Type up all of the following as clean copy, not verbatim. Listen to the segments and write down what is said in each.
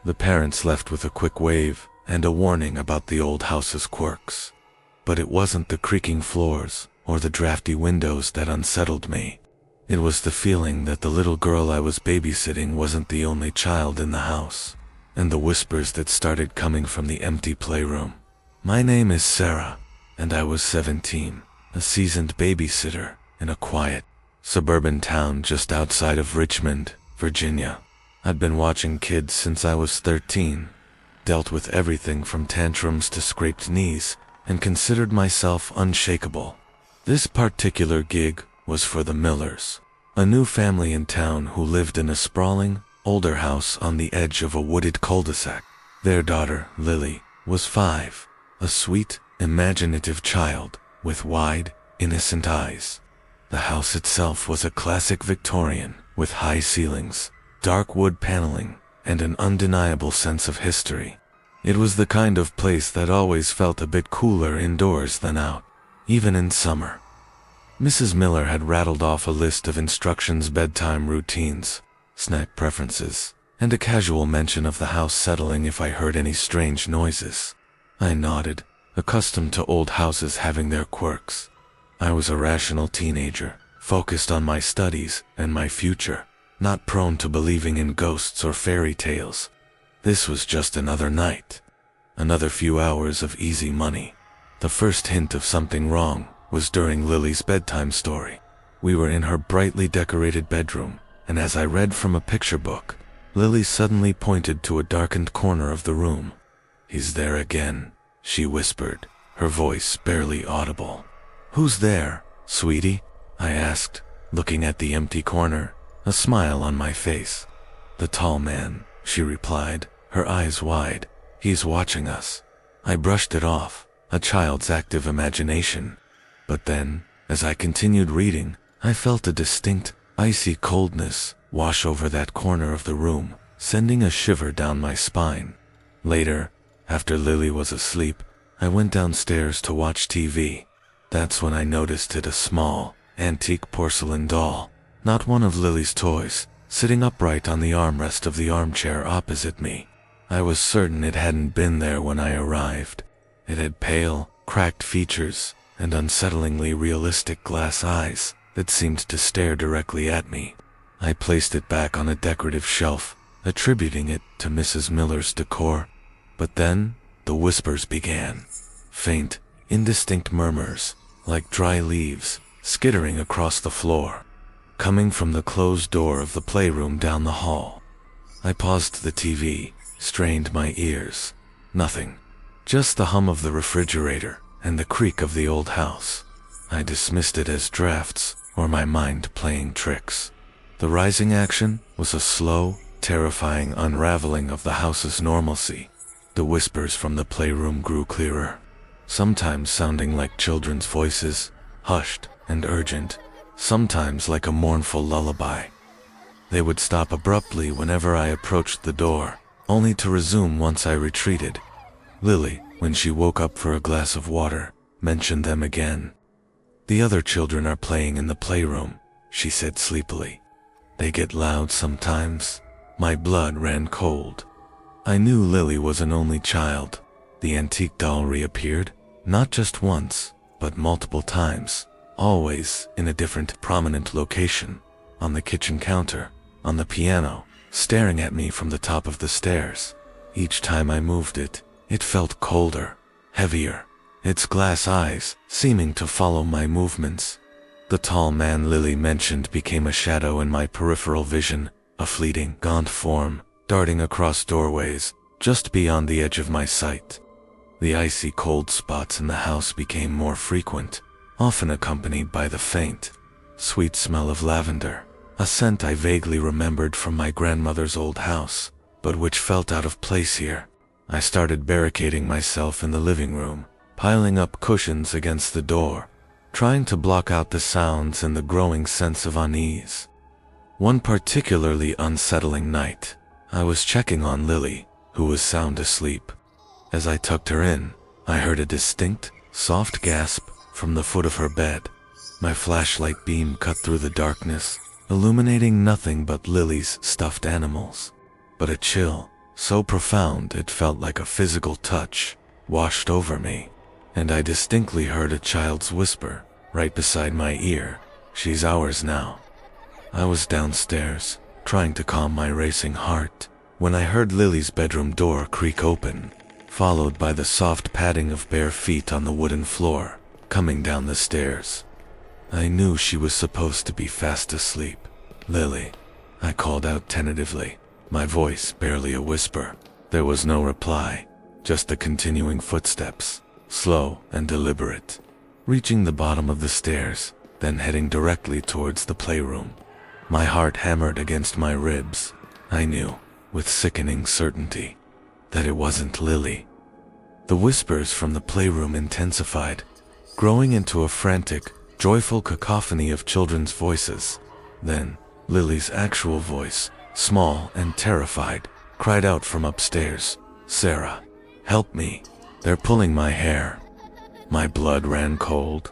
The parents left with a quick wave and a warning about the old house's quirks. But it wasn't the creaking floors or the drafty windows that unsettled me. It was the feeling that the little girl I was babysitting wasn't the only child in the house, and the whispers that started coming from the empty playroom. My name is Sarah, and I was 17, a seasoned babysitter in a quiet, suburban town just outside of Richmond, Virginia. I'd been watching kids since I was 13, dealt with everything from tantrums to scraped knees, and considered myself unshakable. This particular gig was for the Millers, a new family in town who lived in a sprawling, older house on the edge of a wooded cul-de-sac. Their daughter, Lily, was 5, a sweet, imaginative child with wide, innocent eyes. The house itself was a classic Victorian with high ceilings, dark wood paneling, and an undeniable sense of history. It was the kind of place that always felt a bit cooler indoors than out, even in summer. Mrs. Miller had rattled off a list of instructions, bedtime routines, snack preferences, and a casual mention of the house settling if I heard any strange noises. I nodded, accustomed to old houses having their quirks. I was a rational teenager, focused on my studies and my future, not prone to believing in ghosts or fairy tales. This was just another night. Another few hours of easy money. The first hint of something wrong was during Lily's bedtime story. We were in her brightly decorated bedroom, and as I read from a picture book, Lily suddenly pointed to a darkened corner of the room. "He's there again," she whispered, her voice barely audible. "Who's there, sweetie?" I asked, looking at the empty corner, a smile on my face. "The tall man," she replied, her eyes wide. "He's watching us." I brushed it off, a child's active imagination. But then, as I continued reading, I felt a distinct, icy coldness wash over that corner of the room, sending a shiver down my spine. Later, after Lily was asleep, I went downstairs to watch TV. That's when I noticed it, a small, antique porcelain doll, not one of Lily's toys, sitting upright on the armrest of the armchair opposite me. I was certain it hadn't been there when I arrived. It had pale, cracked features and unsettlingly realistic glass eyes that seemed to stare directly at me. I placed it back on a decorative shelf, attributing it to Mrs. Miller's decor. But then, the whispers began. Faint, indistinct murmurs, like dry leaves, skittering across the floor, coming from the closed door of the playroom down the hall. I paused the TV, strained my ears. Nothing. Just the hum of the refrigerator and the creak of the old house. I dismissed it as drafts or my mind playing tricks. The rising action was a slow, terrifying unraveling of the house's normalcy. The whispers from the playroom grew clearer, sometimes sounding like children's voices, hushed and urgent, sometimes like a mournful lullaby. They would stop abruptly whenever I approached the door, only to resume once I retreated. Lily, when she woke up for a glass of water, mentioned them again. "The other children are playing in the playroom," she said sleepily. "They get loud sometimes." My blood ran cold. I knew Lily was an only child. The antique doll reappeared, not just once, but multiple times, always in a different prominent location, on the kitchen counter, on the piano, staring at me from the top of the stairs. Each time I moved it, it felt colder, heavier, its glass eyes seeming to follow my movements. The tall man Lily mentioned became a shadow in my peripheral vision, a fleeting, gaunt form, darting across doorways, just beyond the edge of my sight. The icy cold spots in the house became more frequent, often accompanied by the faint, sweet smell of lavender, a scent I vaguely remembered from my grandmother's old house, but which felt out of place here. I started barricading myself in the living room, piling up cushions against the door, trying to block out the sounds and the growing sense of unease. One particularly unsettling night, I was checking on Lily, who was sound asleep. As I tucked her in, I heard a distinct, soft gasp from the foot of her bed. My flashlight beam cut through the darkness, illuminating nothing but Lily's stuffed animals. But a chill, so profound it felt like a physical touch washed over me, and I distinctly heard a child's whisper right beside my ear, "She's ours now." I was downstairs, trying to calm my racing heart, when I heard Lily's bedroom door creak open, followed by the soft padding of bare feet on the wooden floor, coming down the stairs. I knew she was supposed to be fast asleep. "Lily," I called out tentatively, my voice barely a whisper. There was no reply, just the continuing footsteps, slow and deliberate, reaching the bottom of the stairs, then heading directly towards the playroom. My heart hammered against my ribs. I knew, with sickening certainty, that it wasn't Lily. The whispers from the playroom intensified, growing into a frantic, joyful cacophony of children's voices. Then, Lily's actual voice, small and terrified, cried out from upstairs, "Sarah, help me. They're pulling my hair." My blood ran cold.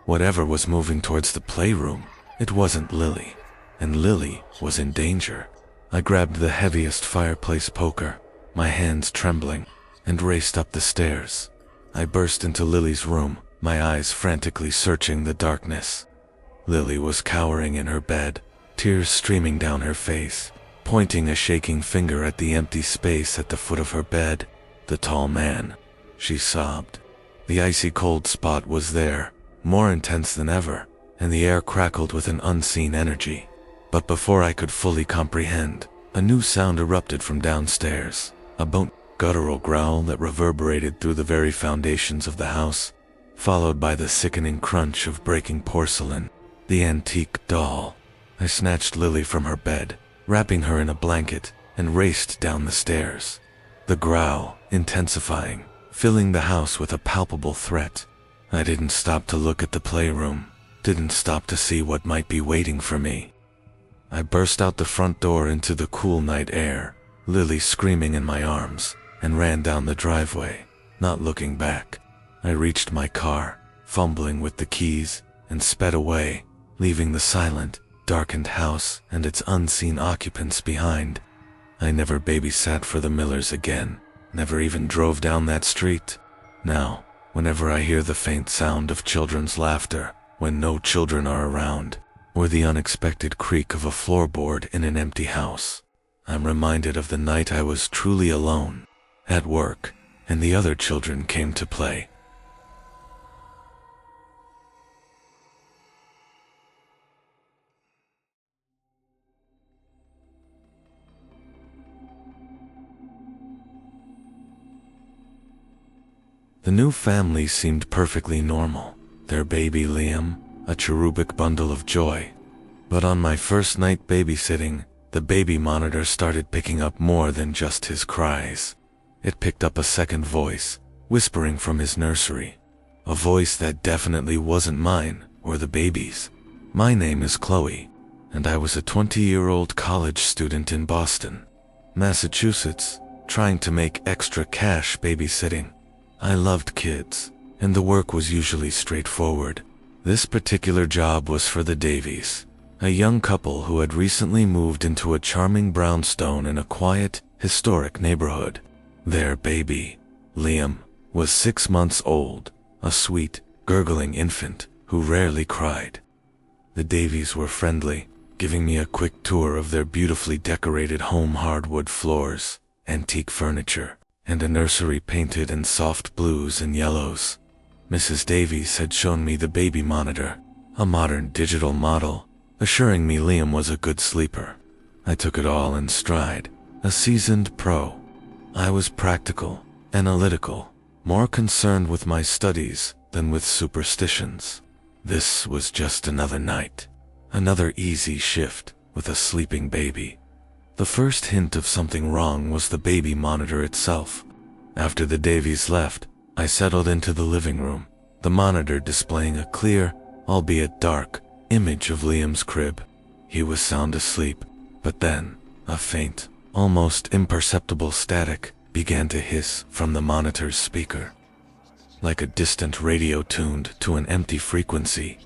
Whatever was moving towards the playroom, it wasn't Lily, and Lily was in danger. I grabbed the heaviest fireplace poker, my hands trembling, and raced up the stairs. I burst into Lily's room, my eyes frantically searching the darkness. Lily was cowering in her bed, tears streaming down her face, pointing a shaking finger at the empty space at the foot of her bed. "The tall man," she sobbed. The icy cold spot was there, more intense than ever, and the air crackled with an unseen energy. But before I could fully comprehend, a new sound erupted from downstairs, a guttural growl that reverberated through the very foundations of the house, followed by the sickening crunch of breaking porcelain, the antique doll. I snatched Lily from her bed, wrapping her in a blanket, and raced down the stairs. The growl intensifying, filling the house with a palpable threat. I didn't stop to look at the playroom, didn't stop to see what might be waiting for me. I burst out the front door into the cool night air, Lily screaming in my arms, and ran down the driveway, not looking back. I reached my car, fumbling with the keys, and sped away, leaving the silent, darkened house and its unseen occupants behind. I never babysat for the Millers again, never even drove down that street. Now, whenever I hear the faint sound of children's laughter, when no children are around, or the unexpected creak of a floorboard in an empty house, I'm reminded of the night I was truly alone, at work, and the other children came to play. The new family seemed perfectly normal, their baby Liam, a cherubic bundle of joy. But on my first night babysitting, the baby monitor started picking up more than just his cries. It picked up a second voice, whispering from his nursery. A voice that definitely wasn't mine or the baby's. "My name is Chloe, and I was a 20-year-old college student in Boston, Massachusetts, trying to make extra cash babysitting. I loved kids, and the work was usually straightforward. This particular job was for the Davies, a young couple who had recently moved into a charming brownstone in a quiet, historic neighborhood. Their baby, Liam, was 6 months old, a sweet, gurgling infant who rarely cried. The Davies were friendly, giving me a quick tour of their beautifully decorated home hardwood floors, antique furniture, and a nursery painted in soft blues and yellows. Mrs. Davies had shown me the baby monitor, a modern digital model, assuring me Liam was a good sleeper. I took it all in stride, a seasoned pro. I was practical, analytical, more concerned with my studies than with superstitions. This was just another night, another easy shift with a sleeping baby. The first hint of something wrong was the baby monitor itself. After the Davies left, I settled into the living room, the monitor displaying a clear, albeit dark, image of Liam's crib. He was sound asleep, but then, a faint, almost imperceptible static began to hiss from the monitor's speaker, like a distant radio tuned to an empty frequency.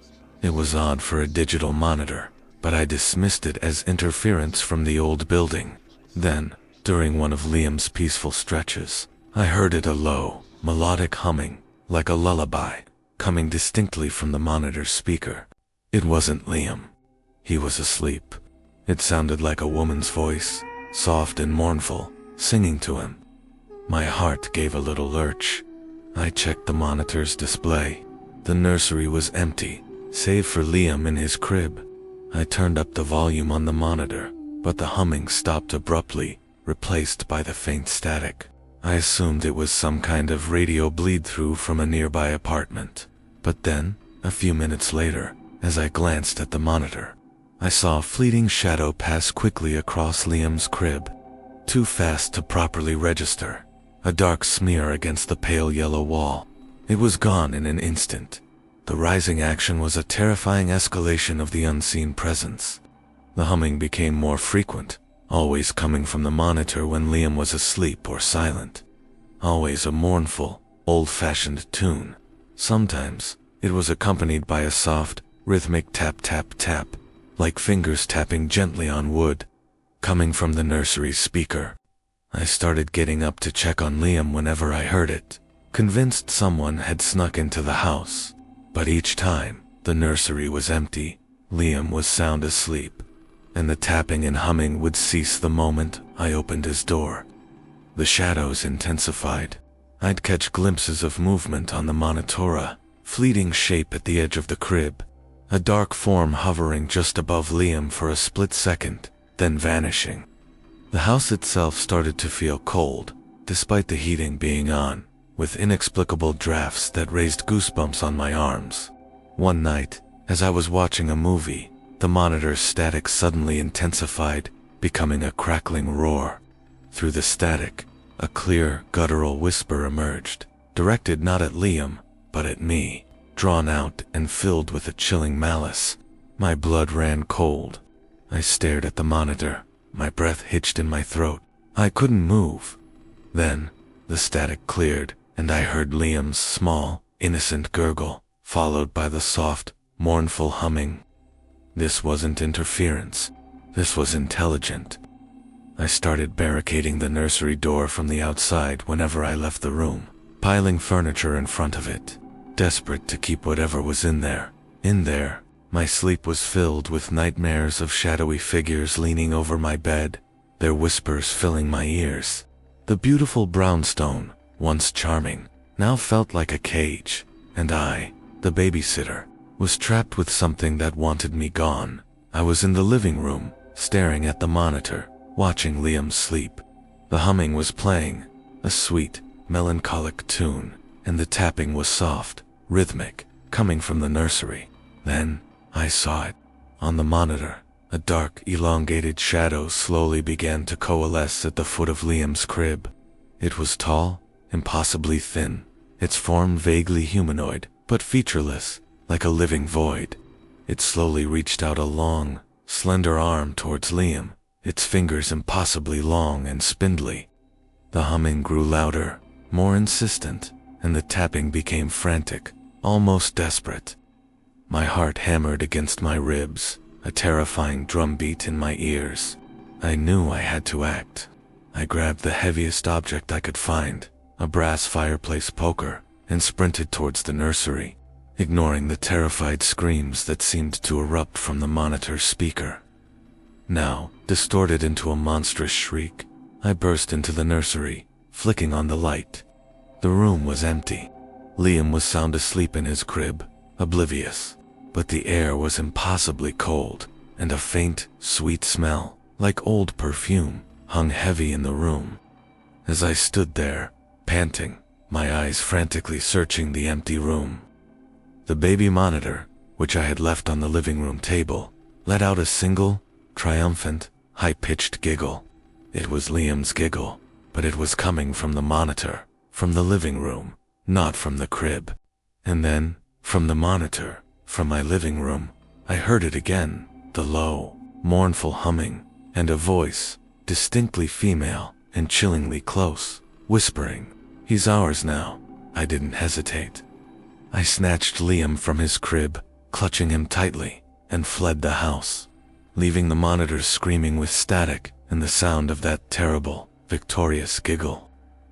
It was odd for a digital monitor, but I dismissed it as interference from the old building. Then, During one of Liam's peaceful stretches, I heard it, a low, melodic humming, like a lullaby, coming distinctly from the monitor's speaker. It wasn't Liam. He was asleep. It sounded like a woman's voice, soft and mournful, singing to him. My heart gave a little lurch. I checked the monitor's display. The nursery was empty, save for Liam in his crib. I turned up the volume on the monitor, but the humming stopped abruptly, replaced by the faint static. I assumed it was some kind of radio bleed-through from a nearby apartment. But then, a few minutes later, as I glanced at the monitor, I saw a fleeting shadow pass quickly across Liam's crib. Too fast to properly register. A dark smear against the pale yellow wall. It was gone in an instant. The rising action was a terrifying escalation of the unseen presence. The humming became more frequent, always coming from the monitor when Liam was asleep or silent. Always a mournful, old-fashioned tune. Sometimes, it was accompanied by a soft, rhythmic tap-tap-tap, like fingers tapping gently on wood, coming from the nursery's speaker. I started getting up to check on Liam whenever I heard it, convinced someone had snuck into the house. But each time, the nursery was empty, Liam was sound asleep, and the tapping and humming would cease the moment I opened his door. The shadows intensified. I'd catch glimpses of movement on the monitora, fleeting shape at the edge of the crib, a dark form hovering just above Liam for a split second, then vanishing. The house itself started to feel cold, despite the heating being on, with inexplicable drafts that raised goosebumps on my arms. One night, as I was watching a movie, the monitor's static suddenly intensified, becoming a crackling roar. Through the static, a clear, guttural whisper emerged, directed not at Liam, but at me, drawn out and filled with a chilling malice. My blood ran cold. I stared at the monitor, my breath hitched in my throat. I couldn't move. Then, the static cleared, and I heard Liam's small, innocent gurgle, followed by the soft, mournful humming. This wasn't interference. This was intelligent. I started barricading the nursery door from the outside whenever I left the room, piling furniture in front of it, desperate to keep whatever was in there. In there, my sleep was filled with nightmares of shadowy figures leaning over my bed, their whispers filling my ears. The beautiful brownstone, once charming, now felt like a cage, and I, the babysitter, was trapped with something that wanted me gone. I was in the living room, staring at the monitor, watching Liam sleep. The humming was playing, a sweet, melancholic tune, and the tapping was soft, rhythmic, coming from the nursery. Then, I saw it. On the monitor, a dark, elongated shadow slowly began to coalesce at the foot of Liam's crib. It was tall, impossibly thin, its form vaguely humanoid, but featureless, like a living void. It slowly reached out a long, slender arm towards Liam, its fingers impossibly long and spindly. The humming grew louder, more insistent, and the tapping became frantic, almost desperate. My heart hammered against my ribs, a terrifying drumbeat in my ears. I knew I had to act. I grabbed the heaviest object I could find, a brass fireplace poker, and sprinted towards the nursery, ignoring the terrified screams that seemed to erupt from the monitor's speaker. Now, distorted into a monstrous shriek, I burst into the nursery, flicking on the light. The room was empty. Liam was sound asleep in his crib, oblivious. But the air was impossibly cold, and a faint, sweet smell, like old perfume, hung heavy in the room. As I stood there, panting, my eyes frantically searching the empty room, the baby monitor, which I had left on the living room table, let out a single, triumphant, high-pitched giggle. It was Liam's giggle, but it was coming from the monitor, from the living room, not from the crib. And then, from the monitor, from my living room, I heard it again, the low, mournful humming, and a voice, distinctly female and chillingly close, whispering, "He's ours now." I didn't hesitate. I snatched Liam from his crib, clutching him tightly, and fled the house, leaving the monitors screaming with static and the sound of that terrible, victorious giggle.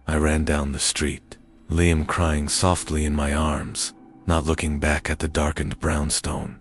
I ran down the street, Liam crying softly in my arms, not looking back at the darkened brownstone.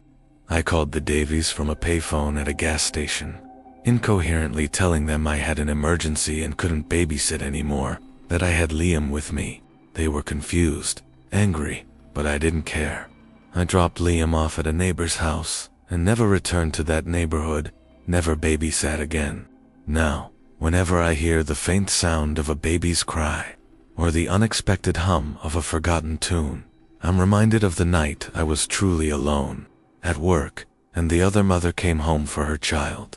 I called the Davies from a payphone at a gas station, incoherently telling them I had an emergency and couldn't babysit anymore, that I had Liam with me. They were confused, angry, but I didn't care. I dropped Liam off at a neighbor's house and never returned to that neighborhood, never babysat again. Now, whenever I hear the faint sound of a baby's cry or the unexpected hum of a forgotten tune, I'm reminded of the night I was truly alone, at work, and the other mother came home for her child.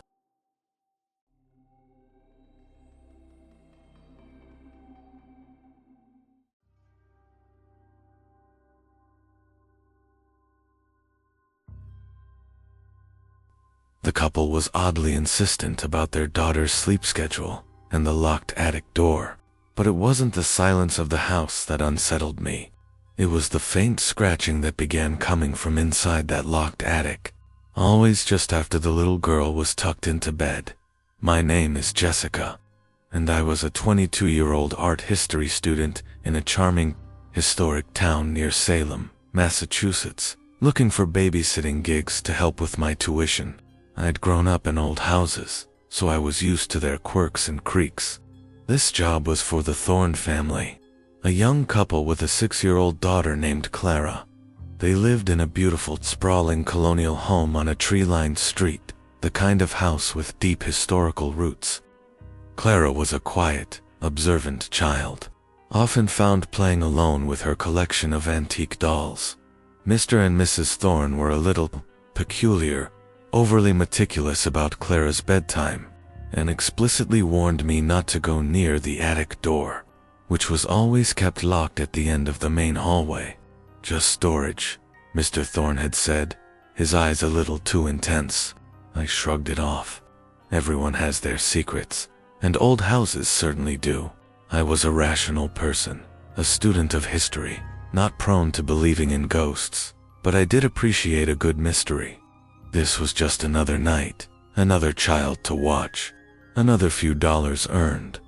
The couple was oddly insistent about their daughter's sleep schedule and the locked attic door, but it wasn't the silence of the house that unsettled me. It was the faint scratching that began coming from inside that locked attic, always just after the little girl was tucked into bed. My name is Jessica, and I was a 22-year-old art history student in a charming, historic town near Salem, Massachusetts, looking for babysitting gigs to help with my tuition. I'd grown up in old houses, so I was used to their quirks and creaks. This job was for the Thorne family, a young couple with a 6-year-old daughter named Clara. They lived in a beautiful, sprawling colonial home on a tree-lined street, the kind of house with deep historical roots. Clara was a quiet, observant child, often found playing alone with her collection of antique dolls. Mr. and Mrs. Thorne were a little peculiar, overly meticulous about Clara's bedtime, and explicitly warned me not to go near the attic door, which was always kept locked at the end of the main hallway. Just storage, Mr. Thorne had said, his eyes a little too intense. I shrugged it off. Everyone has their secrets, and old houses certainly do. I was a rational person, a student of history, not prone to believing in ghosts, but I did appreciate a good mystery. This was just another night, another child to watch, another few dollars earned.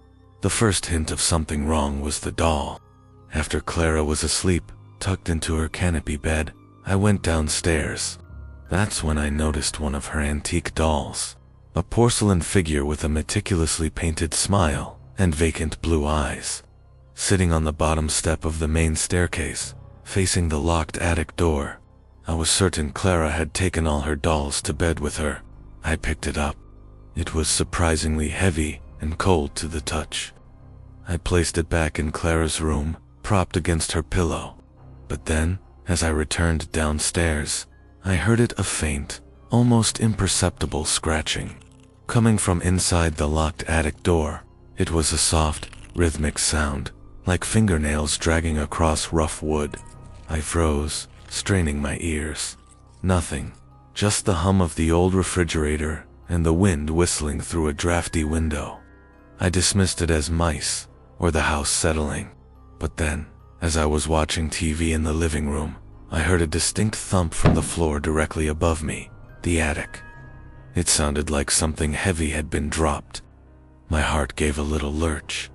The first hint of something wrong was the doll. After Clara was asleep, tucked into her canopy bed, I went downstairs. That's when I noticed one of her antique dolls, a porcelain figure with a meticulously painted smile and vacant blue eyes, sitting on the bottom step of the main staircase, facing the locked attic door. I was certain Clara had taken all her dolls to bed with her. I picked it up. It was surprisingly heavy and cold to the touch. I placed it back in Clara's room, propped against her pillow. But then, as I returned downstairs, I heard a faint, almost imperceptible scratching, coming from inside the locked attic door. It was a soft, rhythmic sound, like fingernails dragging across rough wood. I froze, straining my ears. Nothing, just the hum of the old refrigerator and the wind whistling through a drafty window. I dismissed it as mice, or the house settling. But then, as I was watching TV in the living room, I heard a distinct thump from the floor directly above me, the attic. It sounded like something heavy had been dropped. My heart gave a little lurch.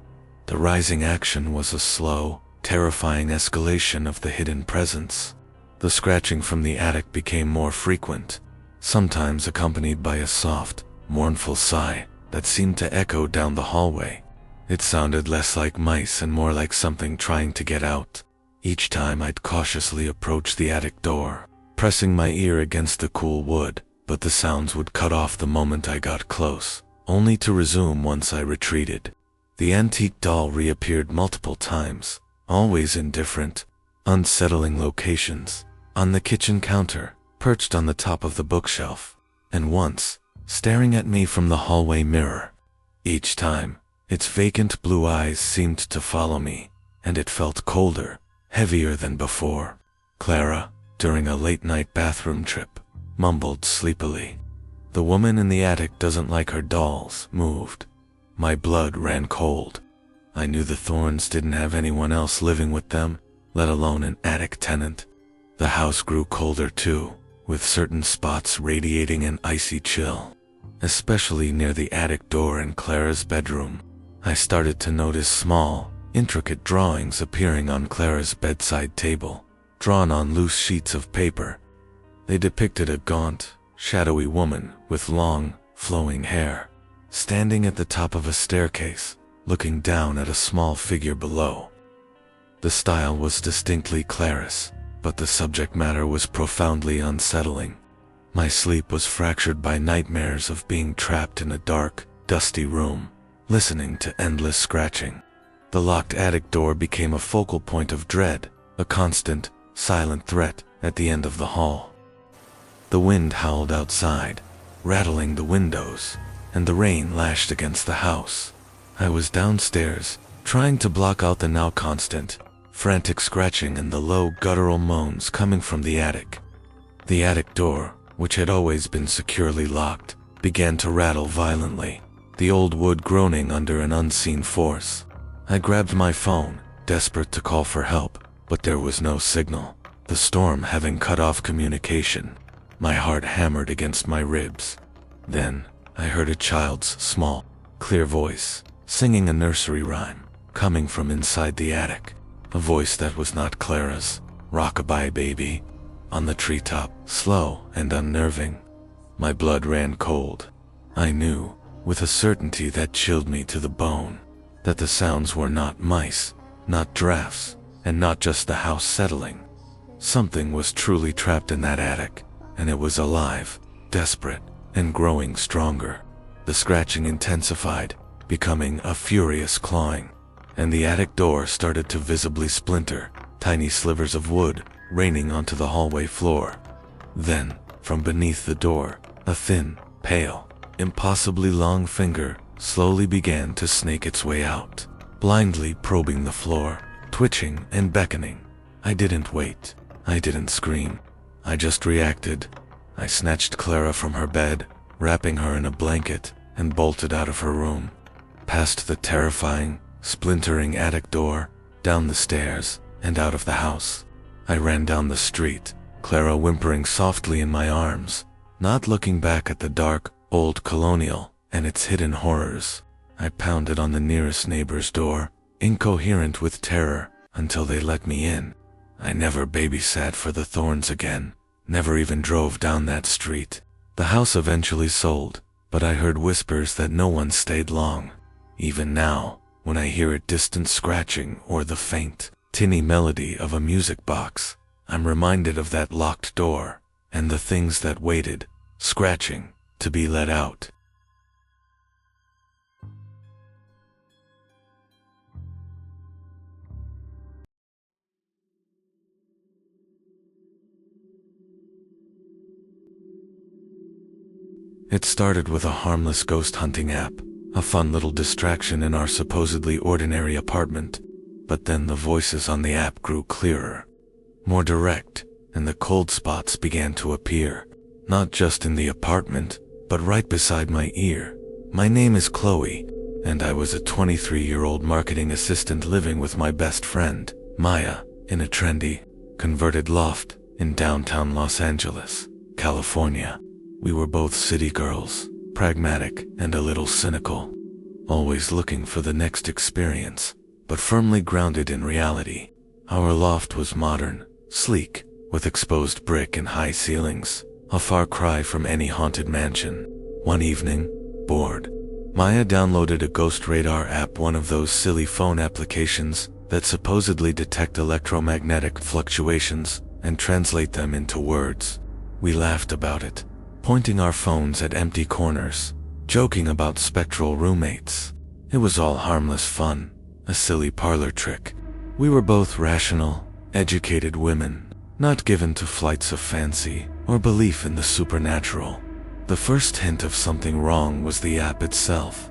The rising action was a slow, terrifying escalation of the hidden presence. The scratching from the attic became more frequent, sometimes accompanied by a soft, mournful sigh that seemed to echo down the hallway. It sounded less like mice and more like something trying to get out. Each time I'd cautiously approach the attic door, pressing my ear against the cool wood, but the sounds would cut off the moment I got close, only to resume once I retreated. The antique doll reappeared multiple times, always in different, unsettling locations. On the kitchen counter, perched on the top of the bookshelf, and once, staring at me from the hallway mirror. Each time, its vacant blue eyes seemed to follow me, and it felt colder, heavier than before. Clara, during a late-night bathroom trip, mumbled sleepily. The woman in the attic doesn't like her dolls, moved. My blood ran cold. I knew the Thornes didn't have anyone else living with them, let alone an attic tenant. The house grew colder too, with certain spots radiating an icy chill, especially near the attic door in Clara's bedroom. I started to notice small, intricate drawings appearing on Clara's bedside table, drawn on loose sheets of paper. They depicted a gaunt, shadowy woman with long, flowing hair, standing at the top of a staircase, looking down at a small figure below. The style was distinctly Clara's, but the subject matter was profoundly unsettling. My sleep was fractured by nightmares of being trapped in a dark, dusty room, listening to endless scratching. The locked attic door became a focal point of dread, a constant, silent threat at the end of the hall. The wind howled outside, rattling the windows, and the rain lashed against the house. I was downstairs, trying to block out the now constant, frantic scratching and the low guttural moans coming from the attic. The attic door, which had always been securely locked, began to rattle violently, the old wood groaning under an unseen force. I grabbed my phone, desperate to call for help, but there was no signal, the storm having cut off communication. My heart hammered against my ribs. Then, I heard a child's small, clear voice, singing a nursery rhyme, coming from inside the attic. A voice that was not Clara's. Rock-a-bye baby. On the treetop, slow and unnerving. My blood ran cold. I knew, with a certainty that chilled me to the bone, that the sounds were not mice, not drafts, and not just the house settling. Something was truly trapped in that attic, and it was alive, desperate, and growing stronger. The scratching intensified, becoming a furious clawing, and the attic door started to visibly splinter, tiny slivers of wood raining onto the hallway floor. Then, from beneath the door, a thin, pale, impossibly long finger slowly began to snake its way out, blindly probing the floor, twitching and beckoning. I didn't wait. I didn't scream. I just reacted. I snatched Clara from her bed, wrapping her in a blanket, and bolted out of her room, past the terrifying, splintering attic door, down the stairs, and out of the house. I ran down the street, Clara whimpering softly in my arms, not looking back at the dark, old colonial and its hidden horrors. I pounded on the nearest neighbor's door, incoherent with terror, until they let me in. I never babysat for the Thorns again, never even drove down that street. The house eventually sold, but I heard whispers that no one stayed long. Even now, when I hear a distant scratching or the faint, tinny melody of a music box, I'm reminded of that locked door, and the things that waited, scratching, to be let out. It started with a harmless ghost hunting app, a fun little distraction in our supposedly ordinary apartment. But then the voices on the app grew clearer, more direct, and the cold spots began to appear, not just in the apartment, but right beside my ear. My name is Chloe, and I was a 23-year-old marketing assistant living with my best friend, Maya, in a trendy, converted loft in downtown Los Angeles, California. We were both city girls, pragmatic and a little cynical, always looking for the next experience, but firmly grounded in reality. Our loft was modern, sleek, with exposed brick and high ceilings, a far cry from any haunted mansion. One evening, bored, Maya downloaded a ghost radar app, one of those silly phone applications that supposedly detect electromagnetic fluctuations and translate them into words. We laughed about it, pointing our phones at empty corners, joking about spectral roommates. It was all harmless fun, a silly parlor trick. We were both rational, educated women, not given to flights of fancy or belief in the supernatural. The first hint of something wrong was the app itself.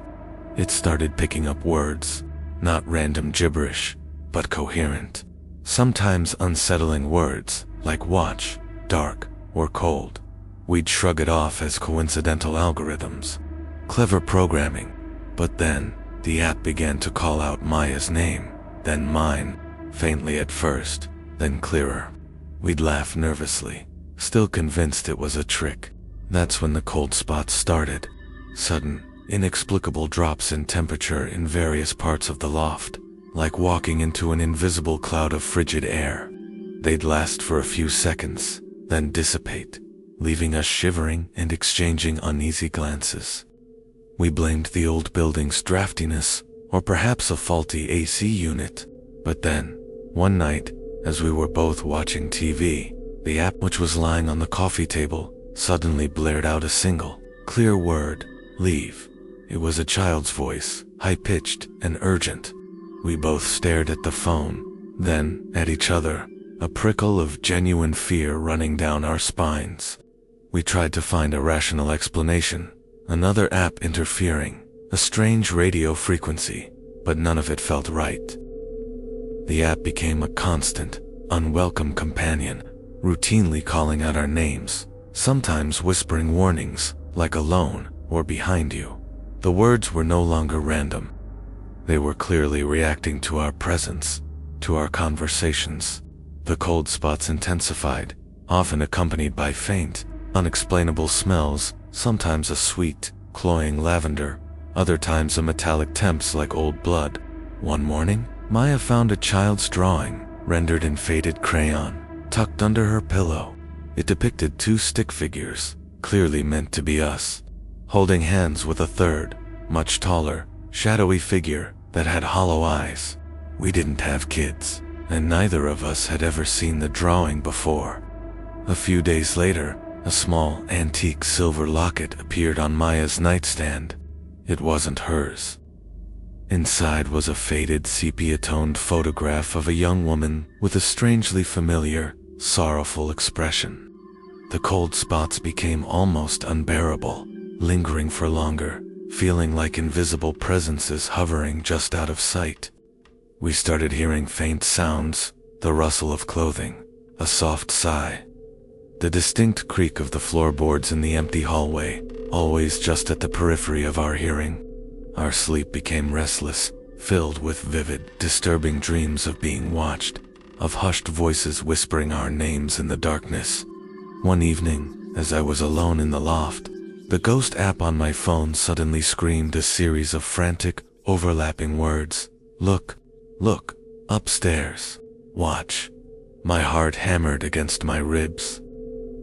It started picking up words, not random gibberish, but coherent, sometimes unsettling words like watch, dark, or cold. We'd shrug it off as coincidental algorithms, clever programming, but then the app began to call out Maya's name, then mine, faintly at first, then clearer. We'd laugh nervously, still convinced it was a trick. That's when the cold spots started. Sudden, inexplicable drops in temperature in various parts of the loft, like walking into an invisible cloud of frigid air. They'd last for a few seconds, then dissipate, leaving us shivering and exchanging uneasy glances. We blamed the old building's draftiness, or perhaps a faulty AC unit. But then, one night, as we were both watching TV, the app which was lying on the coffee table suddenly blared out a single, clear word, "Leave." It was a child's voice, high-pitched and urgent. We both stared at the phone, then at each other, a prickle of genuine fear running down our spines. We tried to find a rational explanation, another app interfering, a strange radio frequency, but none of it felt right. The app became a constant, unwelcome companion, routinely calling out our names, sometimes whispering warnings, like "alone" or "behind you." The words were no longer random. They were clearly reacting to our presence, to our conversations. The cold spots intensified, often accompanied by faint, unexplainable smells, sometimes a sweet, cloying lavender, other times a metallic temps like old blood. One morning, Maya found a child's drawing, rendered in faded crayon, tucked under her pillow. It depicted two stick figures, clearly meant to be us, holding hands with a third, much taller, shadowy figure that had hollow eyes. We didn't have kids, and neither of us had ever seen the drawing before. A few days later, a small, antique silver locket appeared on Maya's nightstand. It wasn't hers. Inside was a faded, sepia-toned photograph of a young woman with a strangely familiar, sorrowful expression. The cold spots became almost unbearable, lingering for longer, feeling like invisible presences hovering just out of sight. We started hearing faint sounds, the rustle of clothing, a soft sigh, the distinct creak of the floorboards in the empty hallway, always just at the periphery of our hearing. Our sleep became restless, filled with vivid, disturbing dreams of being watched, of hushed voices whispering our names in the darkness. One evening, as I was alone in the loft, the ghost app on my phone suddenly screamed a series of frantic, overlapping words. "Look, look, upstairs. Watch." My heart hammered against my ribs.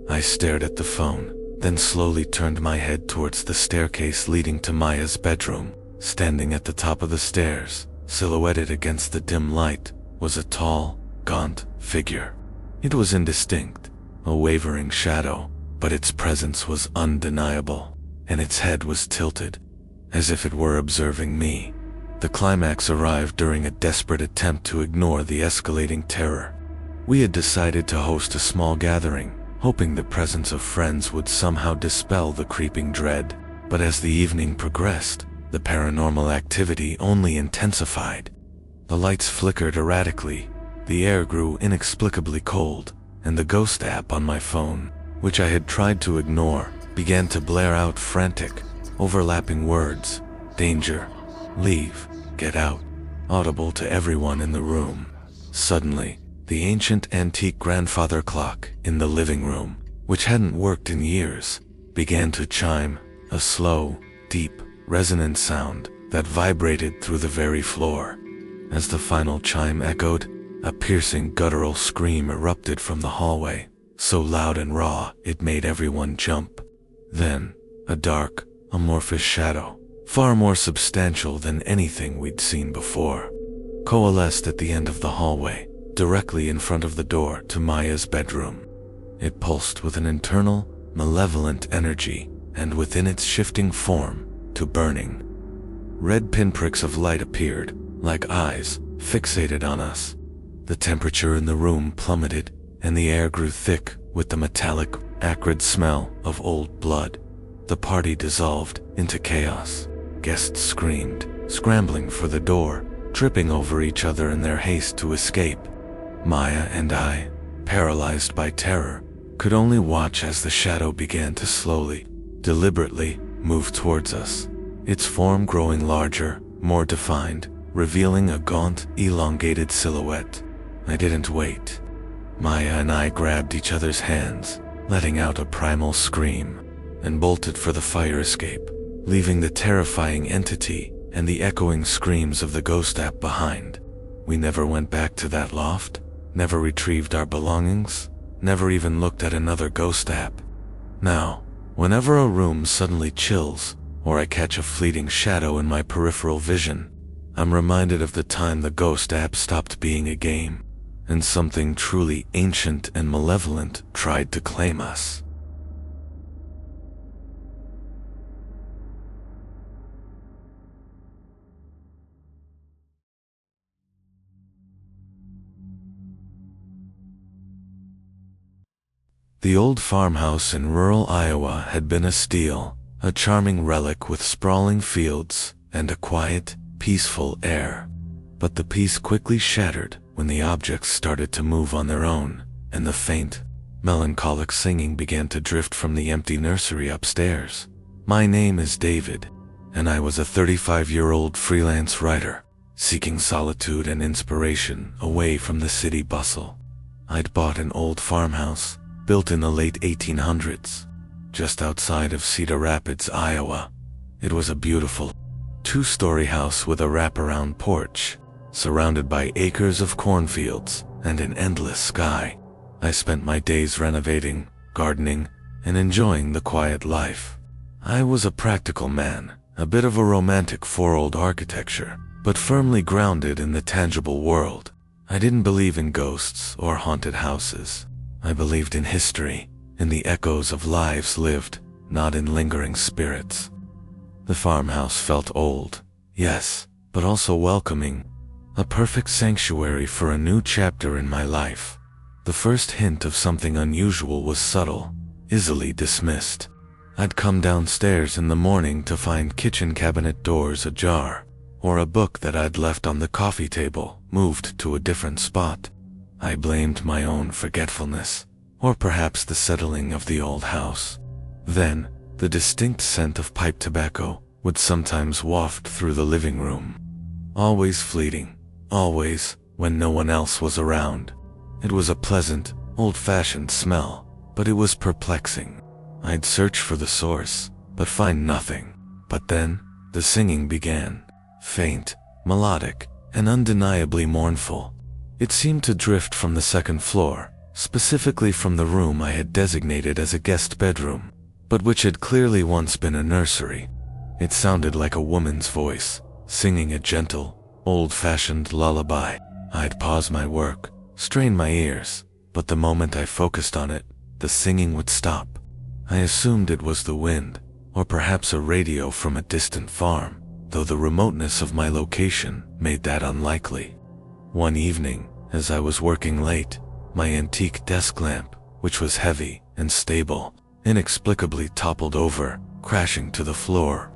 I stared at the phone, then slowly turned my head towards the staircase leading to Maya's bedroom. Standing at the top of the stairs, silhouetted against the dim light, was a tall, gaunt figure. It was indistinct, a wavering shadow, but its presence was undeniable, and its head was tilted, as if it were observing me. The climax arrived during a desperate attempt to ignore the escalating terror. We had decided to host a small gathering, hoping the presence of friends would somehow dispel the creeping dread, but as the evening progressed, the paranormal activity only intensified. The lights flickered erratically, the air grew inexplicably cold, and the ghost app on my phone, which I had tried to ignore, began to blare out frantic, overlapping words: "Danger, leave, get out," audible to everyone in the room. Suddenly, the ancient antique grandfather clock in the living room, which hadn't worked in years, began to chime, a slow, deep, resonant sound that vibrated through the very floor. As the final chime echoed, a piercing guttural scream erupted from the hallway, so loud and raw it made everyone jump. Then, a dark, amorphous shadow, far more substantial than anything we'd seen before, coalesced at the end of the hallway, directly in front of the door to Maya's bedroom. It pulsed with an internal, malevolent energy, and within its shifting form, to burning. Red pinpricks of light appeared, like eyes, fixated on us. The temperature in the room plummeted, and the air grew thick with the metallic, acrid smell of old blood. The party dissolved into chaos. Guests screamed, scrambling for the door, tripping over each other in their haste to escape. Maya and I, paralyzed by terror, could only watch as the shadow began to slowly, deliberately move towards us, its form growing larger, more defined, revealing a gaunt, elongated silhouette. I didn't wait. Maya and I grabbed each other's hands, letting out a primal scream, and bolted for the fire escape. leaving the terrifying entity and the echoing screams of the ghost app behind. We never went back to that loft, never retrieved our belongings, never even looked at another ghost app. Now, whenever a room suddenly chills, or I catch a fleeting shadow in my peripheral vision, I'm reminded of the time the ghost app stopped being a game, and something truly ancient and malevolent tried to claim us. The old farmhouse in rural Iowa had been a steal, a charming relic with sprawling fields and a quiet, peaceful air. But the peace quickly shattered when the objects started to move on their own, and the faint, melancholic singing began to drift from the empty nursery upstairs. My name is David, and I was a 35-year-old freelance writer, seeking solitude and inspiration away from the city bustle. I'd bought an old farmhouse, built in the late 1800s, just outside of Cedar Rapids, Iowa. It was a beautiful, two-story house with a wraparound porch, surrounded by acres of cornfields and an endless sky. I spent my days renovating, gardening, and enjoying the quiet life. I was a practical man, a bit of a romantic for old architecture, but firmly grounded in the tangible world. I didn't believe in ghosts or haunted houses. I believed in history, in the echoes of lives lived, not in lingering spirits. The farmhouse felt old, yes, but also welcoming, a perfect sanctuary for a new chapter in my life. The first hint of something unusual was subtle, easily dismissed. I'd come downstairs in the morning to find kitchen cabinet doors ajar, or a book that I'd left on the coffee table moved to a different spot. I blamed my own forgetfulness, or perhaps the settling of the old house. Then, the distinct scent of pipe tobacco would sometimes waft through the living room. Always fleeting, always when no one else was around. It was a pleasant, old-fashioned smell, but it was perplexing. I'd search for the source, but find nothing. But then, the singing began, faint, melodic, and undeniably mournful. It seemed to drift from the second floor, specifically from the room I had designated as a guest bedroom, but which had clearly once been a nursery. It sounded like a woman's voice, singing a gentle, old-fashioned lullaby. I'd pause my work, strain my ears, but the moment I focused on it, the singing would stop. I assumed it was the wind, or perhaps a radio from a distant farm, though the remoteness of my location made that unlikely. One evening, as I was working late, my antique desk lamp, which was heavy and stable, inexplicably toppled over, crashing to the floor.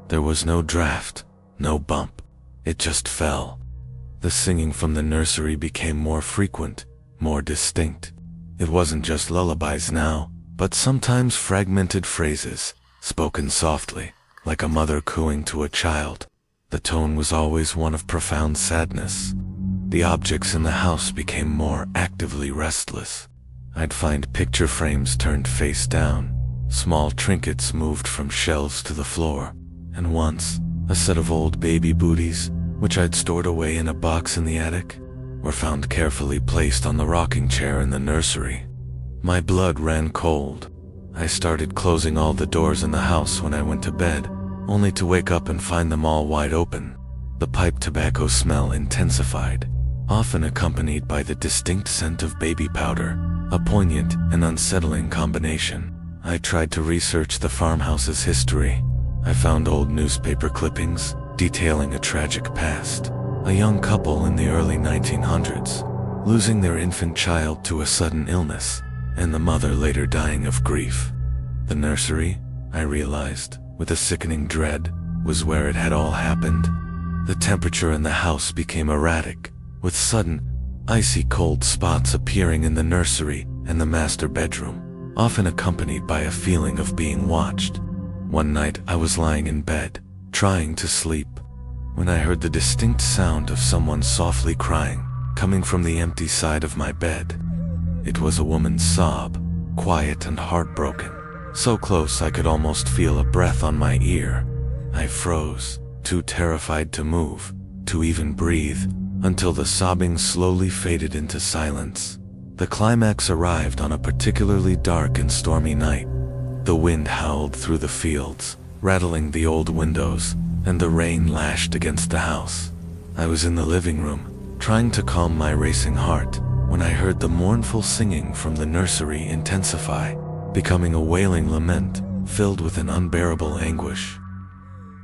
There was no draft, no bump. It just fell. The singing from the nursery became more frequent, more distinct. It wasn't just lullabies now, but sometimes fragmented phrases, spoken softly, like a mother cooing to a child. The tone was always one of profound sadness. The objects in the house became more actively restless. I'd find picture frames turned face down, small trinkets moved from shelves to the floor, and once, a set of old baby booties, which I'd stored away in a box in the attic, were found carefully placed on the rocking chair in the nursery. My blood ran cold. I started closing all the doors in the house when I went to bed, only to wake up and find them all wide open. The pipe tobacco smell intensified, often accompanied by the distinct scent of baby powder, a poignant and unsettling combination. I tried to research the farmhouse's history. I found old newspaper clippings detailing a tragic past. A young couple in the early 1900s, losing their infant child to a sudden illness, and the mother later dying of grief. The nursery, I realized, with a sickening dread, was where it had all happened. The temperature in the house became erratic, with sudden, icy cold spots appearing in the nursery and the master bedroom, often accompanied by a feeling of being watched. One night I was lying in bed, trying to sleep, when I heard the distinct sound of someone softly crying, coming from the empty side of my bed. It was a woman's sob, quiet and heartbroken, so close I could almost feel a breath on my ear. I froze, too terrified to move, to even breathe, until the sobbing slowly faded into silence. The climax arrived on a particularly dark and stormy night. The wind howled through the fields, rattling the old windows, and the rain lashed against the house. I was in the living room, trying to calm my racing heart, when I heard the mournful singing from the nursery intensify, becoming a wailing lament filled with an unbearable anguish.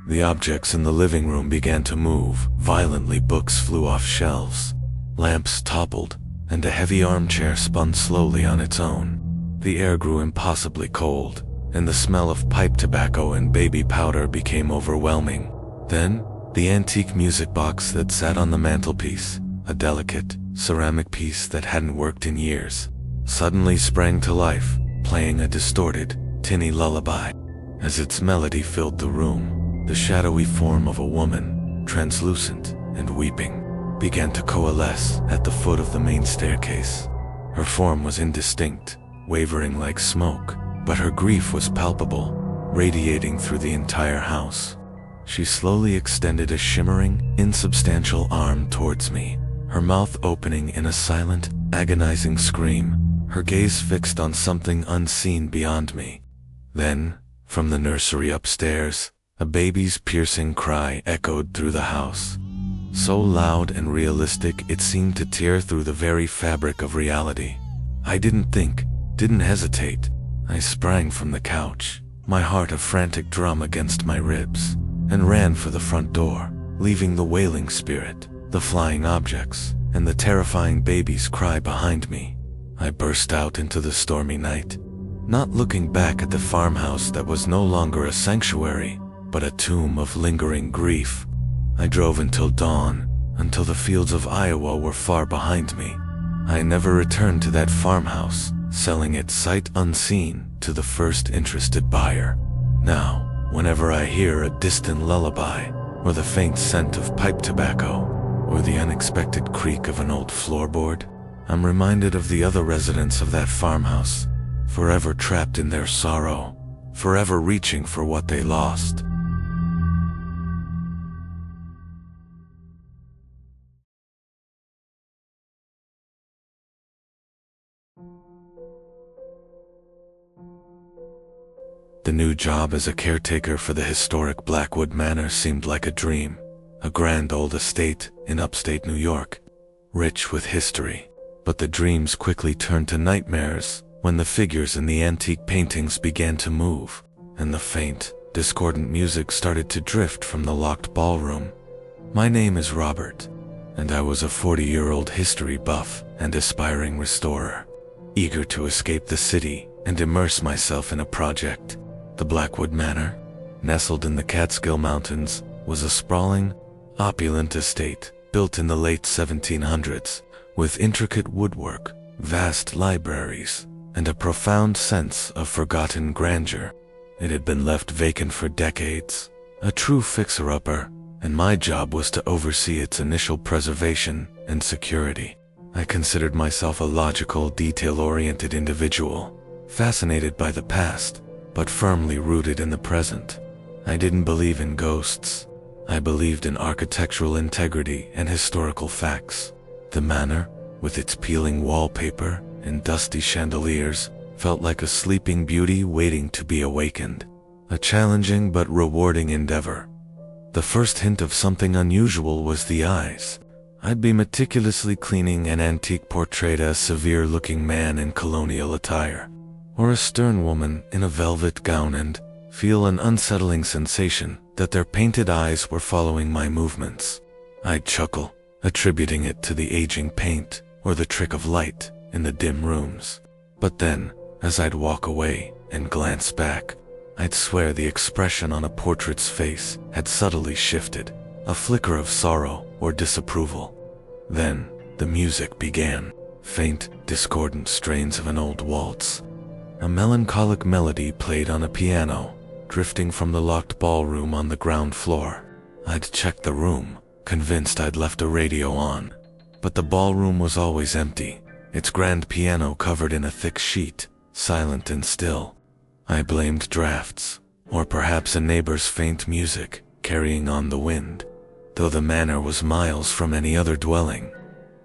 The objects in the living room began to move violently. Books flew off shelves, lamps toppled, and a heavy armchair spun slowly on its own. The air grew impossibly cold, and the smell of pipe tobacco and baby powder became overwhelming. Then, the antique music box that sat on the mantelpiece, a delicate, ceramic piece that hadn't worked in years, suddenly sprang to life, playing a distorted, tinny lullaby. As its melody filled the room, the shadowy form of a woman, translucent and weeping, began to coalesce at the foot of the main staircase. Her form was indistinct, wavering like smoke, but her grief was palpable, radiating through the entire house. She slowly extended a shimmering, insubstantial arm towards me, her mouth opening in a silent, agonizing scream, her gaze fixed on something unseen beyond me. Then, from the nursery upstairs, a baby's piercing cry echoed through the house. So loud and realistic it seemed to tear through the very fabric of reality. I didn't think, didn't hesitate. I sprang from the couch, my heart a frantic drum against my ribs, and ran for the front door, leaving the wailing spirit, the flying objects, and the terrifying baby's cry behind me. I burst out into the stormy night, not looking back at the farmhouse that was no longer a sanctuary, but a tomb of lingering grief. I drove until dawn, until the fields of Iowa were far behind me. I never returned to that farmhouse, selling it sight unseen to the first interested buyer. Now, whenever I hear a distant lullaby, or the faint scent of pipe tobacco, or the unexpected creak of an old floorboard, I'm reminded of the other residents of that farmhouse, forever trapped in their sorrow, forever reaching for what they lost. The new job as a caretaker for the historic Blackwood Manor seemed like a dream, a grand old estate in upstate New York, rich with history. But the dreams quickly turned to nightmares when the figures in the antique paintings began to move, and the faint, discordant music started to drift from the locked ballroom. My name is Robert, and I was a 40-year-old history buff and aspiring restorer, eager to escape the city and immerse myself in a project. The Blackwood Manor, nestled in the Catskill Mountains, was a sprawling, opulent estate built in the late 1700s, with intricate woodwork, vast libraries, and a profound sense of forgotten grandeur. It had been left vacant for decades, a true fixer-upper, and my job was to oversee its initial preservation and security. I considered myself a logical, detail-oriented individual, fascinated by the past, but firmly rooted in the present. I didn't believe in ghosts. I believed in architectural integrity and historical facts. The manor, with its peeling wallpaper and dusty chandeliers, felt like a sleeping beauty waiting to be awakened, a challenging but rewarding endeavor. The first hint of something unusual was the eyes. I'd be meticulously cleaning an antique portrait of a severe-looking man in colonial attire, or a stern woman in a velvet gown, and feel an unsettling sensation that their painted eyes were following my movements. I'd chuckle, attributing it to the aging paint or the trick of light in the dim rooms. But then, as I'd walk away and glance back, I'd swear the expression on a portrait's face had subtly shifted, a flicker of sorrow or disapproval. Then, the music began, faint, discordant strains of an old waltz. A melancholic melody played on a piano, drifting from the locked ballroom on the ground floor. I'd checked the room, convinced I'd left a radio on. But the ballroom was always empty, its grand piano covered in a thick sheet, silent and still. I blamed drafts, or perhaps a neighbor's faint music carrying on the wind, though the manor was miles from any other dwelling.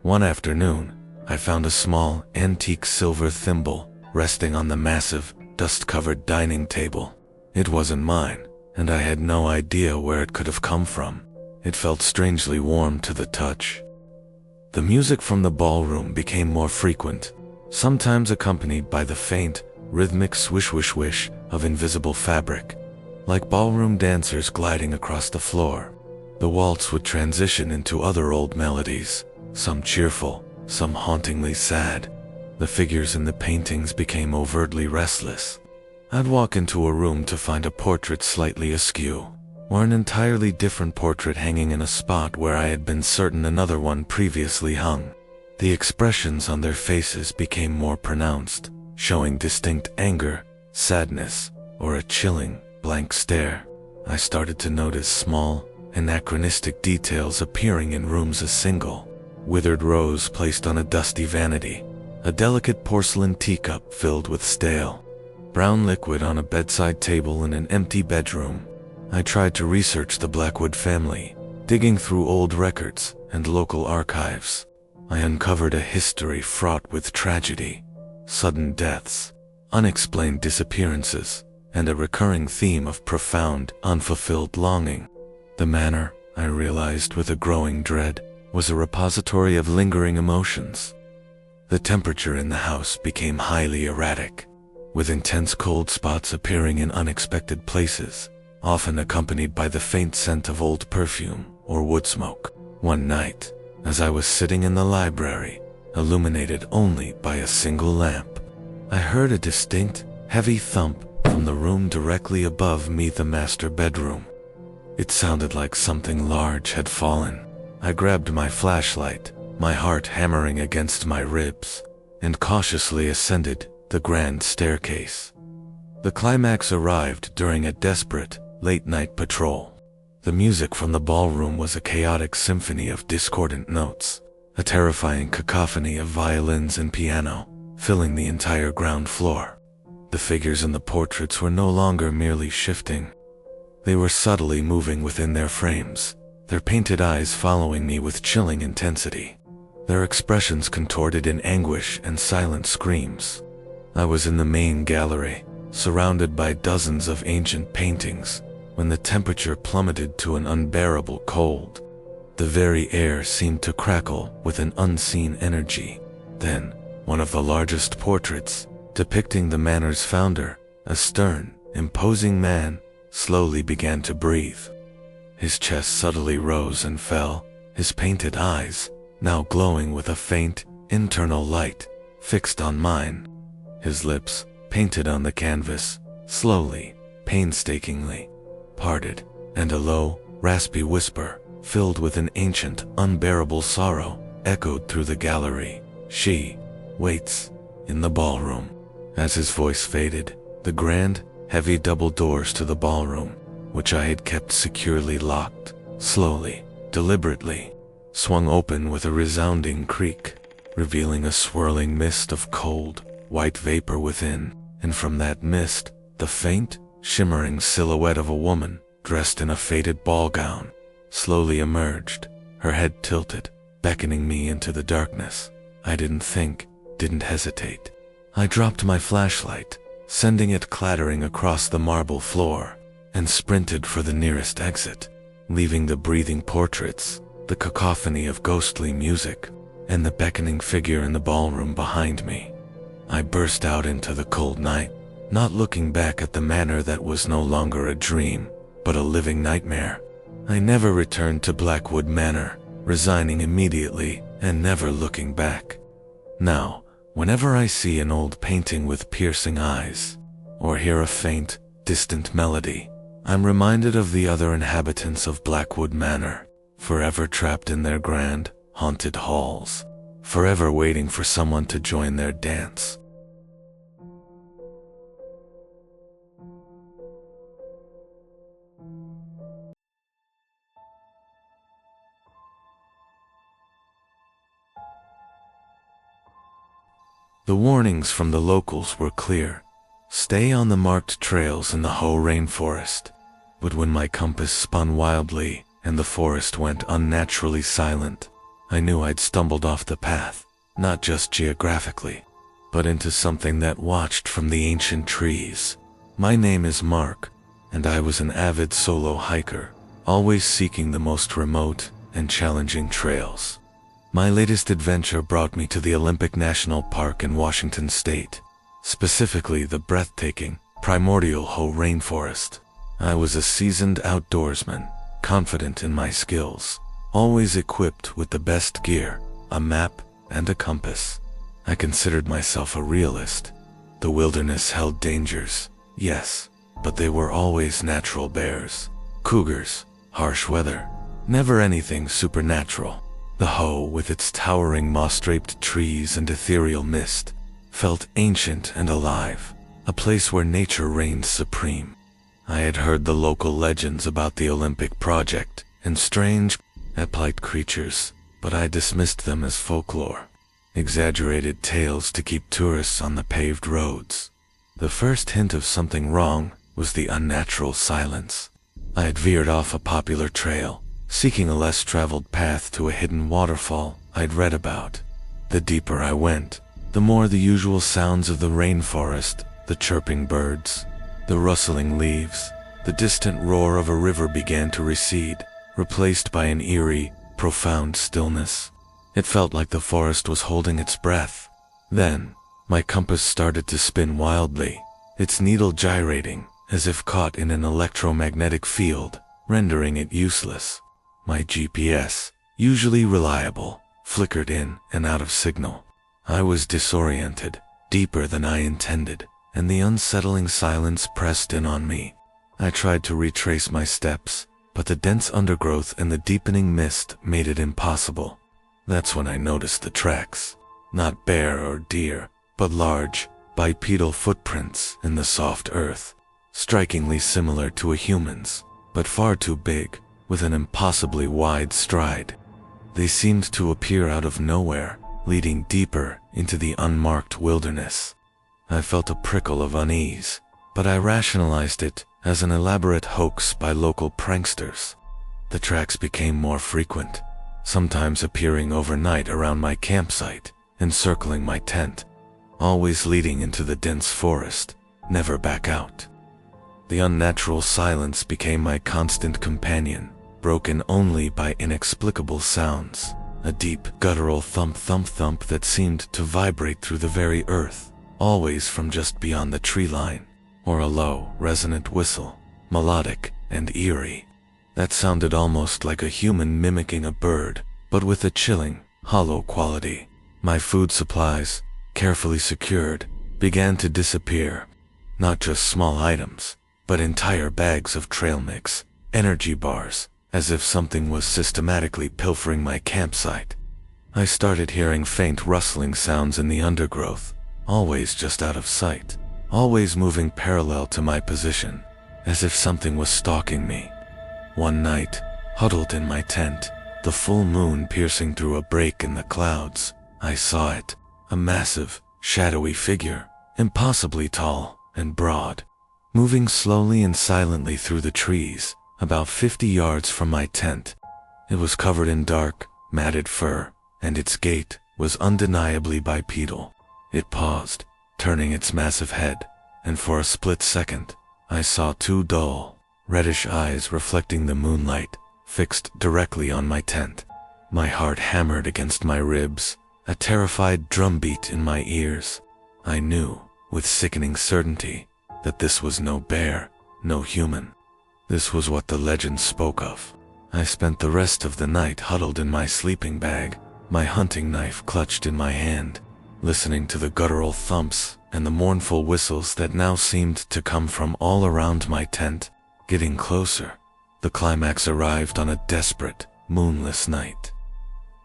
One afternoon, I found a small, antique silver thimble resting on the massive, dust-covered dining table. It wasn't mine, and I had no idea where it could have come from. It felt strangely warm to the touch. The music from the ballroom became more frequent, sometimes accompanied by the faint, rhythmic swish-wish-wish of invisible fabric, like ballroom dancers gliding across the floor. The waltz would transition into other old melodies, some cheerful, some hauntingly sad. The figures in the paintings became overtly restless. I'd walk into a room to find a portrait slightly askew, or an entirely different portrait hanging in a spot where I had been certain another one previously hung. The expressions on their faces became more pronounced, showing distinct anger, sadness, or a chilling, blank stare. I started to notice small, anachronistic details appearing in rooms. A single, withered rose placed on a dusty vanity, a delicate porcelain teacup filled with stale, brown liquid on a bedside table in an empty bedroom. I tried to research the Blackwood family, digging through old records and local archives. I uncovered a history fraught with tragedy, sudden deaths, unexplained disappearances, and a recurring theme of profound, unfulfilled longing. The manor, I realized with a growing dread, was a repository of lingering emotions. The temperature in the house became highly erratic, with intense cold spots appearing in unexpected places, often accompanied by the faint scent of old perfume or wood smoke. One night, as I was sitting in the library, illuminated only by a single lamp, I heard a distinct, heavy thump from the room directly above me, the master bedroom. It sounded like something large had fallen. I grabbed my flashlight, my heart hammering against my ribs, and cautiously ascended the grand staircase. The climax arrived during a desperate, late-night patrol. The music from the ballroom was a chaotic symphony of discordant notes, a terrifying cacophony of violins and piano, filling the entire ground floor. The figures in the portraits were no longer merely shifting. They were subtly moving within their frames, their painted eyes following me with chilling intensity, their expressions contorted in anguish and silent screams. I was in the main gallery, surrounded by dozens of ancient paintings, when the temperature plummeted to an unbearable cold. The very air seemed to crackle with an unseen energy. Then, one of the largest portraits, depicting the manor's founder, a stern, imposing man, slowly began to breathe. His chest subtly rose and fell, his painted eyes, now glowing with a faint, internal light, fixed on mine. His lips, painted on the canvas, slowly, painstakingly, parted, and a low, raspy whisper, filled with an ancient, unbearable sorrow, echoed through the gallery. "She waits in the ballroom." As his voice faded, the grand, heavy double doors to the ballroom, which I had kept securely locked, slowly, deliberately, swung open with a resounding creak, revealing a swirling mist of cold, white vapor within, and from that mist, the faint, shimmering silhouette of a woman, dressed in a faded ball gown, slowly emerged, her head tilted, beckoning me into the darkness. I didn't think, didn't hesitate. I dropped my flashlight, sending it clattering across the marble floor, and sprinted for the nearest exit, leaving the breathing portraits, the cacophony of ghostly music, and the beckoning figure in the ballroom behind me. I burst out into the cold night, not looking back at the manor that was no longer a dream, but a living nightmare. I never returned to Blackwood Manor, resigning immediately and never looking back. Now, whenever I see an old painting with piercing eyes, or hear a faint, distant melody, I'm reminded of the other inhabitants of Blackwood Manor, forever trapped in their grand, haunted halls, forever waiting for someone to join their dance. The warnings from the locals were clear. Stay on the marked trails in the Hoh rainforest. But when my compass spun wildly and the forest went unnaturally silent, I knew I'd stumbled off the path, not just geographically, but into something that watched from the ancient trees. My name is Marc, and I was an avid solo hiker, always seeking the most remote and challenging trails. My latest adventure brought me to the Olympic National Park in Washington State, specifically the breathtaking, primordial Hoh rainforest. I was a seasoned outdoorsman, confident in my skills, always equipped with the best gear, a map, and a compass. I considered myself a realist. The wilderness held dangers, yes, but they were always natural bears, cougars, harsh weather, never anything supernatural. The Hoh, with its towering moss-draped trees and ethereal mist, felt ancient and alive, a place where nature reigned supreme. I had heard the local legends about the Olympic project and strange, ape-like creatures, but I dismissed them as folklore, exaggerated tales to keep tourists on the paved roads. The first hint of something wrong was the unnatural silence. I had veered off a popular trail, seeking a less traveled path to a hidden waterfall I'd read about. The deeper I went, the more the usual sounds of the rainforest, the chirping birds, the rustling leaves, the distant roar of a river began to recede, replaced by an eerie, profound stillness. It felt like the forest was holding its breath. Then, my compass started to spin wildly, its needle gyrating as if caught in an electromagnetic field, rendering it useless. My GPS, usually reliable, flickered in and out of signal. I was disoriented, deeper than I intended, and the unsettling silence pressed in on me. I tried to retrace my steps, but the dense undergrowth and the deepening mist made it impossible. That's when I noticed the tracks. Not bear or deer, but large, bipedal footprints in the soft earth, strikingly similar to a human's, but far too big, with an impossibly wide stride. They seemed to appear out of nowhere, leading deeper into the unmarked wilderness. I felt a prickle of unease, but I rationalized it as an elaborate hoax by local pranksters. The tracks became more frequent, sometimes appearing overnight around my campsite, encircling my tent, always leading into the dense forest, never back out. The unnatural silence became my constant companion, broken only by inexplicable sounds, a deep, guttural thump-thump-thump that seemed to vibrate through the very earth, always from just beyond the tree line, or a low, resonant whistle, melodic and eerie, that sounded almost like a human mimicking a bird, but with a chilling, hollow quality. My food supplies, carefully secured, began to disappear. Not just small items, but entire bags of trail mix, energy bars, as if something was systematically pilfering my campsite. I started hearing faint rustling sounds in the undergrowth, always just out of sight, always moving parallel to my position, as if something was stalking me. One night, huddled in my tent, the full moon piercing through a break in the clouds, I saw it, a massive, shadowy figure, impossibly tall and broad, moving slowly and silently through the trees, about 50 yards from my tent. It was covered in dark, matted fur, and its gait was undeniably bipedal. It paused, turning its massive head, and for a split second, I saw two dull, reddish eyes reflecting the moonlight, fixed directly on my tent. My heart hammered against my ribs, a terrified drumbeat in my ears. I knew, with sickening certainty, that this was no bear, no human. This was what the legends spoke of. I spent the rest of the night huddled in my sleeping bag, my hunting knife clutched in my hand, listening to the guttural thumps and the mournful whistles that now seemed to come from all around my tent. Getting closer, the climax arrived on a desperate, moonless night.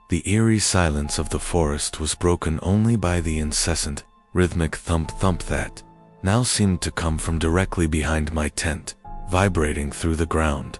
The eerie silence of the forest was broken only by the incessant, rhythmic thump-thump that now seemed to come from directly behind my tent, vibrating through the ground.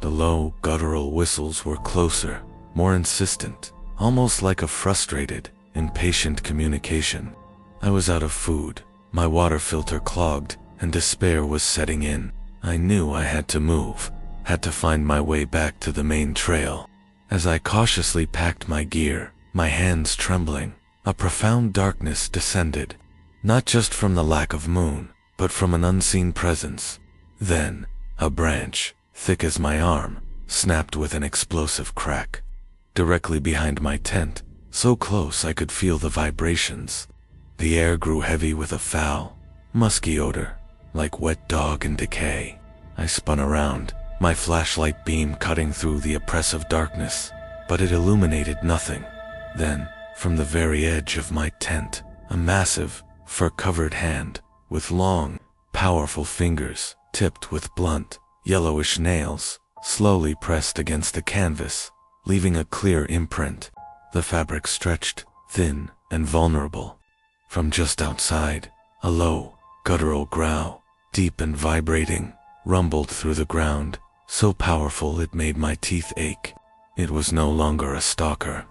The low, guttural whistles were closer, more insistent, almost like a frustrated, impatient communication. I was out of food, My water filter clogged, and despair was setting in. I knew I had to move, had to find my way back to the main trail. As I cautiously packed my gear, my hands trembling, a profound darkness descended, not just from the lack of moon, but from an unseen presence. Then, a branch, thick as my arm, snapped with an explosive crack. Directly behind my tent, so close I could feel the vibrations. The air grew heavy with a foul, musky odor, like wet dog in decay. I spun around, my flashlight beam cutting through the oppressive darkness, but it illuminated nothing. Then, from the very edge of my tent, a massive, fur-covered hand, with long, powerful fingers, tipped with blunt, yellowish nails, slowly pressed against the canvas, leaving a clear imprint. The fabric stretched, thin and vulnerable. From just outside, a low, guttural growl, deep and vibrating, rumbled through the ground, so powerful it made my teeth ache. It was no longer a stalker.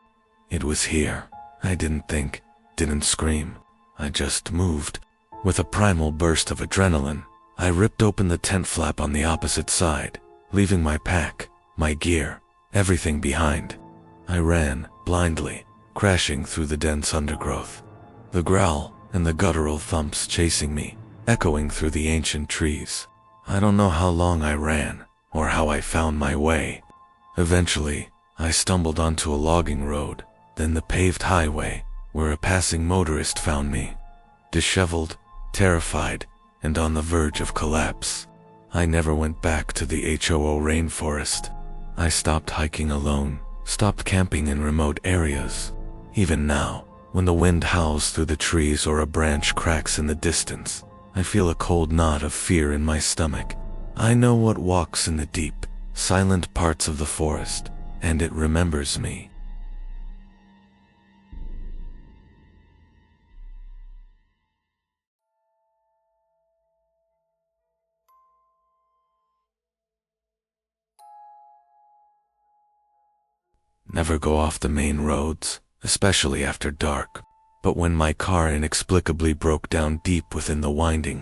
It was here. I didn't think, didn't scream. I just moved. With a primal burst of adrenaline, I ripped open the tent flap on the opposite side, leaving my pack, my gear, everything behind. I ran, blindly, crashing through the dense undergrowth. The growl and the guttural thumps chasing me, echoing through the ancient trees. I don't know how long I ran, or how I found my way. Eventually, I stumbled onto a logging road, then the paved highway, where a passing motorist found me. Disheveled, terrified, and on the verge of collapse. I never went back to the HOO rainforest. I stopped hiking alone, stopped camping in remote areas. Even now, when the wind howls through the trees or a branch cracks in the distance, I feel a cold knot of fear in my stomach. I know what walks in the deep, silent parts of the forest, and it remembers me. Never go off the main roads, especially after dark. But when my car inexplicably broke down deep within the winding,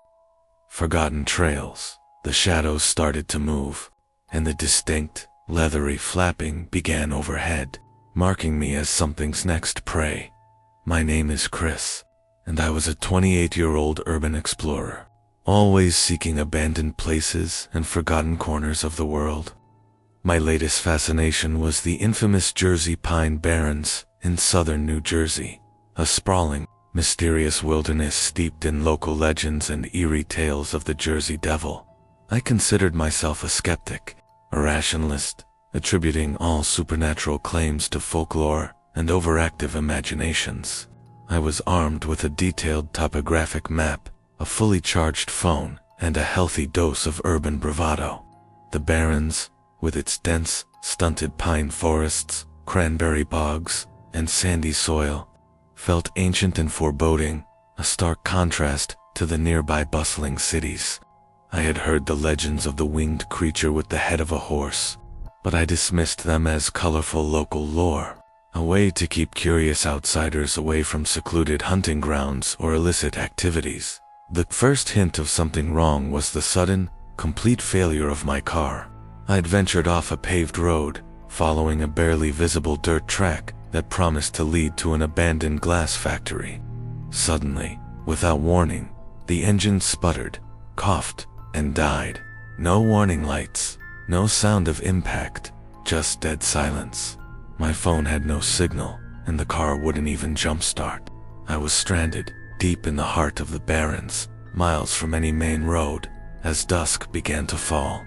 forgotten trails, the shadows started to move, and the distinct, leathery flapping began overhead, marking me as something's next prey. My name is Chris, and I was a 28-year-old urban explorer, always seeking abandoned places and forgotten corners of the world. My latest fascination was the infamous Jersey Pine Barrens in southern New Jersey, a sprawling, mysterious wilderness steeped in local legends and eerie tales of the Jersey Devil. I considered myself a skeptic, a rationalist, attributing all supernatural claims to folklore and overactive imaginations. I was armed with a detailed topographic map, a fully charged phone, and a healthy dose of urban bravado. The Barrens, with its dense, stunted pine forests, cranberry bogs, and sandy soil, felt ancient and foreboding, a stark contrast to the nearby bustling cities. I had heard the legends of the winged creature with the head of a horse, but I dismissed them as colorful local lore, a way to keep curious outsiders away from secluded hunting grounds or illicit activities. The first hint of something wrong was the sudden, complete failure of my car. I'd ventured off a paved road, following a barely visible dirt track that promised to lead to an abandoned glass factory. Suddenly, without warning, the engine sputtered, coughed, and died. No warning lights, no sound of impact, just dead silence. My phone had no signal, and the car wouldn't even jumpstart. I was stranded, deep in the heart of the Barrens, miles from any main road, as dusk began to fall.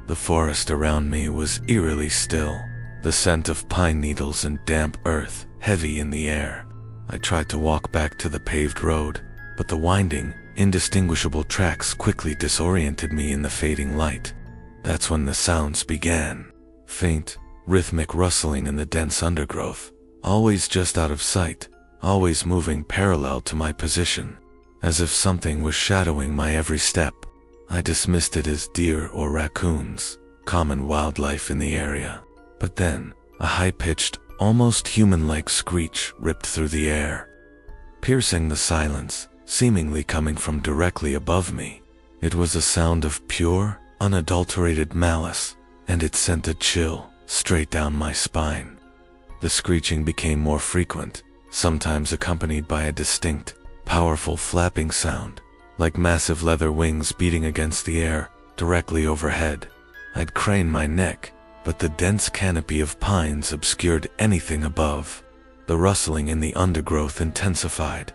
The forest around me was eerily still, the scent of pine needles and damp earth heavy in the air. I tried to walk back to the paved road, but the winding, indistinguishable tracks quickly disoriented me in the fading light. That's when the sounds began. Faint, rhythmic rustling in the dense undergrowth, always just out of sight, always moving parallel to my position, as if something was shadowing my every step. I dismissed it as deer or raccoons, common wildlife in the area. But then, a high-pitched, almost human-like screech ripped through the air. Piercing the silence, seemingly coming from directly above me. It was a sound of pure, unadulterated malice, and it sent a chill straight down my spine. The screeching became more frequent, sometimes accompanied by a distinct, powerful flapping sound, like massive leather wings beating against the air directly overhead. I'd crane my neck, but the dense canopy of pines obscured anything above. The rustling in the undergrowth intensified,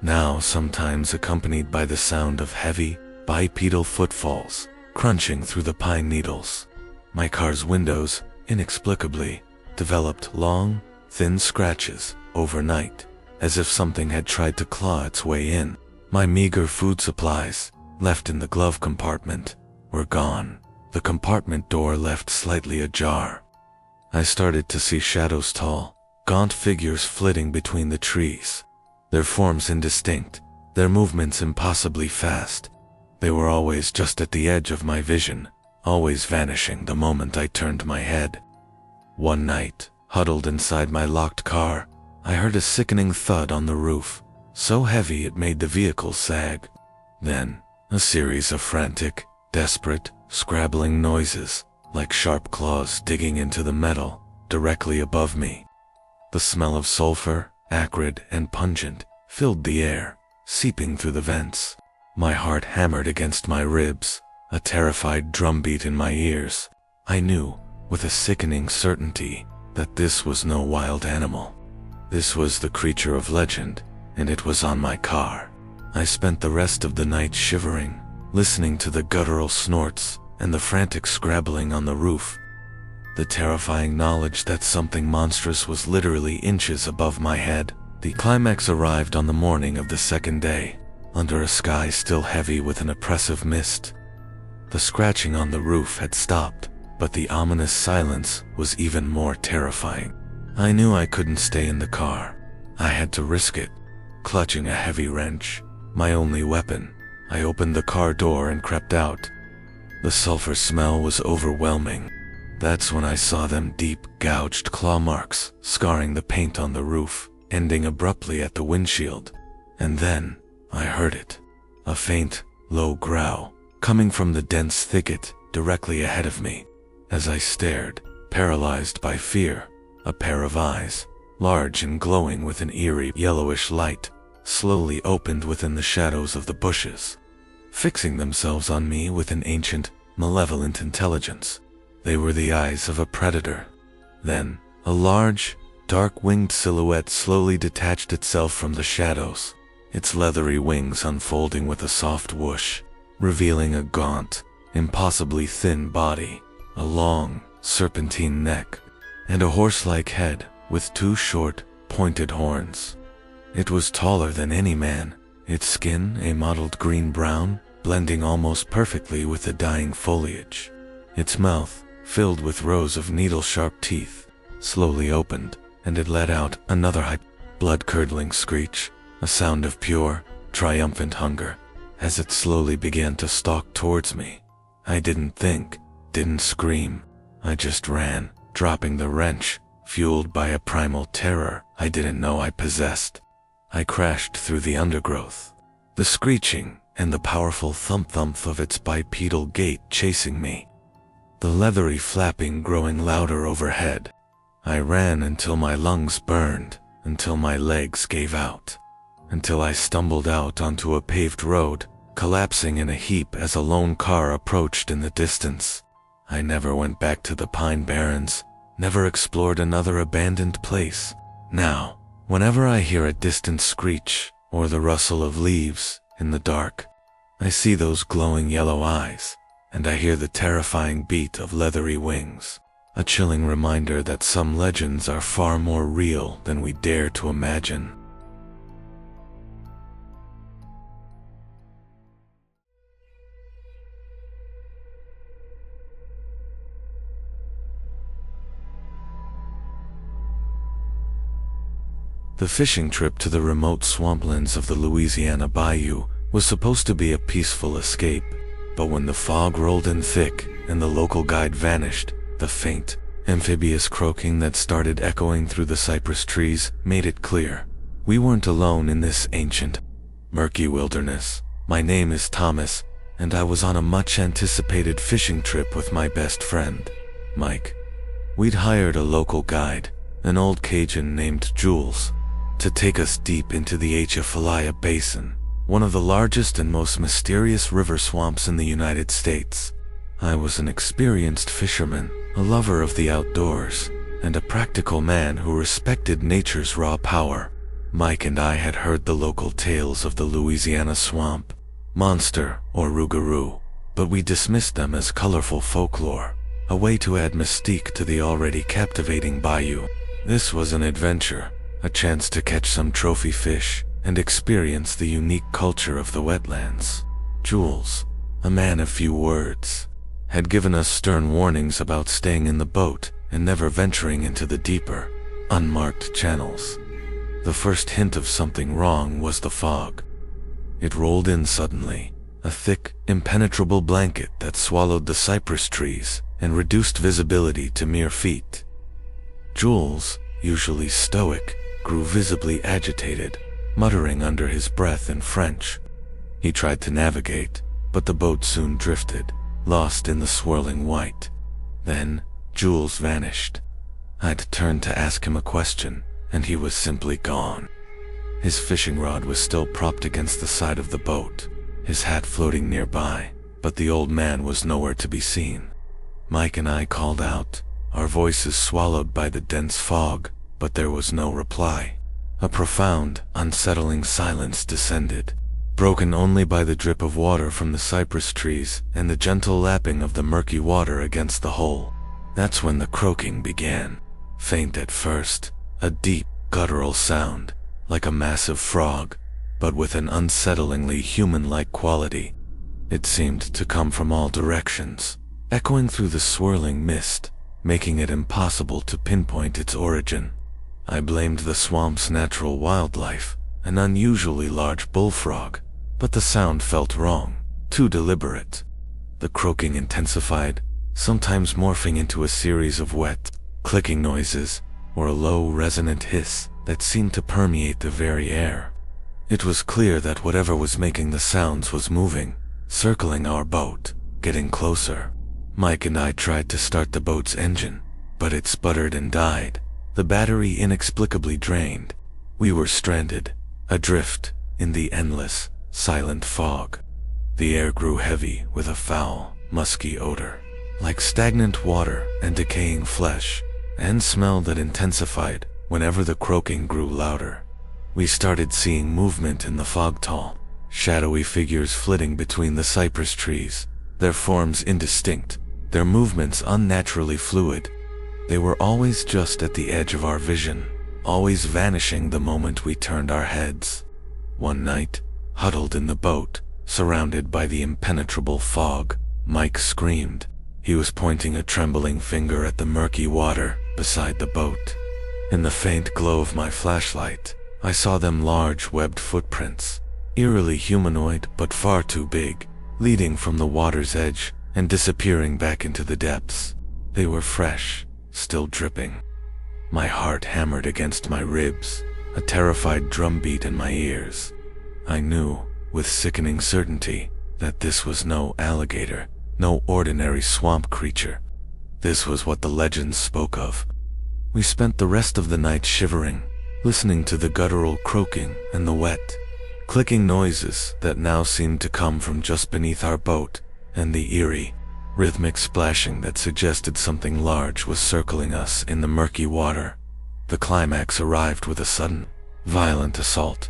now sometimes accompanied by the sound of heavy, bipedal footfalls crunching through the pine needles. My car's windows, inexplicably, developed long, thin scratches overnight, as if something had tried to claw its way in. My meager food supplies, left in the glove compartment, were gone, the compartment door left slightly ajar. I started to see shadows, tall, gaunt figures flitting between the trees, their forms indistinct, their movements impossibly fast. They were always just at the edge of my vision, always vanishing the moment I turned my head. One night, huddled inside my locked car, I heard a sickening thud on the roof, so heavy it made the vehicle sag. Then, a series of frantic, desperate, scrabbling noises, like sharp claws digging into the metal, directly above me. The smell of sulfur, acrid and pungent, filled the air, seeping through the vents. My heart hammered against my ribs, a terrified drumbeat in my ears. I knew, with a sickening certainty, that this was no wild animal. This was the creature of legend, and it was on my car. I spent the rest of the night shivering, listening to the guttural snorts and the frantic scrabbling on the roof. The terrifying knowledge that something monstrous was literally inches above my head. The climax arrived on the morning of the second day, under a sky still heavy with an oppressive mist. The scratching on the roof had stopped, but the ominous silence was even more terrifying. I knew I couldn't stay in the car. I had to risk it. Clutching a heavy wrench, my only weapon, I opened the car door and crept out. The sulfur smell was overwhelming. That's when I saw them deep, gouged claw marks scarring the paint on the roof, ending abruptly at the windshield. And then, I heard it. A faint, low growl, coming from the dense thicket directly ahead of me. As I stared, paralyzed by fear, a pair of eyes, large and glowing with an eerie yellowish light, slowly opened within the shadows of the bushes, fixing themselves on me with an ancient, malevolent intelligence. They were the eyes of a predator. Then, a large, dark-winged silhouette slowly detached itself from the shadows, its leathery wings unfolding with a soft whoosh, revealing a gaunt, impossibly thin body, a long, serpentine neck, and a horse-like head with two short, pointed horns. It was taller than any man, its skin a mottled green-brown, blending almost perfectly with the dying foliage. Its mouth, filled with rows of needle-sharp teeth, slowly opened, and it let out another high, blood-curdling screech, a sound of pure, triumphant hunger, as it slowly began to stalk towards me. I didn't think, didn't scream. I just ran, dropping the wrench, fueled by a primal terror I didn't know I possessed. I crashed through the undergrowth, the screeching and the powerful thump-thump of its bipedal gait chasing me, the leathery flapping growing louder overhead. I ran until my lungs burned, until my legs gave out, until I stumbled out onto a paved road, collapsing in a heap as a lone car approached in the distance. I never went back to the Pine Barrens, never explored another abandoned place. Now, whenever I hear a distant screech or the rustle of leaves in the dark, I see those glowing yellow eyes, and I hear the terrifying beat of leathery wings, a chilling reminder that some legends are far more real than we dare to imagine. The fishing trip to the remote swamplands of the Louisiana bayou was supposed to be a peaceful escape, but when the fog rolled in thick and the local guide vanished, the faint, amphibious croaking that started echoing through the cypress trees made it clear we weren't alone in this ancient, murky wilderness. My name is Thomas, and I was on a much-anticipated fishing trip with my best friend, Mike. We'd hired a local guide, an old Cajun named Jules, to take us deep into the Atchafalaya Basin, one of the largest and most mysterious river swamps in the United States. I was an experienced fisherman, a lover of the outdoors, and a practical man who respected nature's raw power. Mike and I had heard the local tales of the Louisiana swamp, monster or rougarou, but we dismissed them as colorful folklore, a way to add mystique to the already captivating bayou. This was an adventure, a chance to catch some trophy fish and experience the unique culture of the wetlands. Jules, a man of few words, had given us stern warnings about staying in the boat and never venturing into the deeper, unmarked channels. The first hint of something wrong was the fog. It rolled in suddenly, a thick, impenetrable blanket that swallowed the cypress trees and reduced visibility to mere feet. Jules, usually stoic, grew visibly agitated, muttering under his breath in French. He tried to navigate, but the boat soon drifted, lost in the swirling white. Then, Jules vanished. I'd turned to ask him a question, and he was simply gone. His fishing rod was still propped against the side of the boat, his hat floating nearby, but the old man was nowhere to be seen. Mike and I called out, our voices swallowed by the dense fog, but there was no reply. A profound, unsettling silence descended, broken only by the drip of water from the cypress trees and the gentle lapping of the murky water against the hull. That's when the croaking began. Faint at first, a deep, guttural sound, like a massive frog, but with an unsettlingly human-like quality. It seemed to come from all directions, echoing through the swirling mist, making it impossible to pinpoint its origin. I blamed the swamp's natural wildlife, an unusually large bullfrog, but the sound felt wrong, too deliberate. The croaking intensified, sometimes morphing into a series of wet, clicking noises, or a low, resonant hiss that seemed to permeate the very air. It was clear that whatever was making the sounds was moving, circling our boat, getting closer. Mike and I tried to start the boat's engine, but it sputtered and died, the battery inexplicably drained. We were stranded, adrift, in the endless, silent fog. The air grew heavy with a foul, musky odor, like stagnant water and decaying flesh, and smell that intensified whenever the croaking grew louder. We started seeing movement in the fog tall, shadowy figures flitting between the cypress trees, their forms indistinct, their movements unnaturally fluid. They were always just at the edge of our vision, always vanishing the moment we turned our heads. One night, huddled in the boat, surrounded by the impenetrable fog, Mike screamed. He was pointing a trembling finger at the murky water beside the boat. In the faint glow of my flashlight, I saw them large webbed footprints, eerily humanoid but far too big, leading from the water's edge and disappearing back into the depths. They were fresh, still dripping. My heart hammered against my ribs, a terrified drumbeat in my ears. I knew, with sickening certainty, that this was no alligator, no ordinary swamp creature. This was what the legends spoke of. We spent the rest of the night shivering, listening to the guttural croaking and the wet, clicking noises that now seemed to come from just beneath our boat, and the eerie, rhythmic splashing that suggested something large was circling us in the murky water. The climax arrived with a sudden, violent assault.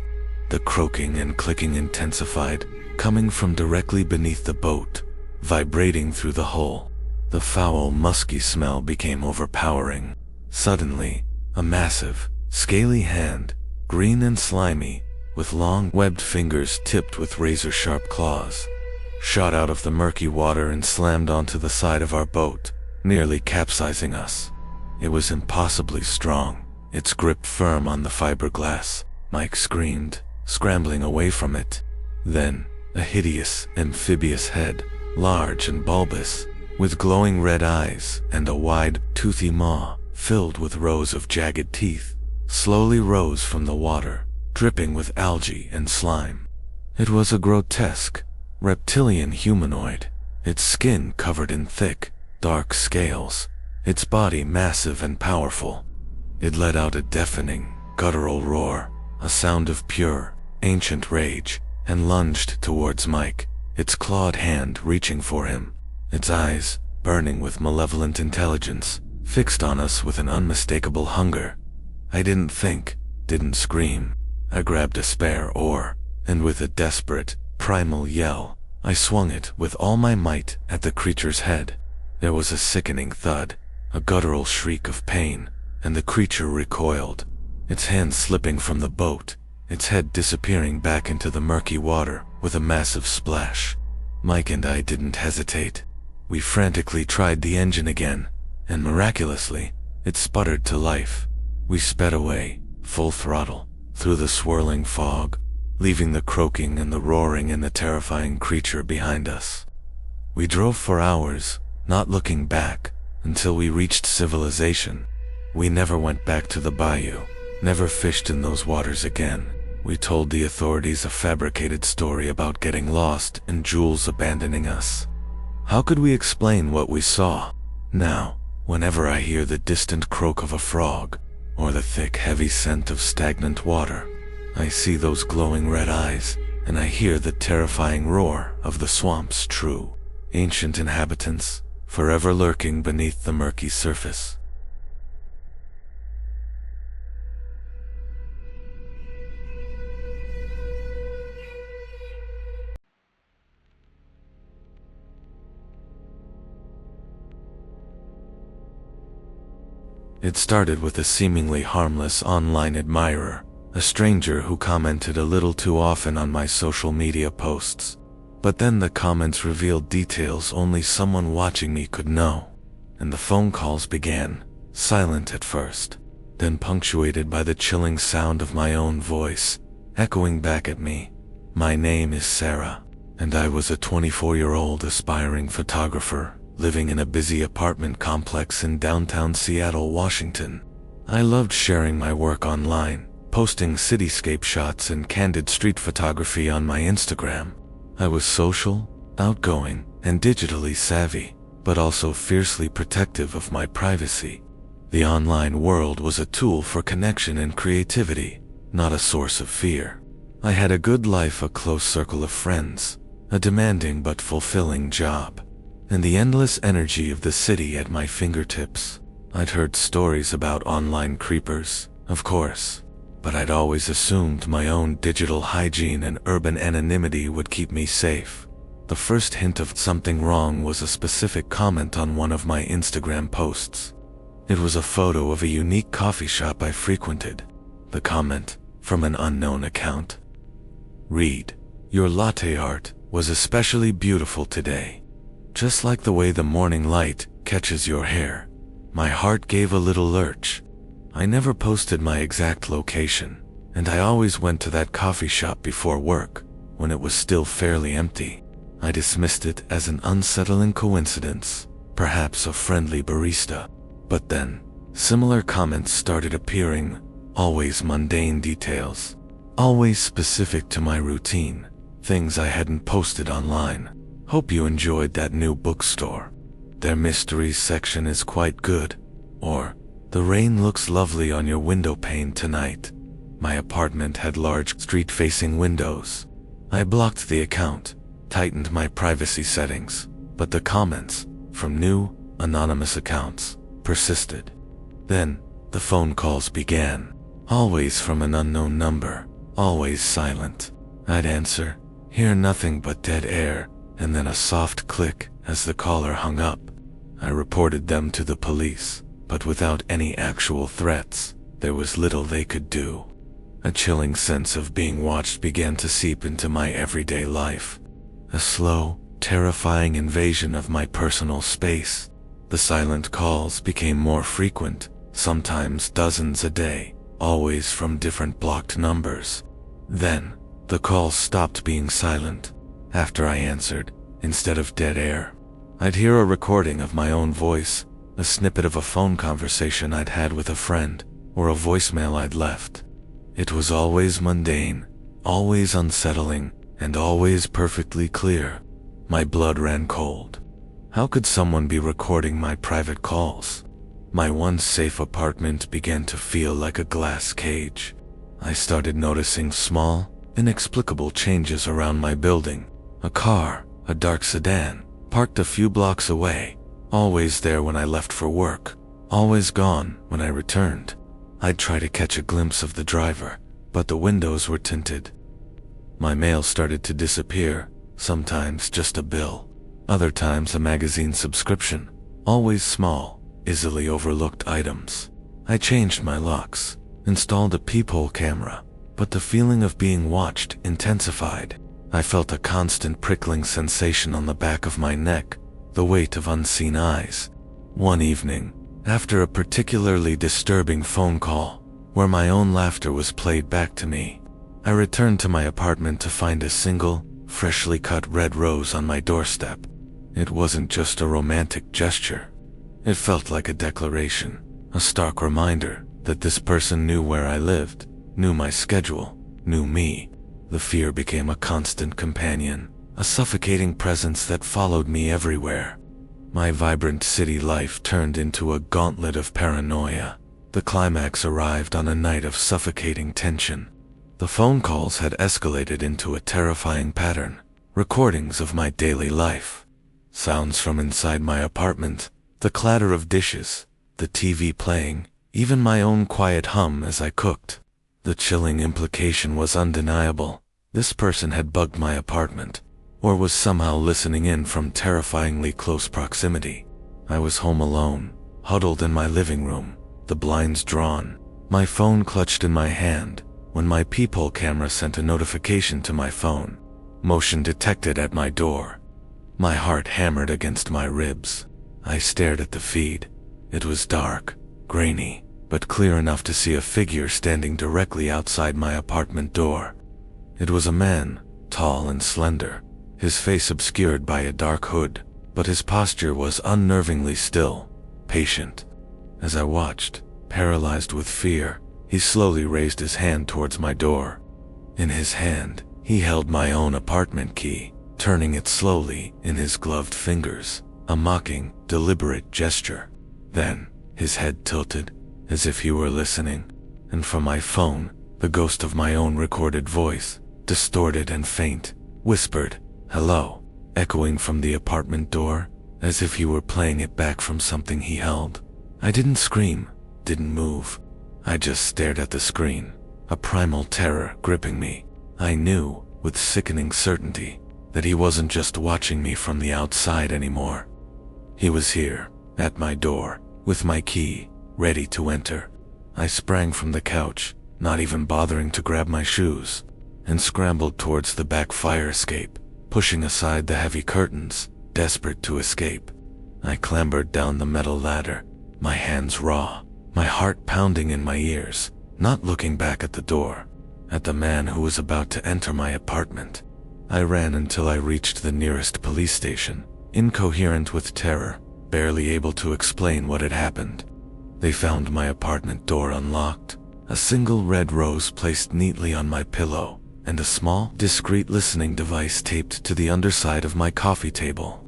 The croaking and clicking intensified, coming from directly beneath the boat, vibrating through the hull. The foul, musky smell became overpowering. Suddenly, a massive, scaly hand, green and slimy, with long, webbed fingers tipped with razor-sharp claws, shot out of the murky water and slammed onto the side of our boat, nearly capsizing us. It was impossibly strong, its grip firm on the fiberglass. Mike screamed, scrambling away from it. Then, a hideous, amphibious head, large and bulbous, with glowing red eyes and a wide, toothy maw filled with rows of jagged teeth, slowly rose from the water, dripping with algae and slime. It was a grotesque, reptilian humanoid, its skin covered in thick, dark scales, its body massive and powerful. It let out a deafening, guttural roar, a sound of pure, ancient rage, and lunged towards Mike, its clawed hand reaching for him, its eyes, burning with malevolent intelligence, fixed on us with an unmistakable hunger. I didn't think, didn't scream. I grabbed a spare oar, and with a desperate, primal yell, I swung it with all my might at the creature's head. There was a sickening thud, a guttural shriek of pain, and the creature recoiled, its hand slipping from the boat, its head disappearing back into the murky water with a massive splash. Mike and I didn't hesitate. We frantically tried the engine again, and miraculously, it sputtered to life. We sped away, full throttle, through the swirling fog, leaving the croaking and the roaring and the terrifying creature behind us. We drove for hours, not looking back, until we reached civilization. We never went back to the bayou, never fished in those waters again. We told the authorities a fabricated story about getting lost and Jules abandoning us. How could we explain what we saw? Now, whenever I hear the distant croak of a frog, or the thick, heavy scent of stagnant water, I see those glowing red eyes, and I hear the terrifying roar of the swamp's true, ancient inhabitants, forever lurking beneath the murky surface. It started with a seemingly harmless online admirer, a stranger who commented a little too often on my social media posts. But then the comments revealed details only someone watching me could know. And the phone calls began, silent at first, then punctuated by the chilling sound of my own voice, echoing back at me. My name is Sarah, and I was a 24-year-old aspiring photographer, living in a busy apartment complex in downtown Seattle, Washington. I loved sharing my work online, posting cityscape shots and candid street photography on my Instagram. I was social, outgoing, and digitally savvy, but also fiercely protective of my privacy. The online world was a tool for connection and creativity, not a source of fear. I had a good life, a close circle of friends, a demanding but fulfilling job, and the endless energy of the city at my fingertips. I'd heard stories about online creepers, of course, but I'd always assumed my own digital hygiene and urban anonymity would keep me safe. The first hint of something wrong was a specific comment on one of my Instagram posts. It was a photo of a unique coffee shop I frequented. The comment, from an unknown account, read, "Your latte art was especially beautiful today. Just like the way the morning light catches your hair." My heart gave a little lurch. I never posted my exact location, and I always went to that coffee shop before work, when it was still fairly empty. I dismissed it as an unsettling coincidence, perhaps a friendly barista. But then, similar comments started appearing, always mundane details, always specific to my routine, things I hadn't posted online. "Hope you enjoyed that new bookstore. Their mysteries section is quite good," or "The rain looks lovely on your window pane tonight." My apartment had large street-facing windows. I blocked the account, tightened my privacy settings, but the comments, from new, anonymous accounts, persisted. Then, the phone calls began, always from an unknown number, always silent. I'd answer, hear nothing but dead air, and then a soft click as the caller hung up. I reported them to the police, but without any actual threats, there was little they could do. A chilling sense of being watched began to seep into my everyday life. A slow, terrifying invasion of my personal space. The silent calls became more frequent, sometimes dozens a day, always from different blocked numbers. Then, the calls stopped being silent. After I answered, instead of dead air, I'd hear a recording of my own voice, a snippet of a phone conversation I'd had with a friend, or a voicemail I'd left. It was always mundane, always unsettling, and always perfectly clear. My blood ran cold. How could someone be recording my private calls? My once safe apartment began to feel like a glass cage. I started noticing small, inexplicable changes around my building. A car, a dark sedan, parked a few blocks away, always there when I left for work, always gone when I returned. I'd try to catch a glimpse of the driver, but the windows were tinted. My mail started to disappear, sometimes just a bill, other times a magazine subscription, always small, easily overlooked items. I changed my locks, installed a peephole camera, but the feeling of being watched intensified. I felt a constant prickling sensation on the back of my neck, the weight of unseen eyes. One evening, after a particularly disturbing phone call, where my own laughter was played back to me, I returned to my apartment to find a single, freshly cut red rose on my doorstep. It wasn't just a romantic gesture. It felt like a declaration, a stark reminder that this person knew where I lived, knew my schedule, knew me. The fear became a constant companion, a suffocating presence that followed me everywhere. My vibrant city life turned into a gauntlet of paranoia. The climax arrived on a night of suffocating tension. The phone calls had escalated into a terrifying pattern, recordings of my daily life. Sounds from inside my apartment, the clatter of dishes, the TV playing, even my own quiet hum as I cooked. The chilling implication was undeniable. This person had bugged my apartment, or was somehow listening in from terrifyingly close proximity. I was home alone, huddled in my living room, the blinds drawn, my phone clutched in my hand, when my peephole camera sent a notification to my phone. Motion detected at my door. My heart hammered against my ribs. I stared at the feed. It was dark, grainy, but clear enough to see a figure standing directly outside my apartment door. It was a man, tall and slender, his face obscured by a dark hood, but his posture was unnervingly still, patient. As I watched, paralyzed with fear, he slowly raised his hand towards my door. In his hand, he held my own apartment key, turning it slowly in his gloved fingers, a mocking, deliberate gesture. Then, his head tilted, as if he were listening, and from my phone, the ghost of my own recorded voice, distorted and faint, whispered, "Hello," echoing from the apartment door, as if he were playing it back from something he held. I didn't scream, didn't move. I just stared at the screen, a primal terror gripping me. I knew, with sickening certainty, that he wasn't just watching me from the outside anymore. He was here, at my door, with my key, ready to enter. I sprang from the couch, not even bothering to grab my shoes, and scrambled towards the back fire escape, pushing aside the heavy curtains, desperate to escape. I clambered down the metal ladder, my hands raw, my heart pounding in my ears, not looking back at the door, at the man who was about to enter my apartment. I ran until I reached the nearest police station, incoherent with terror, barely able to explain what had happened. They found my apartment door unlocked, a single red rose placed neatly on my pillow, and a small, discreet listening device taped to the underside of my coffee table.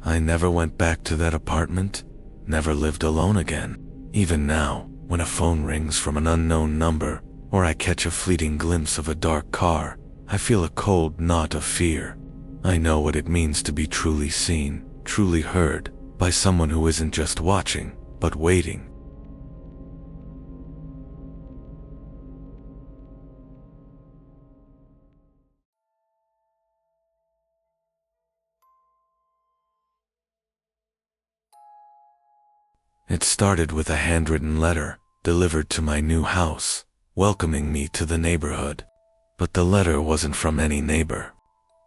I never went back to that apartment, never lived alone again. Even now, when a phone rings from an unknown number, or I catch a fleeting glimpse of a dark car, I feel a cold knot of fear. I know what it means to be truly seen, truly heard, by someone who isn't just watching, but waiting. It started with a handwritten letter, delivered to my new house, welcoming me to the neighborhood. But the letter wasn't from any neighbor.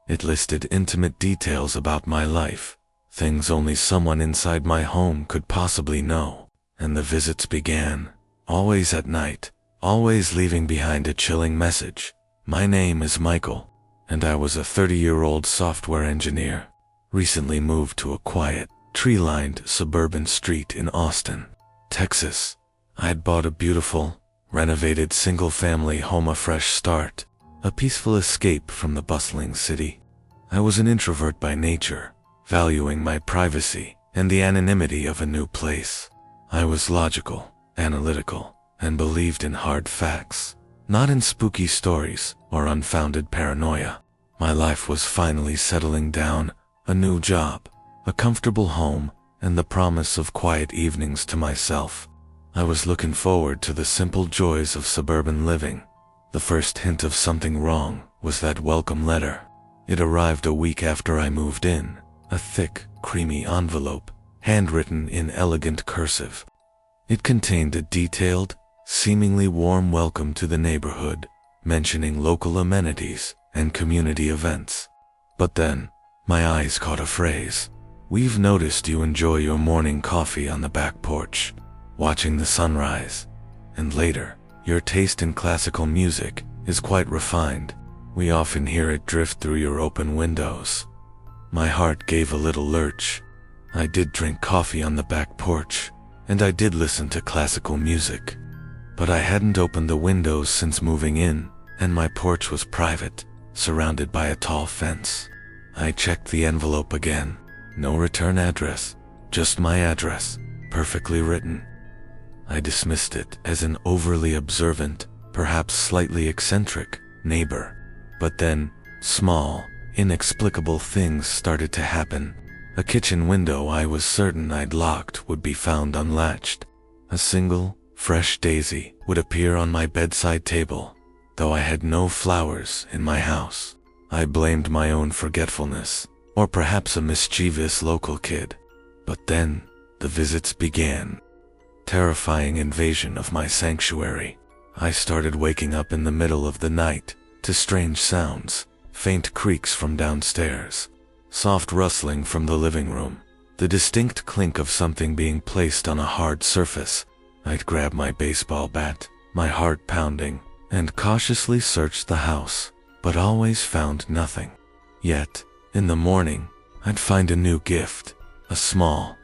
It listed intimate details about my life, things only someone inside my home could possibly know. And the visits began, always at night, always leaving behind a chilling message. My name is Michael, and I was a 30-year-old software engineer, recently moved to a quiet, tree-lined suburban street in Austin, Texas. I'd bought a beautiful, renovated single-family home, a fresh start. a peaceful escape from the bustling city. I was an introvert by nature, valuing my privacy and the anonymity of a new place. I was logical, analytical, and believed in hard facts, not in spooky stories or unfounded paranoia. My life was finally settling down, a new job, a comfortable home, and the promise of quiet evenings to myself. I was looking forward to the simple joys of suburban living. The first hint of something wrong was that welcome letter. It arrived a week after I moved in, a thick, creamy envelope, handwritten in elegant cursive. It contained a detailed, seemingly warm welcome to the neighborhood, mentioning local amenities and community events. But then, my eyes caught a phrase. "We've noticed you enjoy your morning coffee on the back porch, watching the sunrise. And later, your taste in classical music is quite refined. We often hear it drift through your open windows." My heart gave a little lurch. I did drink coffee on the back porch, and I did listen to classical music. But I hadn't opened the windows since moving in, and my porch was private, surrounded by a tall fence. I checked the envelope again. No return address, just my address, perfectly written. I dismissed it as an overly observant, perhaps slightly eccentric, neighbor. But then, small, inexplicable things started to happen. A kitchen window I was certain I'd locked would be found unlatched. A single, fresh daisy would appear on my bedside table, though I had no flowers in my house. I blamed my own forgetfulness, or perhaps a mischievous local kid. But then, the visits began. Terrifying invasion of my sanctuary. I started waking up in the middle of the night to strange sounds, faint creaks from downstairs, soft rustling from the living room, the distinct clink of something being placed on a hard surface. I'd grab my baseball bat, my heart pounding, and cautiously searched the house, but always found nothing. Yet, in the morning, I'd find a new gift, a small,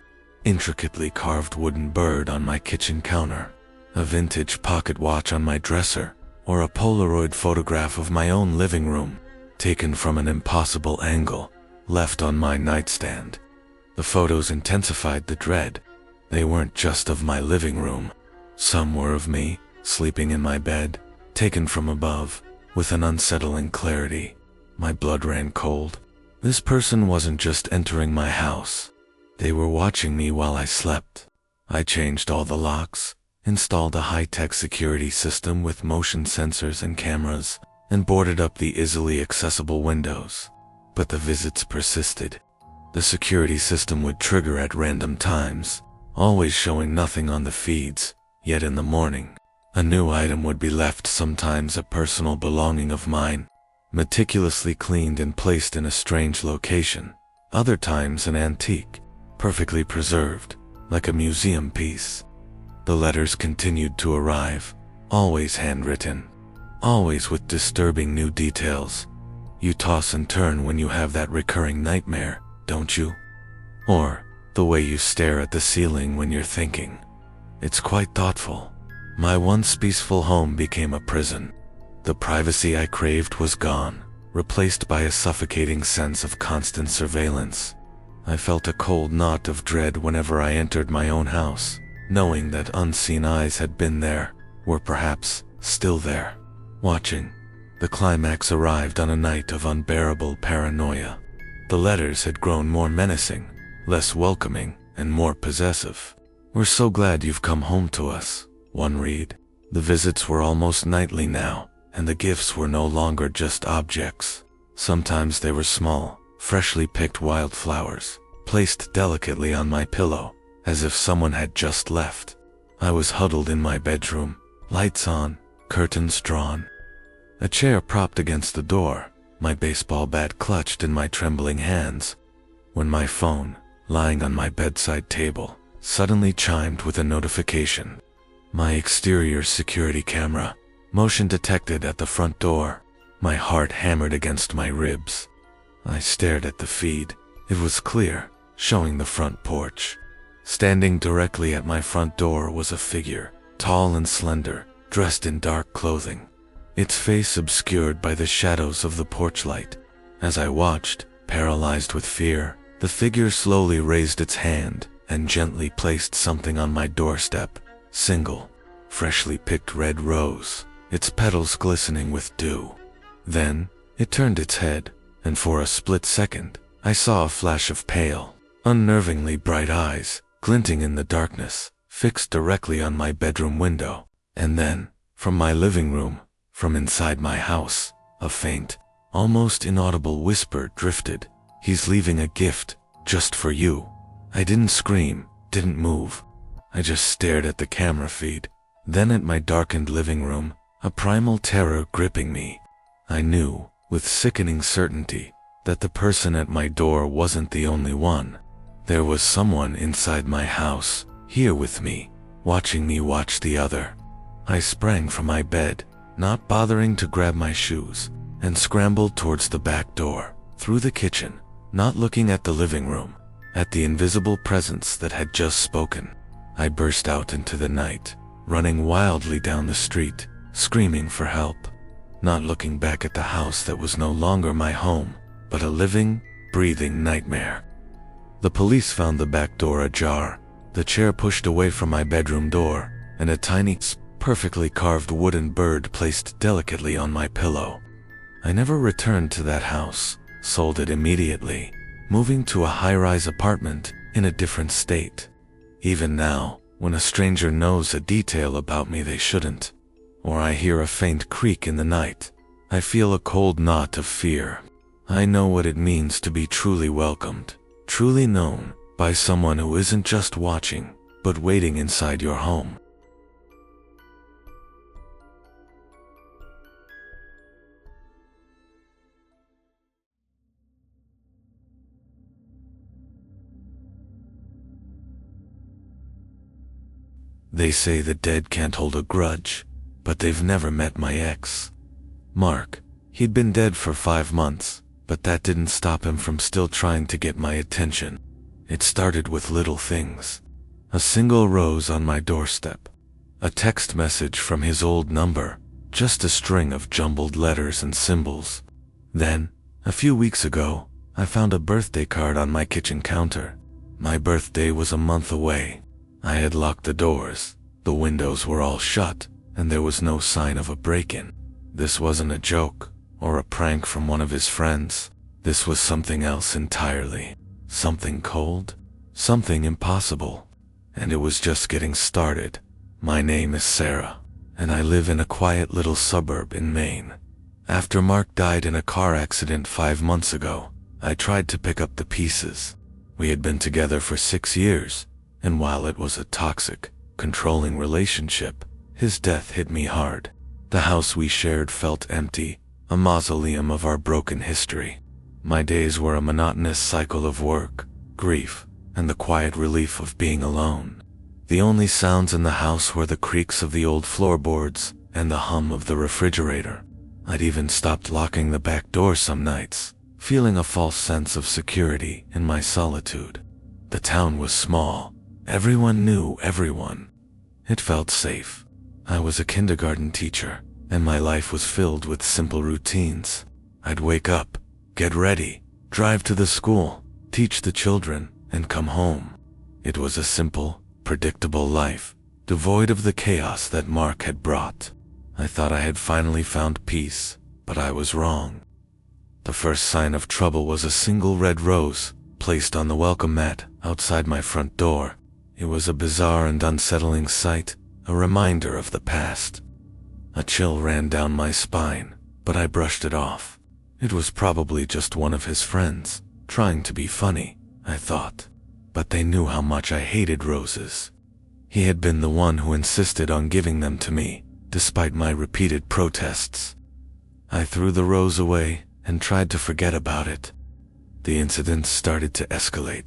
intricately carved wooden bird on my kitchen counter, a vintage pocket watch on my dresser, or a Polaroid photograph of my own living room, taken from an impossible angle, left on my nightstand. The photos intensified the dread. They weren't just of my living room. Some were of me, sleeping in my bed, taken from above, with an unsettling clarity. My blood ran cold. This person wasn't just entering my house. They were watching me while I slept. I changed all the locks, installed a high-tech security system with motion sensors and cameras, and boarded up the easily accessible windows. But the visits persisted. The security system would trigger at random times, always showing nothing on the feeds, yet in the morning, a new item would be left, sometimes a personal belonging of mine, meticulously cleaned and placed in a strange location, other times an antique, perfectly preserved, like a museum piece. The letters continued to arrive, always handwritten, always with disturbing new details. You toss and turn when you have that recurring nightmare, don't you? Or the way you stare at the ceiling when you're thinking. It's quite thoughtful. My once peaceful home became a prison. The privacy I craved was gone, replaced by a suffocating sense of constant surveillance. I felt a cold knot of dread whenever I entered my own house, knowing that unseen eyes had been there, were perhaps still there, watching. The climax arrived on a night of unbearable paranoia. The letters had grown more menacing, less welcoming, and more possessive. "We're so glad you've come home to us," one read. The visits were almost nightly now, and the gifts were no longer just objects. Sometimes they were small, freshly picked wildflowers, placed delicately on my pillow, as if someone had just left. I was huddled in my bedroom, lights on, curtains drawn. A chair propped against the door, my baseball bat clutched in my trembling hands, when my phone, lying on my bedside table, suddenly chimed with a notification. My exterior security camera, motion detected at the front door. My heart hammered against my ribs. I stared at the feed. It was clear, showing the front porch. Standing directly at my front door was a figure, tall and slender, dressed in dark clothing. its face obscured by the shadows of the porch light. As I watched, paralyzed with fear, the figure slowly raised its hand and gently placed something on my doorstep. Single, freshly picked red rose, its petals glistening with dew. Then, it turned its head, and for a split second, I saw a flash of pale, unnervingly bright eyes, glinting in the darkness, fixed directly on my bedroom window. And then, from my living room, from inside my house, a faint, almost inaudible whisper drifted. "He's leaving a gift, just for you." I didn't scream, didn't move. I just stared at the camera feed, then at my darkened living room, a primal terror gripping me. I knew, with sickening certainty, that the person at my door wasn't the only one. There was someone inside my house, here with me, watching me watch the other. I sprang from my bed, not bothering to grab my shoes, and scrambled towards the back door, through the kitchen, not looking at the living room, at the invisible presence that had just spoken. I burst out into the night, running wildly down the street, screaming for help, not looking back at the house that was no longer my home, but a living, breathing nightmare. The police found the back door ajar, the chair pushed away from my bedroom door, and a tiny, perfectly carved wooden bird placed delicately on my pillow. I never returned to that house, sold it immediately, moving to a high-rise apartment in a different state. Even now, when a stranger knows a detail about me they shouldn't, or I hear a faint creak in the night, I feel a cold knot of fear. I know what it means to be truly welcomed, truly known, by someone who isn't just watching, but waiting inside your home. They say the dead can't hold a grudge, but they've never met my ex. Marc. He'd been dead for 5 months, but that didn't stop him from still trying to get my attention. It started with little things. A single rose on my doorstep. A text message from his old number, just a string of jumbled letters and symbols. Then, a few weeks ago, I found a birthday card on my kitchen counter. My birthday was a month away. I had locked the doors, the windows were all shut, and there was no sign of a break-in. This wasn't a joke, or a prank from one of his friends. This was something else entirely. Something cold, something impossible. And it was just getting started. My name is Sarah, and I live in a quiet little suburb in Maine. After Marc died in a car accident 5 months ago, I tried to pick up the pieces. We had been together for 6 years, and while it was a toxic, controlling relationship, his death hit me hard. The house we shared felt empty, a mausoleum of our broken history. My days were a monotonous cycle of work, grief, and the quiet relief of being alone. The only sounds in the house were the creaks of the old floorboards and the hum of the refrigerator. I'd even stopped locking the back door some nights, feeling a false sense of security in my solitude. The town was small. Everyone knew everyone. It felt safe. I was a kindergarten teacher, and my life was filled with simple routines. I'd wake up, get ready, drive to the school, teach the children, and come home. It was a simple, predictable life, devoid of the chaos that Marc had brought. I thought I had finally found peace, but I was wrong. The first sign of trouble was a single red rose, placed on the welcome mat outside my front door. It was a bizarre and unsettling sight, a reminder of the past. A chill ran down my spine, but I brushed it off. It was probably just one of his friends, trying to be funny, I thought. But they knew how much I hated roses. He had been the one who insisted on giving them to me, despite my repeated protests. I threw the rose away and tried to forget about it. The incident started to escalate.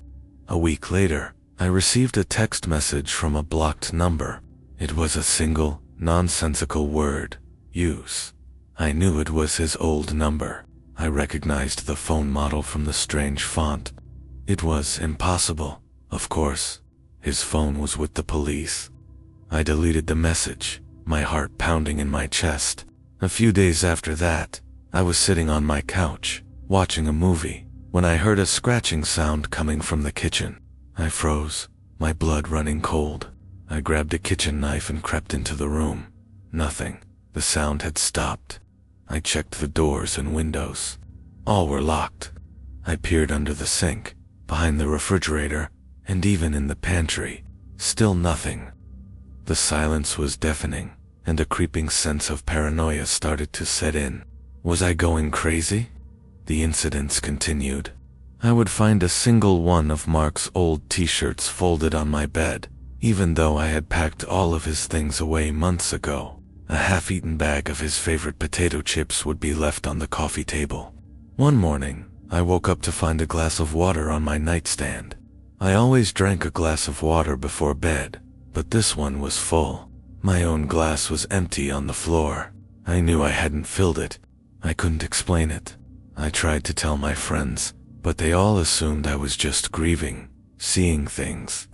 A week later, I received a text message from a blocked number. It was a single, nonsensical word, use. I knew it was his old number. I recognized the phone model from the strange font. It was impossible, of course. His phone was with the police. I deleted the message, my heart pounding in my chest. A few days after that, I was sitting on my couch, watching a movie, when I heard a scratching sound coming from the kitchen. I froze, my blood running cold. I grabbed a kitchen knife and crept into the room. Nothing. The sound had stopped. I checked the doors and windows. All were locked. I peered under the sink, behind the refrigerator, and even in the pantry. Still nothing. The silence was deafening, and a creeping sense of paranoia started to set in. Was I going crazy? The incidents continued. I would find a single one of Marc's old t-shirts folded on my bed, even though I had packed all of his things away months ago. A half-eaten bag of his favorite potato chips would be left on the coffee table. One morning, I woke up to find a glass of water on my nightstand. I always drank a glass of water before bed, but this one was full. My own glass was empty on the floor. I knew I hadn't filled it. I couldn't explain it. I tried to tell my friends, but they all assumed I was just grieving, seeing things.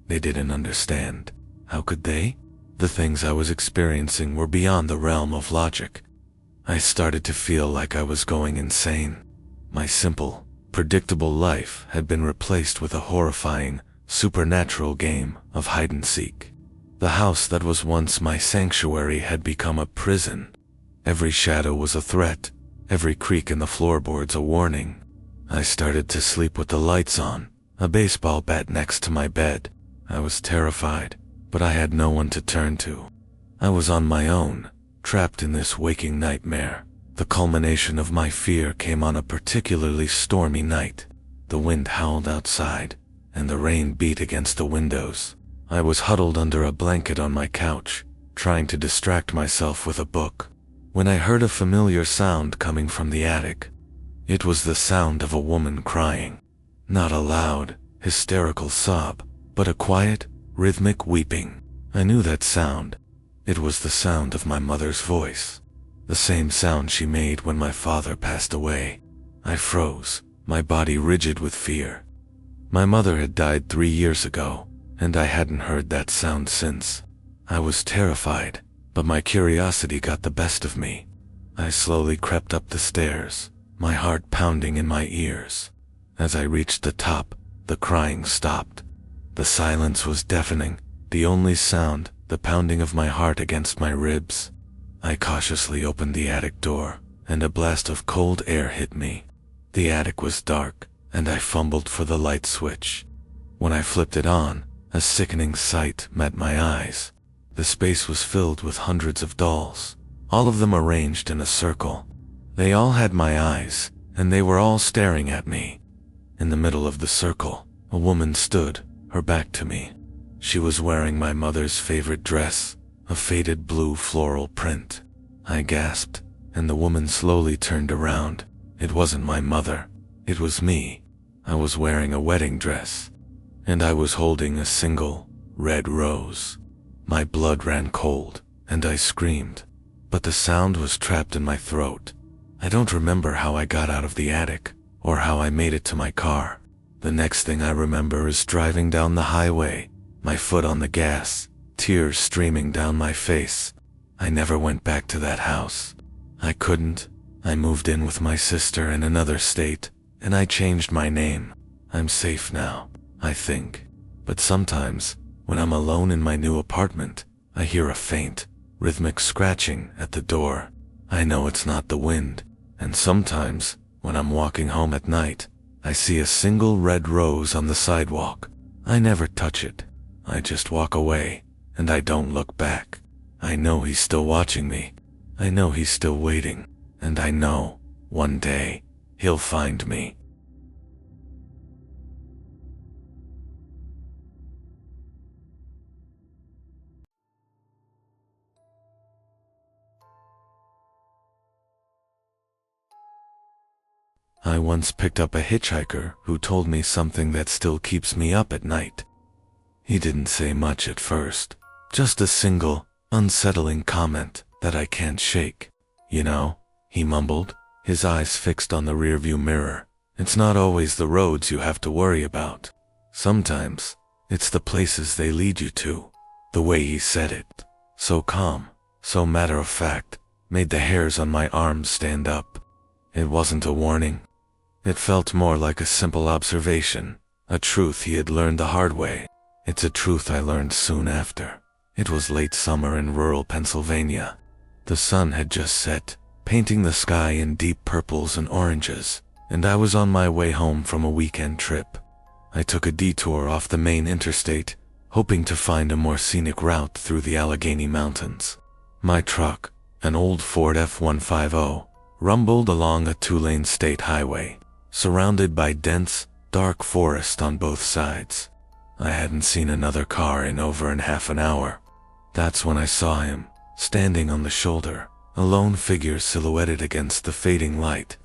They didn't understand. How could they? The things I was experiencing were beyond the realm of logic. I started to feel like I was going insane. My simple, predictable life had been replaced with a horrifying, supernatural game of hide-and-seek. The house that was once my sanctuary had become a prison. Every shadow was a threat, every creak in the floorboards a warning. I started to sleep with the lights on, a baseball bat next to my bed. I was terrified, but I had no one to turn to. I was on my own, trapped in this waking nightmare. The culmination of my fear came on a particularly stormy night. The wind howled outside, and the rain beat against the windows. I was huddled under a blanket on my couch, trying to distract myself with a book, when I heard a familiar sound coming from the attic. It was the sound of a woman crying. Not a loud, hysterical sob, but a quiet, rhythmic weeping. I knew that sound. It was the sound of my mother's voice. The same sound she made when my father passed away. I froze, my body rigid with fear. My mother had died 3 years ago, and I hadn't heard that sound since. I was terrified, but my curiosity got the best of me. I slowly crept up the stairs, my heart pounding in my ears. As I reached the top, the crying stopped. The silence was deafening, the only sound, the pounding of my heart against my ribs. I cautiously opened the attic door, and a blast of cold air hit me. The attic was dark, and I fumbled for the light switch. When I flipped it on, a sickening sight met my eyes. The space was filled with hundreds of dolls, all of them arranged in a circle. They all had my eyes, and they were all staring at me. In the middle of the circle, a woman stood, her back to me. She was wearing my mother's favorite dress, a faded blue floral print. I gasped, and the woman slowly turned around. It wasn't my mother. It was me. I was wearing a wedding dress, and I was holding a single, red rose. My blood ran cold, and I screamed, but the sound was trapped in my throat. I don't remember how I got out of the attic, or how I made it to my car. The next thing I remember is driving down the highway, my foot on the gas, tears streaming down my face. I never went back to that house. I couldn't. I moved in with my sister in another state, and I changed my name. I'm safe now, I think. But sometimes, when I'm alone in my new apartment, I hear a faint, rhythmic scratching at the door. I know it's not the wind, and sometimes, when I'm walking home at night, I see a single red rose on the sidewalk. I never touch it. I just walk away, and I don't look back. I know he's still watching me. I know he's still waiting, and I know, one day, he'll find me. I once picked up a hitchhiker who told me something that still keeps me up at night. He didn't say much at first, just a single, unsettling comment that I can't shake. You know, he mumbled, his eyes fixed on the rearview mirror. It's not always the roads you have to worry about. Sometimes, it's the places they lead you to. The way he said it, so calm, so matter of fact, made the hairs on my arms stand up. It wasn't a warning. It felt more like a simple observation, a truth he had learned the hard way. It's a truth I learned soon after. It was late summer in rural Pennsylvania. The sun had just set, painting the sky in deep purples and oranges, and I was on my way home from a weekend trip. I took a detour off the main interstate, hoping to find a more scenic route through the Allegheny Mountains. My truck, an old Ford F-150, rumbled along a two-lane state highway, surrounded by dense, dark forest on both sides. I hadn't seen another car in over half an hour. That's when I saw him, standing on the shoulder, a lone figure silhouetted against the fading light.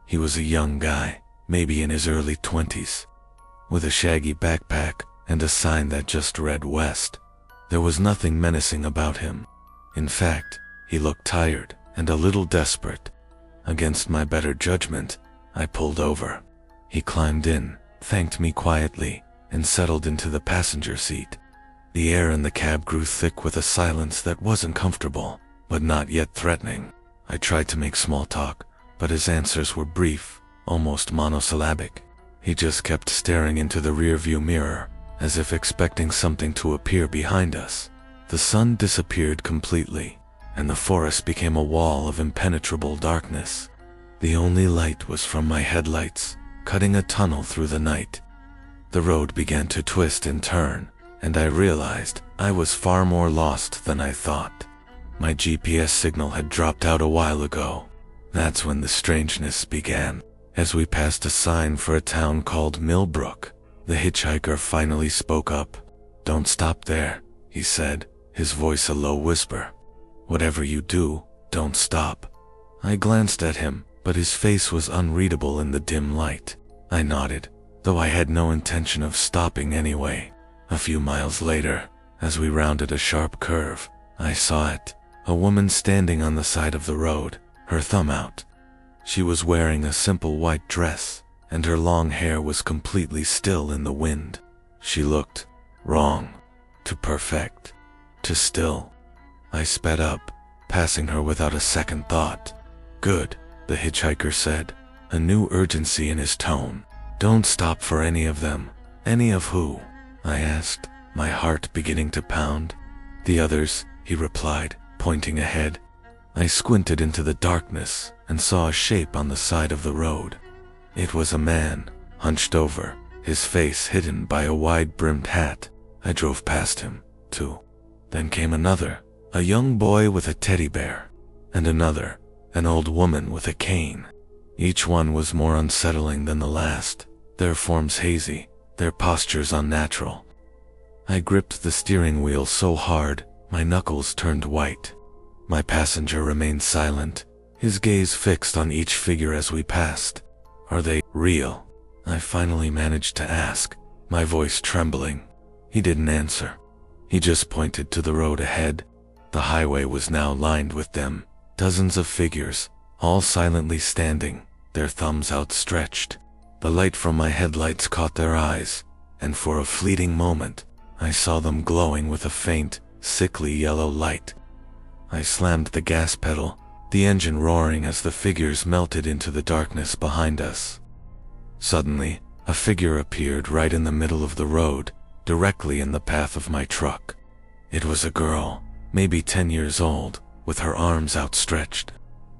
He was a young guy, maybe in his early 20s, with a shaggy backpack and a sign that just read West. There was nothing menacing about him. In fact, he looked tired and a little desperate. Against my better judgment, I pulled over. He climbed in, thanked me quietly, and settled into the passenger seat. The air in the cab grew thick with a silence that wasn't comfortable, but not yet threatening. I tried to make small talk, but his answers were brief, almost monosyllabic. He just kept staring into the rearview mirror, as if expecting something to appear behind us. The sun disappeared completely, and the forest became a wall of impenetrable darkness. The only light was from my headlights, cutting a tunnel through the night. The road began to twist and turn, and I realized I was far more lost than I thought. My GPS signal had dropped out a while ago. That's when the strangeness began. As we passed a sign for a town called Millbrook, the hitchhiker finally spoke up. "Don't stop there," he said, his voice a low whisper. "Whatever you do, don't stop." I glanced at him, but his face was unreadable in the dim light. I nodded, though I had no intention of stopping anyway. A few miles later, as we rounded a sharp curve, I saw it, a woman standing on the side of the road, her thumb out. She was wearing a simple white dress, and her long hair was completely still in the wind. She looked wrong, too perfect, too still. I sped up, passing her without a second thought. "Good," the hitchhiker said, a new urgency in his tone. "Don't stop for any of them." "Any of who?" I asked, my heart beginning to pound. "The others," he replied, pointing ahead. I squinted into the darkness and saw a shape on the side of the road. It was a man, hunched over, his face hidden by a wide-brimmed hat. I drove past him, too. Then came another, a young boy with a teddy bear, and another, an old woman with a cane. Each one was more unsettling than the last, their forms hazy, their postures unnatural. I gripped the steering wheel so hard, my knuckles turned white. My passenger remained silent, his gaze fixed on each figure as we passed. "Are they real?" I finally managed to ask, my voice trembling. He didn't answer. He just pointed to the road ahead. The highway was now lined with them, dozens of figures, all silently standing, their thumbs outstretched. The light from my headlights caught their eyes, and for a fleeting moment, I saw them glowing with a faint, sickly yellow light. I slammed the gas pedal, the engine roaring as the figures melted into the darkness behind us. Suddenly, a figure appeared right in the middle of the road, directly in the path of my truck. It was a girl, maybe 10 years old, with her arms outstretched.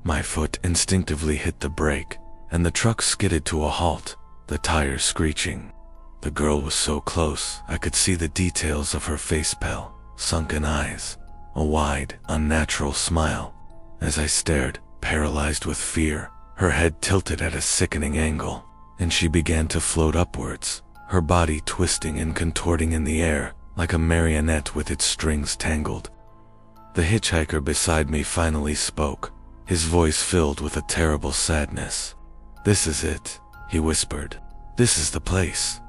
My foot instinctively hit the brake, and the truck skidded to a halt, the tires screeching. The girl was so close, I could see the details of her face pale, sunken eyes, a wide, unnatural smile. As I stared, paralyzed with fear, her head tilted at a sickening angle, and she began to float upwards, her body twisting and contorting in the air, like a marionette with its strings tangled. The hitchhiker beside me finally spoke, his voice filled with a terrible sadness. "This is it," he whispered. "This is the place."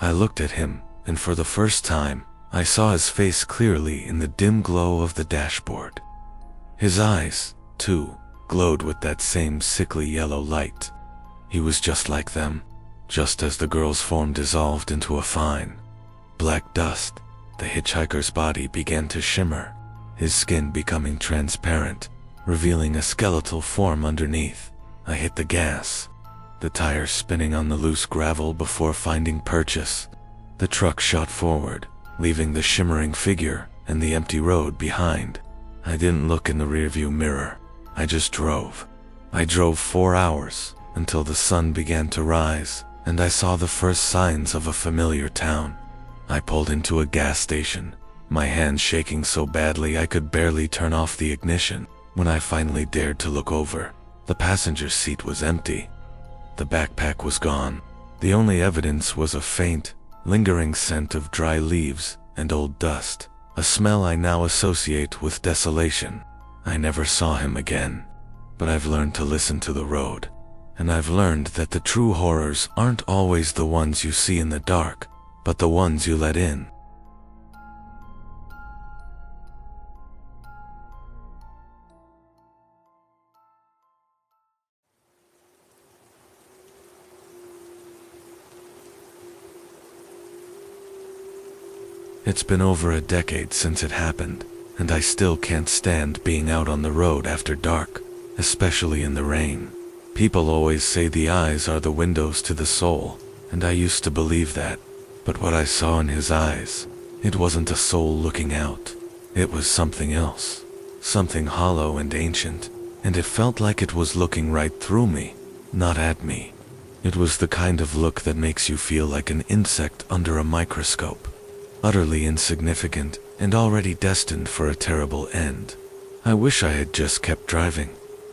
I looked at him, and for the first time, I saw his face clearly in the dim glow of the dashboard. His eyes, too, glowed with that same sickly yellow light. He was just like them, just as the girl's form dissolved into a fine black dust. The hitchhiker's body began to shimmer, his skin becoming transparent, revealing a skeletal form underneath. I hit the gas, the tires spinning on the loose gravel before finding purchase. The truck shot forward, leaving the shimmering figure and the empty road behind. I didn't look in the rearview mirror. I just drove. I drove 4 hours until the sun began to rise, and I saw the first signs of a familiar town. I pulled into a gas station, my hands shaking so badly I could barely turn off the ignition. When I finally dared to look over, the passenger seat was empty. The backpack was gone. The only evidence was a faint, lingering scent of dry leaves and old dust, a smell I now associate with desolation. I never saw him again, but I've learned to listen to the road. And I've learned that the true horrors aren't always the ones you see in the dark, but the ones you let in. It's been over a decade since it happened, and I still can't stand being out on the road after dark, especially in the rain. People always say the eyes are the windows to the soul, and I used to believe that. But what I saw in his eyes, it wasn't a soul looking out. It was something else, something hollow and ancient, and it felt like it was looking right through me, not at me. It was the kind of look that makes you feel like an insect under a microscope, utterly insignificant and already destined for a terrible end. I wish I had just kept driving.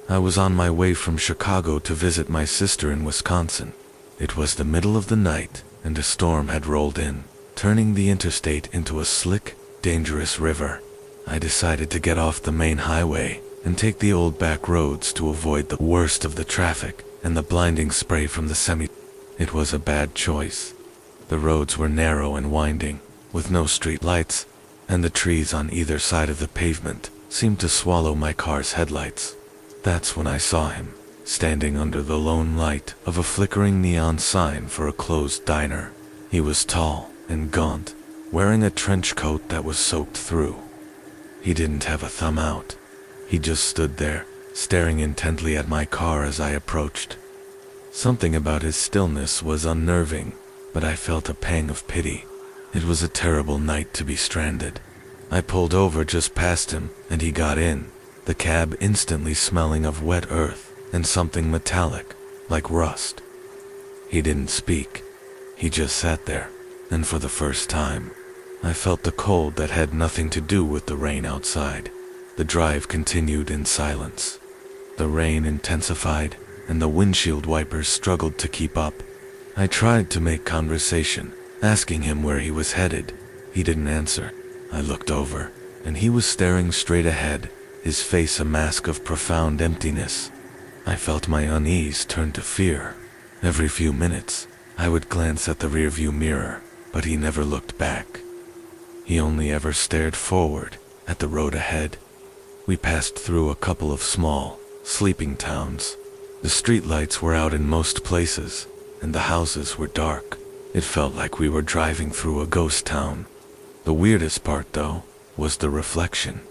I was on my way from Chicago to visit my sister in Wisconsin. It was the middle of the night, and a storm had rolled in, turning the interstate into a slick, dangerous river. I decided to get off the main highway and take the old back roads to avoid the worst of the traffic and the blinding spray from the semi. It was a bad choice. The roads were narrow and winding, with no street lights, and the trees on either side of the pavement seemed to swallow my car's headlights. That's when I saw him, standing under the lone light of a flickering neon sign for a closed diner. He was tall and gaunt, wearing a trench coat that was soaked through. He didn't have a thumb out. He just stood there, staring intently at my car as I approached. Something about his stillness was unnerving, but I felt a pang of pity. It was a terrible night to be stranded. I pulled over just past him, and he got in, the cab instantly smelling of wet earth and something metallic, like rust. He didn't speak. He just sat there, and for the first time, I felt the cold that had nothing to do with the rain outside. The drive continued in silence. The rain intensified, and the windshield wipers struggled to keep up. I tried to make conversation, asking him where he was headed. He didn't answer. I looked over, and he was staring straight ahead, his face a mask of profound emptiness. I felt my unease turn to fear. Every few minutes, I would glance at the rearview mirror, but he never looked back. He only ever stared forward, at the road ahead. We passed through a couple of small, sleeping towns. The streetlights were out in most places, and the houses were dark. It felt like we were driving through a ghost town. The weirdest part, though, was the reflection.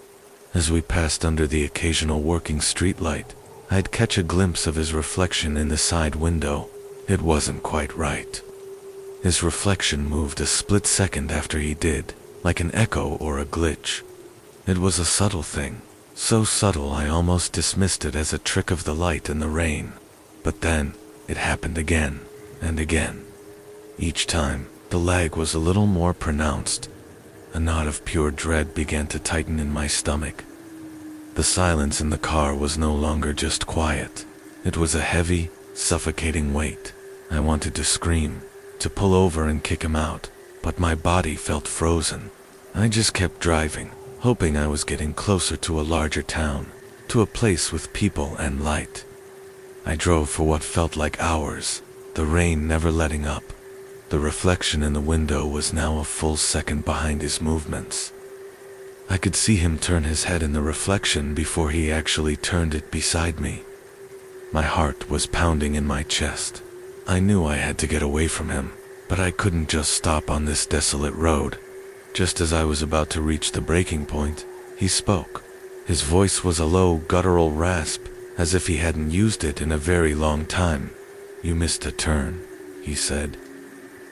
As we passed under the occasional working streetlight, I'd catch a glimpse of his reflection in the side window. It wasn't quite right. His reflection moved a split second after he did, like an echo or a glitch. It was a subtle thing, so subtle I almost dismissed it as a trick of the light and the rain. But then, it happened again, and again. Each time, the lag was a little more pronounced. A knot of pure dread began to tighten in my stomach. The silence in the car was no longer just quiet. It was a heavy, suffocating weight. I wanted to scream, to pull over and kick him out, but my body felt frozen. I just kept driving, hoping I was getting closer to a larger town, to a place with people and light. I drove for what felt like hours, the rain never letting up. The reflection in the window was now a full second behind his movements. I could see him turn his head in the reflection before he actually turned it beside me. My heart was pounding in my chest. I knew I had to get away from him, but I couldn't just stop on this desolate road. Just as I was about to reach the breaking point, he spoke. His voice was a low, guttural rasp, as if he hadn't used it in a very long time. "You missed a turn," he said.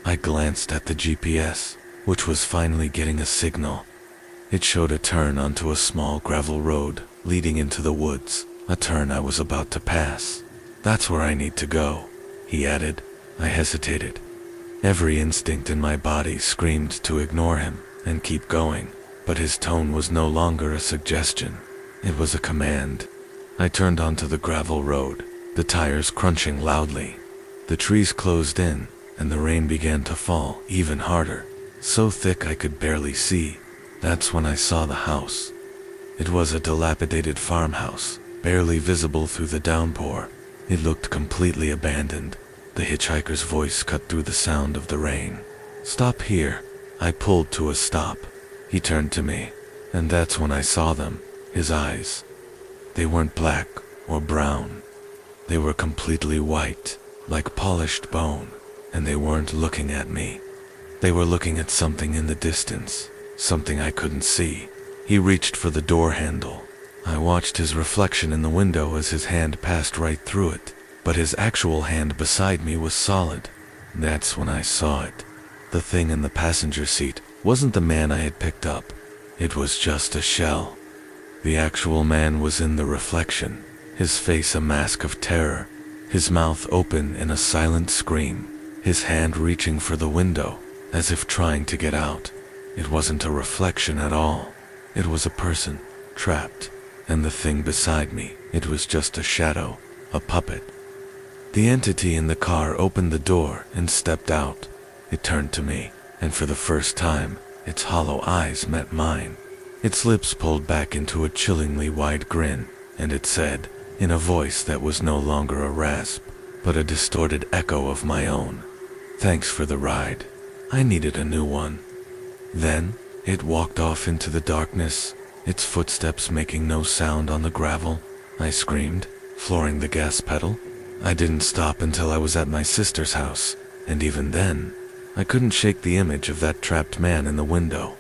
I glanced at the GPS, which was finally getting a signal. It showed a turn onto a small gravel road leading into the woods, a turn I was about to pass. "That's where I need to go," he added. I hesitated. Every instinct in my body screamed to ignore him and keep going, but his tone was no longer a suggestion. It was a command. I turned onto the gravel road, the tires crunching loudly. The trees closed in, and the rain began to fall even harder, so thick I could barely see. That's when I saw the house. It was a dilapidated farmhouse, barely visible through the downpour. It looked completely abandoned. The hitchhiker's voice cut through the sound of the rain. "Stop here." I pulled to a stop. He turned to me, and that's when I saw them, his eyes. They weren't black or brown. They were completely white, like polished bone, and they weren't looking at me. They were looking at something in the distance, something I couldn't see. He reached for the door handle. I watched his reflection in the window as his hand passed right through it, but his actual hand beside me was solid. That's when I saw it. The thing in the passenger seat wasn't the man I had picked up. It was just a shell. The actual man was in the reflection, his face a mask of terror, his mouth open in a silent scream, his hand reaching for the window, as if trying to get out. It wasn't a reflection at all. It was a person, trapped, and the thing beside me, it was just a shadow, a puppet. The entity in the car opened the door and stepped out. It turned to me, and for the first time, its hollow eyes met mine. Its lips pulled back into a chillingly wide grin, and it said, in a voice that was no longer a rasp, but a distorted echo of my own, "Thanks for the ride. I needed a new one." Then, it walked off into the darkness, its footsteps making no sound on the gravel. I screamed, flooring the gas pedal. I didn't stop until I was at my sister's house, and even then, I couldn't shake the image of that trapped man in the window,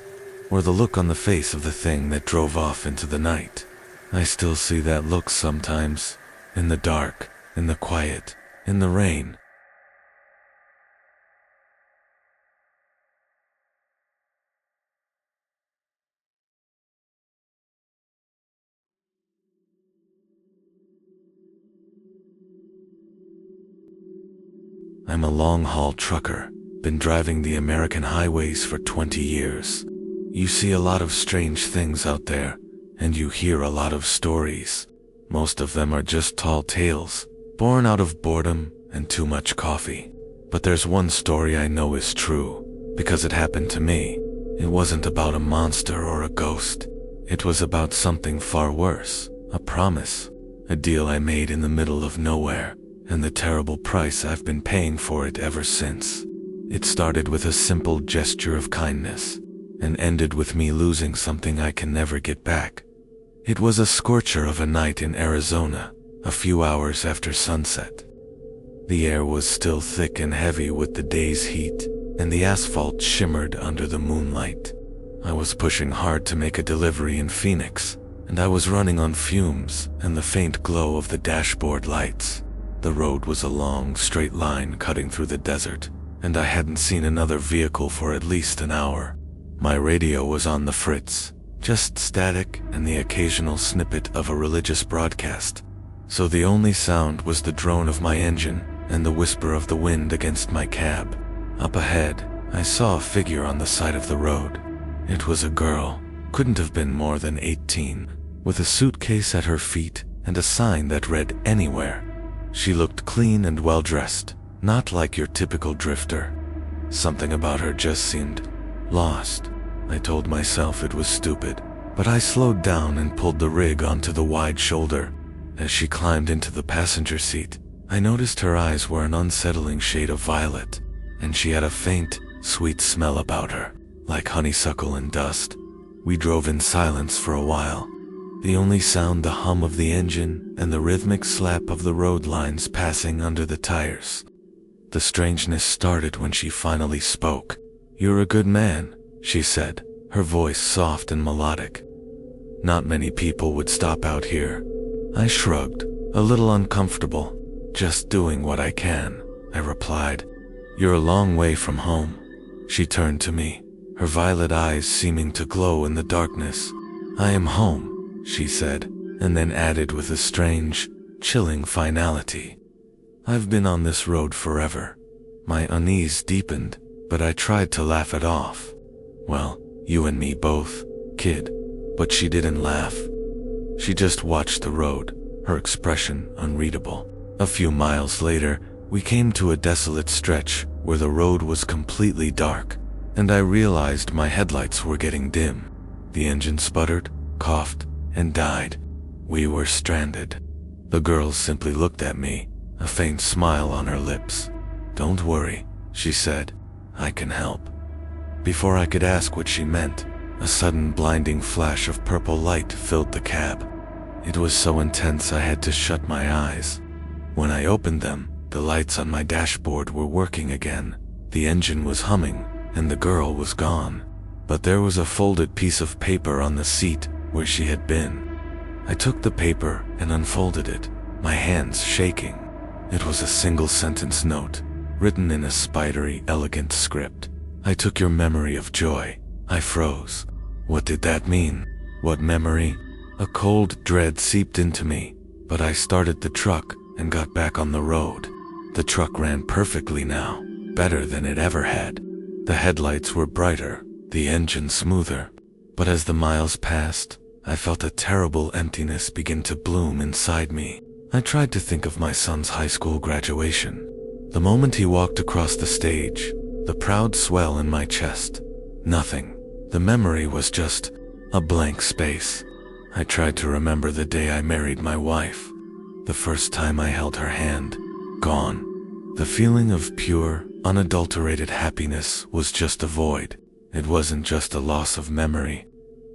or the look on the face of the thing that drove off into the night. I still see that look sometimes, in the dark, in the quiet, in the rain. I'm a long-haul trucker, been driving the American highways for 20 years. You see a lot of strange things out there, and you hear a lot of stories. Most of them are just tall tales, born out of boredom and too much coffee. But there's one story I know is true, because it happened to me. It wasn't about a monster or a ghost. It was about something far worse, a promise, a deal I made in the middle of nowhere, and the terrible price I've been paying for it ever since. It started with a simple gesture of kindness, and ended with me losing something I can never get back. It was a scorcher of a night in Arizona, a few hours after sunset. The air was still thick and heavy with the day's heat, and the asphalt shimmered under the moonlight. I was pushing hard to make a delivery in Phoenix, and I was running on fumes and the faint glow of the dashboard lights. The road was a long, straight line cutting through the desert, and I hadn't seen another vehicle for at least an hour. My radio was on the fritz, just static and the occasional snippet of a religious broadcast. So the only sound was the drone of my engine and the whisper of the wind against my cab. Up ahead, I saw a figure on the side of the road. It was a girl, couldn't have been more than 18, with a suitcase at her feet and a sign that read "Anywhere." She looked clean and well-dressed, not like your typical drifter. Something about her just seemed lost. I told myself it was stupid, but I slowed down and pulled the rig onto the wide shoulder. As she climbed into the passenger seat, I noticed her eyes were an unsettling shade of violet, and she had a faint, sweet smell about her, like honeysuckle and dust. We drove in silence for a while. The only sound the hum of the engine and the rhythmic slap of the road lines passing under the tires. The strangeness started when she finally spoke. "You're a good man," she said, her voice soft and melodic. Not many people would stop out here. I shrugged, a little uncomfortable. Just doing what I can, I replied. You're a long way from home. She turned to me, her violet eyes seeming to glow in the darkness. I am home, she said, and then added with a strange, chilling finality. I've been on this road forever. My unease deepened, but I tried to laugh it off. Well, you and me both, kid. But she didn't laugh. She just watched the road, her expression unreadable. A few miles later, we came to a desolate stretch where the road was completely dark, and I realized my headlights were getting dim. The engine sputtered, coughed, and died. We were stranded. The girl simply looked at me, a faint smile on her lips. Don't worry, she said. I can help. Before I could ask what she meant, a sudden blinding flash of purple light filled the cab. It was so intense I had to shut my eyes. When I opened them, the lights on my dashboard were working again. The engine was humming, and the girl was gone. But there was a folded piece of paper on the seat where she had been. I took the paper and unfolded it, my hands shaking. It was a single-sentence note, written in a spidery, elegant script. I took your memory of joy. I froze. What did that mean? What memory? A cold dread seeped into me, but I started the truck and got back on the road. The truck ran perfectly now, better than it ever had. The headlights were brighter, the engine smoother. But as the miles passed, I felt a terrible emptiness begin to bloom inside me. I tried to think of my son's high school graduation. The moment he walked across the stage, the proud swell in my chest. Nothing. The memory was just a blank space. I tried to remember the day I married my wife. The first time I held her hand. Gone. The feeling of pure, unadulterated happiness was just a void. It wasn't just a loss of memory.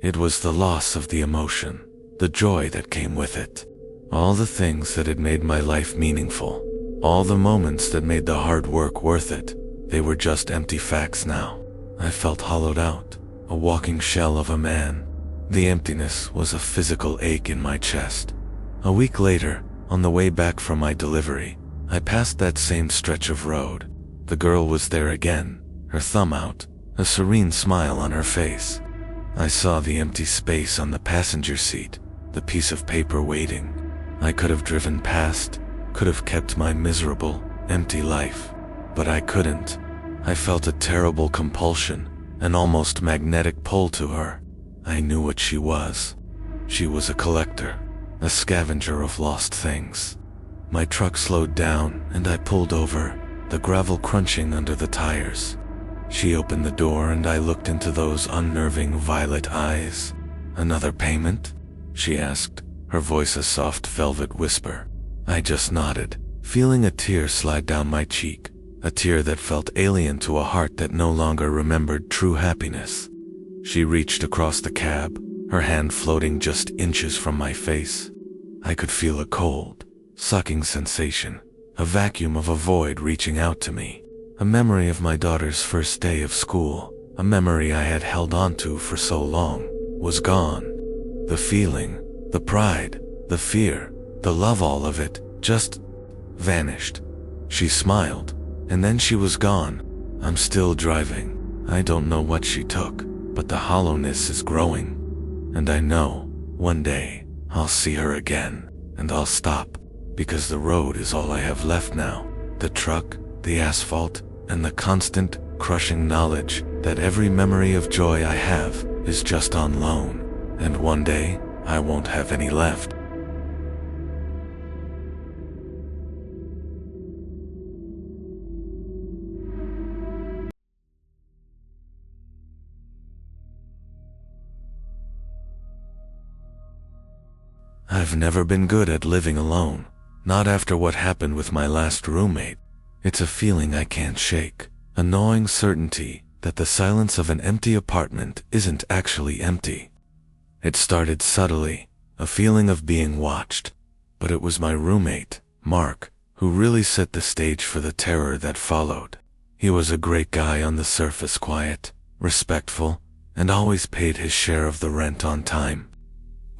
It was the loss of the emotion, the joy that came with it. All the things that had made my life meaningful. All the moments that made the hard work worth it. They were just empty facts now. I felt hollowed out, a walking shell of a man. The emptiness was a physical ache in my chest. A week later, on the way back from my delivery, I passed that same stretch of road. The girl was there again, her thumb out, a serene smile on her face. I saw the empty space on the passenger seat, the piece of paper waiting. I could have driven past, could have kept my miserable, empty life, but I couldn't. I felt a terrible compulsion, an almost magnetic pull to her. I knew what she was. She was a collector, a scavenger of lost things. My truck slowed down and I pulled over, the gravel crunching under the tires. She opened the door and I looked into those unnerving violet eyes. Another payment? She asked, her voice a soft velvet whisper. I just nodded, feeling a tear slide down my cheek. A tear that felt alien to a heart that no longer remembered true happiness. She reached across the cab, her hand floating just inches from my face. I could feel a cold, sucking sensation, a vacuum of a void reaching out to me. A memory of my daughter's first day of school, a memory I had held onto for so long, was gone. The feeling, the pride, the fear, the love, all of it, just vanished. She smiled. And then she was gone. I'm still driving. I don't know what she took, but the hollowness is growing. And I know, one day, I'll see her again, and I'll stop, because the road is all I have left now. The truck, the asphalt, and the constant, crushing knowledge that every memory of joy I have is just on loan. And one day, I won't have any left. I've never been good at living alone, not after what happened with my last roommate. It's a feeling I can't shake, a gnawing certainty that the silence of an empty apartment isn't actually empty. It started subtly, a feeling of being watched, but it was my roommate, Marc, who really set the stage for the terror that followed. He was a great guy on the surface, quiet, respectful, and always paid his share of the rent on time.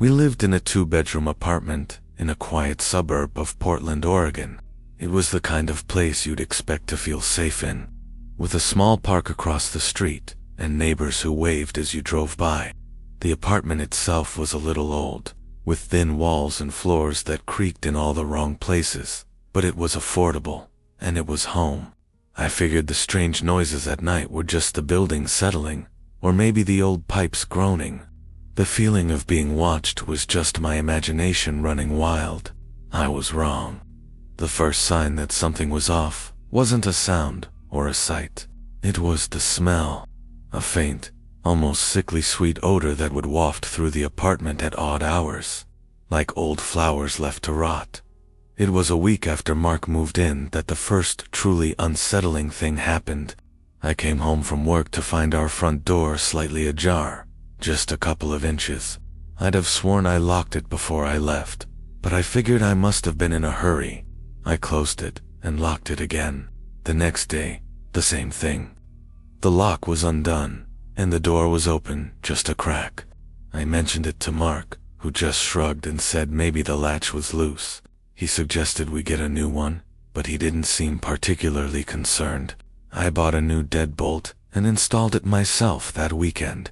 We lived in a 2-bedroom apartment in a quiet suburb of Portland, Oregon. It was the kind of place you'd expect to feel safe in, with a small park across the street and neighbors who waved as you drove by. The apartment itself was a little old, with thin walls and floors that creaked in all the wrong places, but it was affordable, and it was home. I figured the strange noises at night were just the building settling, or maybe the old pipes groaning. The feeling of being watched was just my imagination running wild. I was wrong. The first sign that something was off wasn't a sound or a sight. It was the smell. A faint, almost sickly sweet odor that would waft through the apartment at odd hours, like old flowers left to rot. It was a week after Marc moved in that the first truly unsettling thing happened. I came home from work to find our front door slightly ajar, just a couple of inches. I'd have sworn I locked it before I left, but I figured I must have been in a hurry. I closed it and locked it again. The next day, the same thing. The lock was undone, and the door was open, just a crack. I mentioned it to Marc, who just shrugged and said maybe the latch was loose. He suggested we get a new one, but he didn't seem particularly concerned. I bought a new deadbolt and installed it myself that weekend.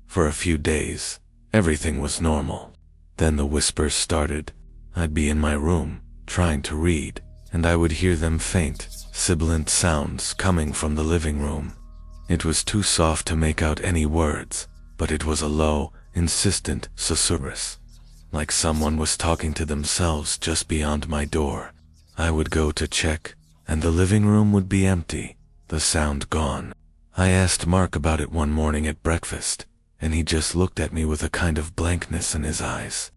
For a few days, everything was normal. Then the whispers started. I'd be in my room, trying to read, and I would hear them faint, sibilant sounds coming from the living room. It was too soft to make out any words, but it was a low, insistent susurrus, like someone was talking to themselves just beyond my door. I would go to check, and the living room would be empty, the sound gone. I asked Marc about it one morning at breakfast, and he just looked at me with a kind of blankness in his eyes.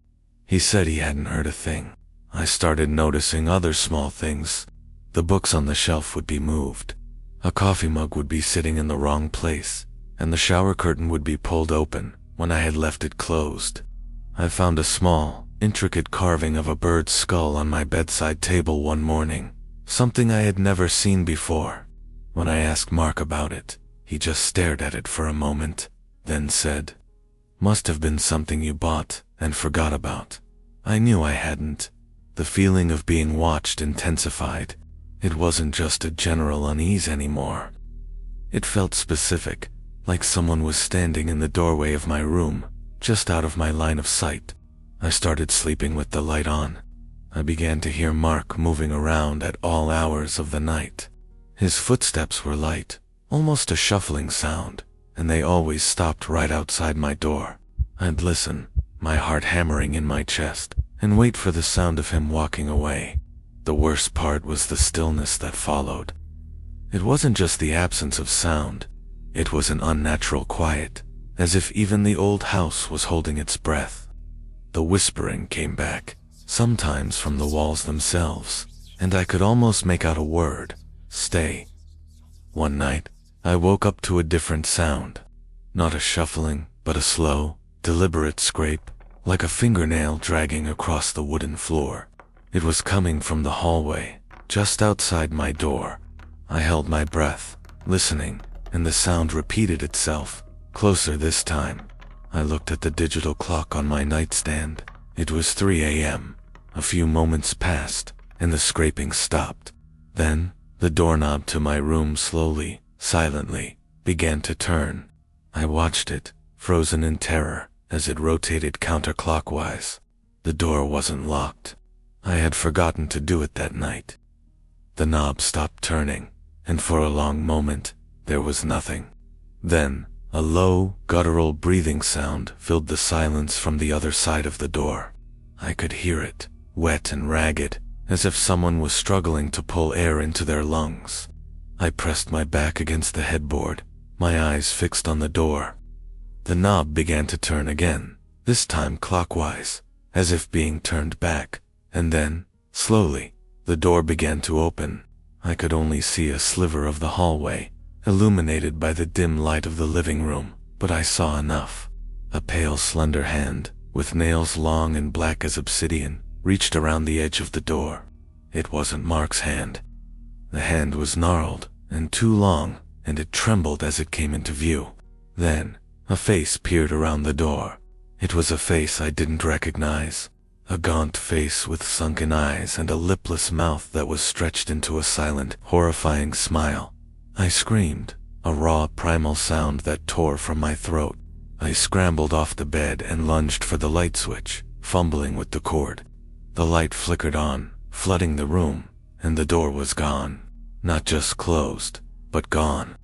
He said he hadn't heard a thing. I started noticing other small things. The books on the shelf would be moved. A coffee mug would be sitting in the wrong place, and the shower curtain would be pulled open when I had left it closed. I found a small, intricate carving of a bird's skull on my bedside table one morning, something I had never seen before. When I asked Marc about it, he just stared at it for a moment, then said, "Must have been something you bought and forgot about." I knew I hadn't. The feeling of being watched intensified. It wasn't just a general unease anymore. It felt specific, like someone was standing in the doorway of my room, just out of my line of sight. I started sleeping with the light on. I began to hear Marc moving around at all hours of the night. His footsteps were light, almost a shuffling sound, and they always stopped right outside my door. I'd listen, my heart hammering in my chest, and wait for the sound of him walking away. The worst part was the stillness that followed. It wasn't just the absence of sound. It was an unnatural quiet, as if even the old house was holding its breath. The whispering came back, sometimes from the walls themselves, and I could almost make out a word: stay. One night, I woke up to a different sound. Not a shuffling, but a slow, deliberate scrape, like a fingernail dragging across the wooden floor. It was coming from the hallway, just outside my door. I held my breath, listening, and the sound repeated itself, closer this time. I looked at the digital clock on my nightstand. It was 3 a.m. A few moments passed, and the scraping stopped. Then, the doorknob to my room slowly, silently, began to turn. I watched it, frozen in terror, as it rotated counterclockwise. The door wasn't locked. I had forgotten to do it that night. The knob stopped turning, and for a long moment, there was nothing. Then, a low, guttural breathing sound filled the silence from the other side of the door. I could hear it, wet and ragged, as if someone was struggling to pull air into their lungs. I pressed my back against the headboard, my eyes fixed on the door. The knob began to turn again, this time clockwise, as if being turned back. And then, slowly, the door began to open. I could only see a sliver of the hallway, illuminated by the dim light of the living room, but I saw enough. A pale, slender hand, with nails long and black as obsidian, reached around the edge of the door. It wasn't Marc's hand. The hand was gnarled and too long, and it trembled as it came into view. Then, a face peered around the door. It was a face I didn't recognize. A gaunt face with sunken eyes and a lipless mouth that was stretched into a silent, horrifying smile. I screamed, a raw, primal sound that tore from my throat. I scrambled off the bed and lunged for the light switch, fumbling with the cord. The light flickered on, flooding the room, and the door was gone. Not just closed, but gone.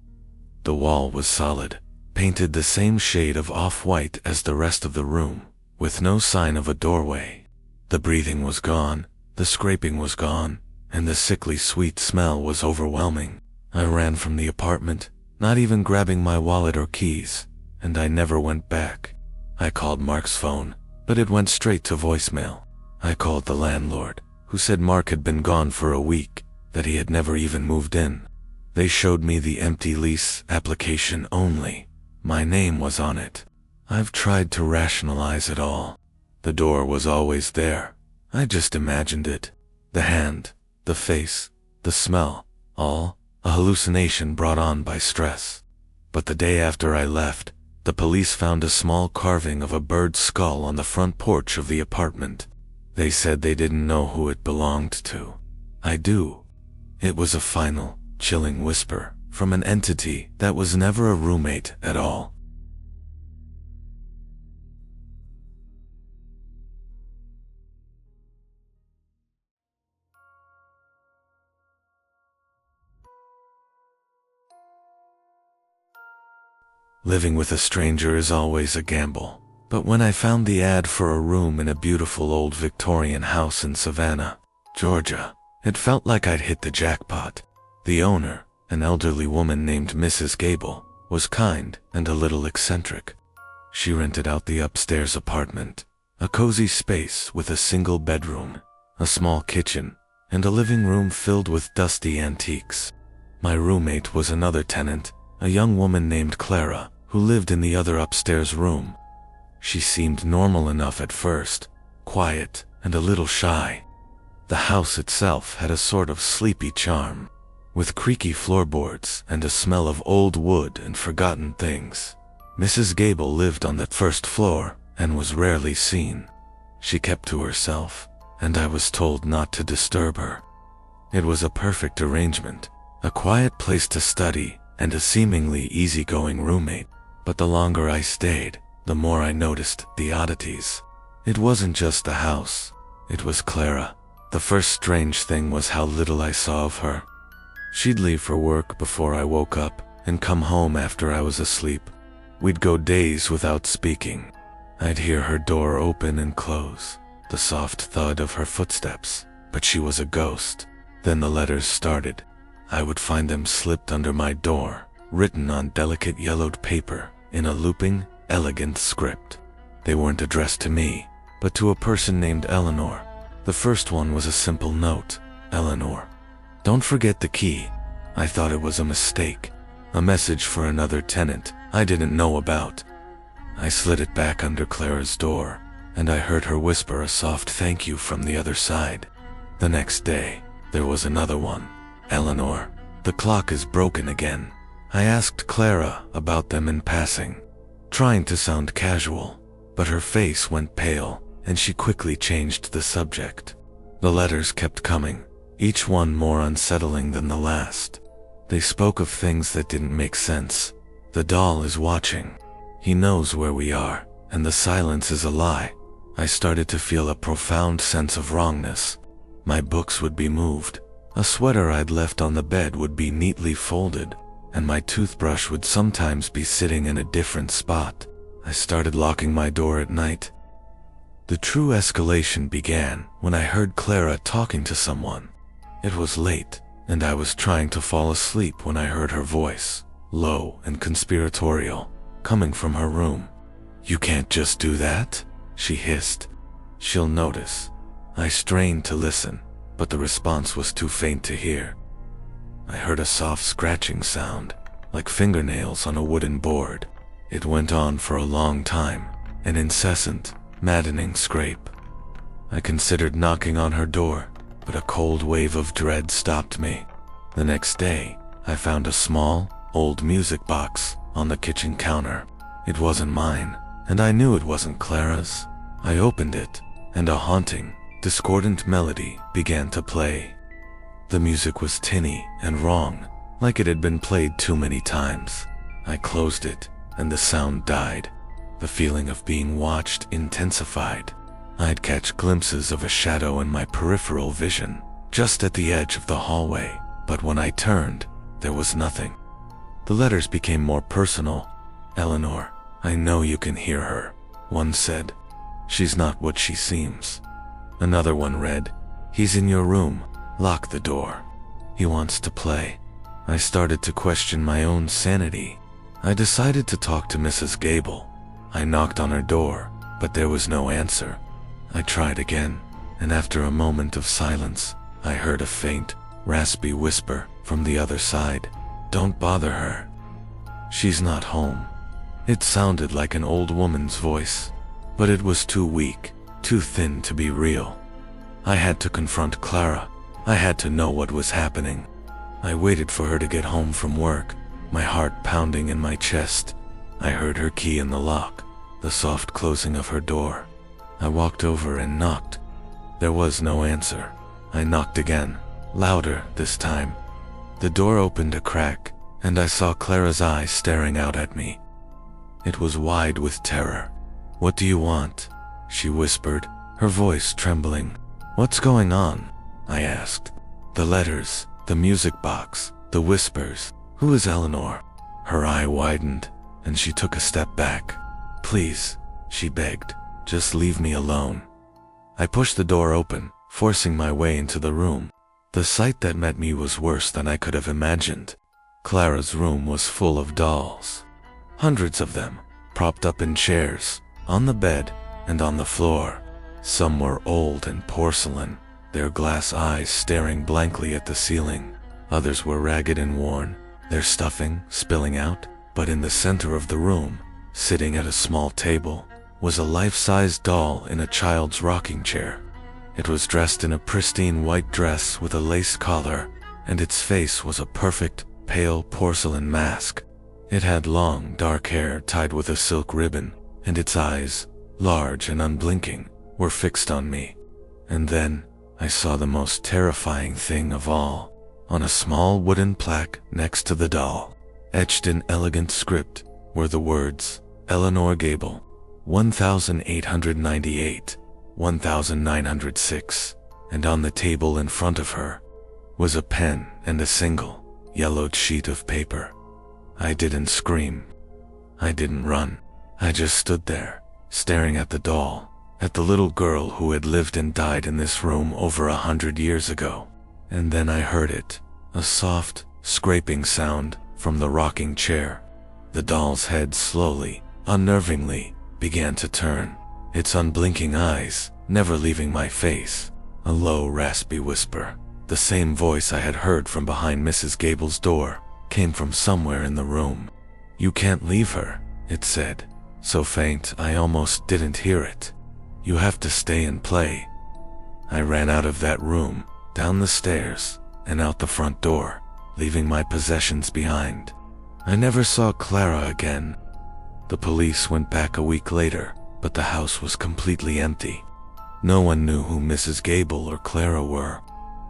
The wall was solid, painted the same shade of off-white as the rest of the room, with no sign of a doorway. The breathing was gone, the scraping was gone, and the sickly sweet smell was overwhelming. I ran from the apartment, not even grabbing my wallet or keys, and I never went back. I called Marc's phone, but it went straight to voicemail. I called the landlord, who said Marc had been gone for a week, that he had never even moved in. They showed me the empty lease application only. My name was on it. I've tried to rationalize it all. The door was always there. I just imagined it. The hand, the face, the smell, all a hallucination brought on by stress. But the day after I left, the police found a small carving of a bird's skull on the front porch of the apartment. They said they didn't know who it belonged to. I do. It was a final, chilling whisper from an entity that was never a roommate at all. Living with a stranger is always a gamble, but when I found the ad for a room in a beautiful old Victorian house in Savannah, Georgia, it felt like I'd hit the jackpot. The owner, an elderly woman named Mrs. Gable, was kind and a little eccentric. She rented out the upstairs apartment, a cozy space with a single bedroom, a small kitchen, and a living room filled with dusty antiques. My roommate was another tenant, a young woman named Clara, who lived in the other upstairs room. She seemed normal enough at first, quiet and a little shy. The house itself had a sort of sleepy charm, with creaky floorboards and a smell of old wood and forgotten things. Mrs. Gable lived on the first floor and was rarely seen. She kept to herself, and I was told not to disturb her. It was a perfect arrangement, a quiet place to study and a seemingly easygoing roommate. But the longer I stayed, the more I noticed the oddities. It wasn't just the house, it was Clara. The first strange thing was how little I saw of her. She'd leave for work before I woke up and come home after I was asleep. We'd go days without speaking. I'd hear her door open and close, the soft thud of her footsteps, but she was a ghost. Then the letters started. I would find them slipped under my door, written on delicate yellowed paper in a looping, elegant script. They weren't addressed to me, but to a person named Eleanor. The first one was a simple note. Eleanor, don't forget the key. I thought it was a mistake, a message for another tenant I didn't know about. I slid it back under Clara's door, and I heard her whisper a soft thank you from the other side. The next day, there was another one. Eleanor, the clock is broken again. I asked Clara about them in passing, trying to sound casual, but her face went pale, and she quickly changed the subject. The letters kept coming, each one more unsettling than the last. They spoke of things that didn't make sense. The doll is watching. He knows where we are, and the silence is a lie. I started to feel a profound sense of wrongness. My books would be moved. A sweater I'd left on the bed would be neatly folded, and my toothbrush would sometimes be sitting in a different spot. I started locking my door at night. The true escalation began when I heard Clara talking to someone. It was late, and I was trying to fall asleep when I heard her voice, low and conspiratorial, coming from her room. "You can't just do that," she hissed. "She'll notice." I strained to listen, but the response was too faint to hear. I heard a soft scratching sound, like fingernails on a wooden board. It went on for a long time, an incessant, maddening scrape. I considered knocking on her door, but a cold wave of dread stopped me. The next day, I found a small, old music box on the kitchen counter. It wasn't mine, and I knew it wasn't Clara's. I opened it, and a haunting, discordant melody began to play. The music was tinny and wrong, like it had been played too many times. I closed it, and the sound died. The feeling of being watched intensified. I'd catch glimpses of a shadow in my peripheral vision, just at the edge of the hallway, but when I turned, there was nothing. The letters became more personal. "Eleanor, I know you can hear her," one said. "She's not what she seems." Another one read, "He's in your room. Lock the door. He wants to play." I started to question my own sanity. I decided to talk to Mrs. Gable. I knocked on her door, but there was no answer. I tried again, and after a moment of silence, I heard a faint, raspy whisper from the other side. "Don't bother her. She's not home." It sounded like an old woman's voice, but it was too weak, too thin to be real. I had to confront Clara. I had to know what was happening. I waited for her to get home from work, my heart pounding in my chest. I heard her key in the lock, the soft closing of her door. I walked over and knocked. There was no answer. I knocked again, louder this time. The door opened a crack, and I saw Clara's eyes staring out at me. It was wide with terror. "What do you want?" she whispered, her voice trembling. "What's going on?" I asked. "The letters, the music box, the whispers. Who is Eleanor?" Her eye widened, and she took a step back. "Please," she begged, "just leave me alone." I pushed the door open, forcing my way into the room. The sight that met me was worse than I could have imagined. Clara's room was full of dolls. Hundreds of them, propped up in chairs, on the bed, and on the floor. Some were old and porcelain, their glass eyes staring blankly at the ceiling. Others were ragged and worn, their stuffing spilling out. But in the center of the room, sitting at a small table, was a life-size doll in a child's rocking chair. It was dressed in a pristine white dress with a lace collar, and its face was a perfect, pale porcelain mask. It had long, dark hair tied with a silk ribbon, and its eyes, large and unblinking, were fixed on me. And then, I saw the most terrifying thing of all. On a small wooden plaque next to the doll, etched in elegant script, were the words, "Eleanor Gable, 1898, 1906, and on the table in front of her was a pen and a single, yellowed sheet of paper. I didn't scream. I didn't run. I just stood there, staring at the doll, at the little girl who had lived and died in this room over 100 years ago. And then I heard it, a soft, scraping sound from the rocking chair. The doll's head slowly, unnervingly, began to turn, its unblinking eyes never leaving my face. A low, raspy whisper, the same voice I had heard from behind Mrs. Gable's door, came from somewhere in the room. "You can't leave her," it said, so faint I almost didn't hear it. "You have to stay and play." I ran out of that room, down the stairs, and out the front door, leaving my possessions behind. I never saw Clara again. The police went back a week later, but the house was completely empty. No one knew who Mrs. Gable or Clara were.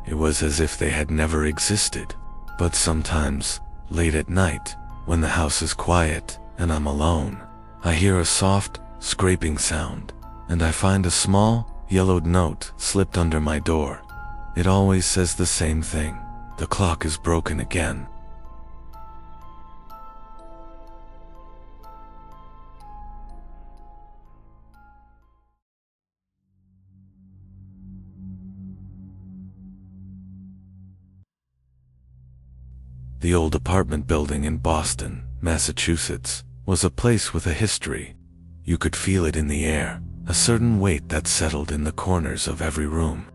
It was as if they had never existed. But sometimes, late at night, when the house is quiet and I'm alone, I hear a soft, scraping sound, and I find a small, yellowed note slipped under my door. It always says the same thing: the clock is broken again. The old apartment building in Boston, Massachusetts, was a place with a history. You could feel it in the air, a certain weight that settled in the corners of every room.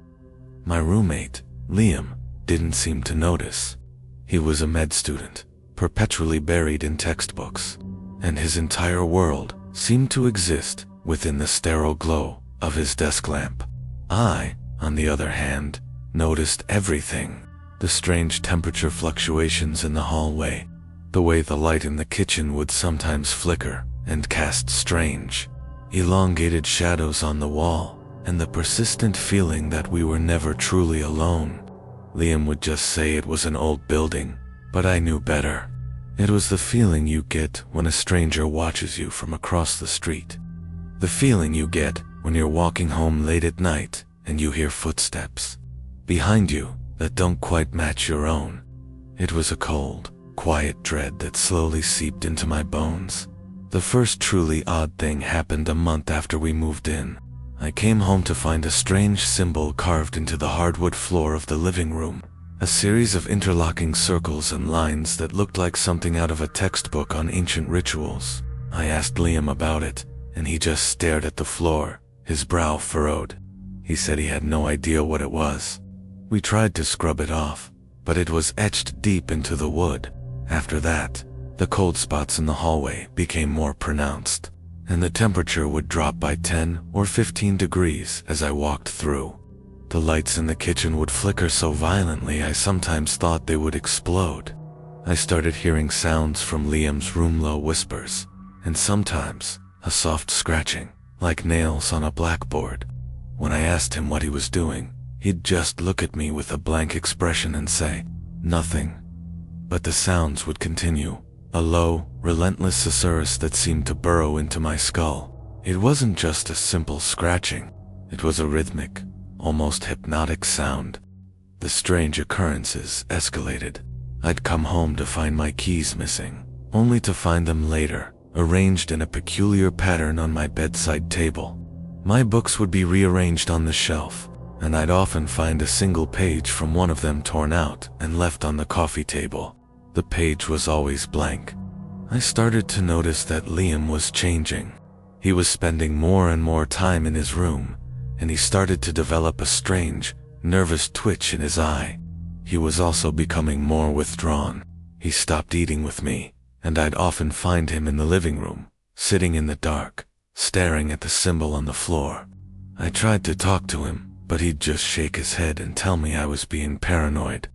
My roommate, Liam, didn't seem to notice. He was a med student, perpetually buried in textbooks, and his entire world seemed to exist within the sterile glow of his desk lamp. I, on the other hand, noticed everything. The strange temperature fluctuations in the hallway, the way the light in the kitchen would sometimes flicker and cast strange, elongated shadows on the wall, and the persistent feeling that we were never truly alone. Liam would just say it was an old building, but I knew better. It was the feeling you get when a stranger watches you from across the street. The feeling you get when you're walking home late at night and you hear footsteps behind you that don't quite match your own. It was a cold, quiet dread that slowly seeped into my bones. The first truly odd thing happened a month after we moved in. I came home to find a strange symbol carved into the hardwood floor of the living room. A series of interlocking circles and lines that looked like something out of a textbook on ancient rituals. I asked Liam about it, and he just stared at the floor, his brow furrowed. He said he had no idea what it was. We tried to scrub it off, but it was etched deep into the wood. After that, the cold spots in the hallway became more pronounced, and the temperature would drop by 10 or 15 degrees as I walked through. The lights in the kitchen would flicker so violently I sometimes thought they would explode. I started hearing sounds from Liam's room, low whispers, and sometimes a soft scratching, like nails on a blackboard. When I asked him what he was doing, he'd just look at me with a blank expression and say, "Nothing." But the sounds would continue, a low, relentless susurrus that seemed to burrow into my skull. It wasn't just a simple scratching. It was a rhythmic, almost hypnotic sound. The strange occurrences escalated. I'd come home to find my keys missing, only to find them later, arranged in a peculiar pattern on my bedside table. My books would be rearranged on the shelf, and I'd often find a single page from one of them torn out and left on the coffee table. The page was always blank. I started to notice that Liam was changing. He was spending more and more time in his room, and he started to develop a strange, nervous twitch in his eye. He was also becoming more withdrawn. He stopped eating with me, and I'd often find him in the living room, sitting in the dark, staring at the symbol on the floor. I tried to talk to him, but he'd just shake his head and tell me I was being paranoid.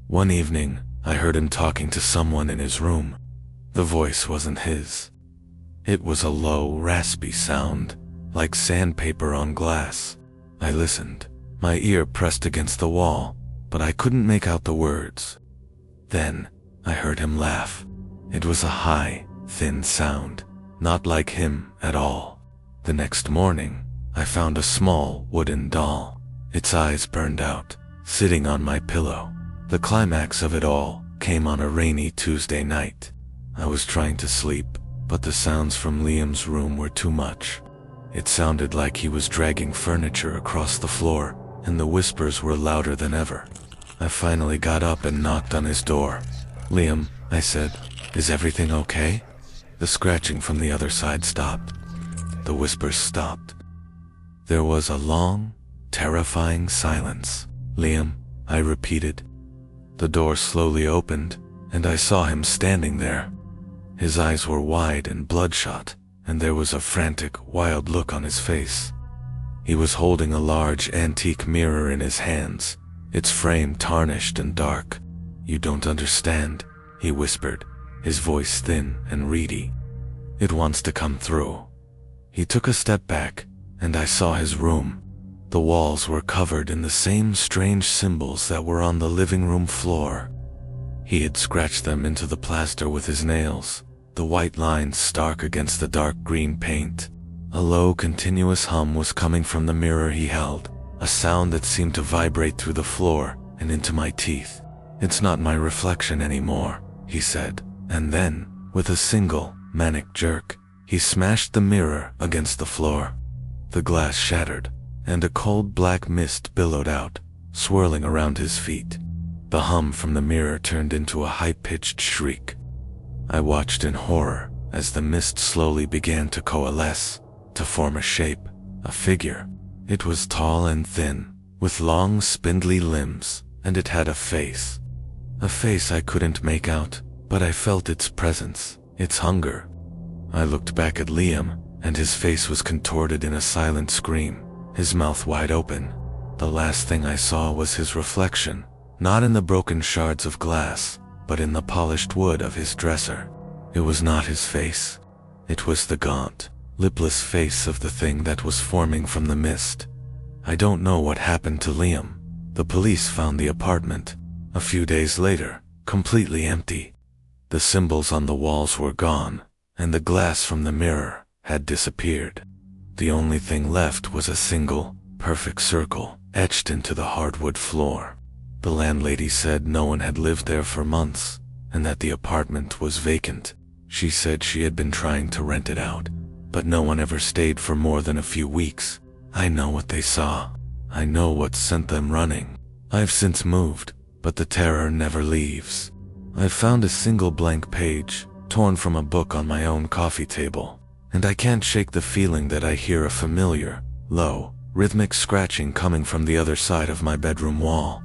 One evening, I heard him talking to someone in his room. The voice wasn't his. It was a low, raspy sound, like sandpaper on glass. I listened, my ear pressed against the wall, but I couldn't make out the words. Then, I heard him laugh. It was a high, thin sound, not like him at all. The next morning, I found a small wooden doll, its eyes burned out, sitting on my pillow. The climax of it all came on a rainy Tuesday night. I was trying to sleep, but the sounds from Liam's room were too much. It sounded like he was dragging furniture across the floor, and the whispers were louder than ever. I finally got up and knocked on his door. "Liam," I said, "is everything okay?" The scratching from the other side stopped. The whispers stopped. There was a long, terrifying silence. "Liam," I repeated. The door slowly opened, and I saw him standing there. His eyes were wide and bloodshot, and there was a frantic, wild look on his face. He was holding a large antique mirror in his hands, its frame tarnished and dark. "You don't understand," he whispered, his voice thin and reedy. "It wants to come through." He took a step back, and I saw his room. The walls were covered in the same strange symbols that were on the living room floor. He had scratched them into the plaster with his nails, the white lines stark against the dark green paint. A low, continuous hum was coming from the mirror he held, a sound that seemed to vibrate through the floor and into my teeth. "It's not my reflection anymore," he said, and then, with a single, manic jerk, he smashed the mirror against the floor. The glass shattered, and a cold black mist billowed out, swirling around his feet. The hum from the mirror turned into a high-pitched shriek. I watched in horror as the mist slowly began to coalesce, to form a shape, a figure. It was tall and thin, with long, spindly limbs, and it had a face. A face I couldn't make out, but I felt its presence, its hunger. I looked back at Liam, and his face was contorted in a silent scream, his mouth wide open. The last thing I saw was his reflection, not in the broken shards of glass, but in the polished wood of his dresser. It was not his face. It was the gaunt, lipless face of the thing that was forming from the mist. I don't know what happened to Liam. The police found the apartment, a few days later, completely empty. The symbols on the walls were gone, and the glass from the mirror had disappeared. The only thing left was a single, perfect circle, etched into the hardwood floor. The landlady said no one had lived there for months, and that the apartment was vacant. She said she had been trying to rent it out, but no one ever stayed for more than a few weeks. I know what they saw. I know what sent them running. I've since moved, but the terror never leaves. I've found a single blank page, torn from a book on my own coffee table, and I can't shake the feeling that I hear a familiar, low, rhythmic scratching coming from the other side of my bedroom wall.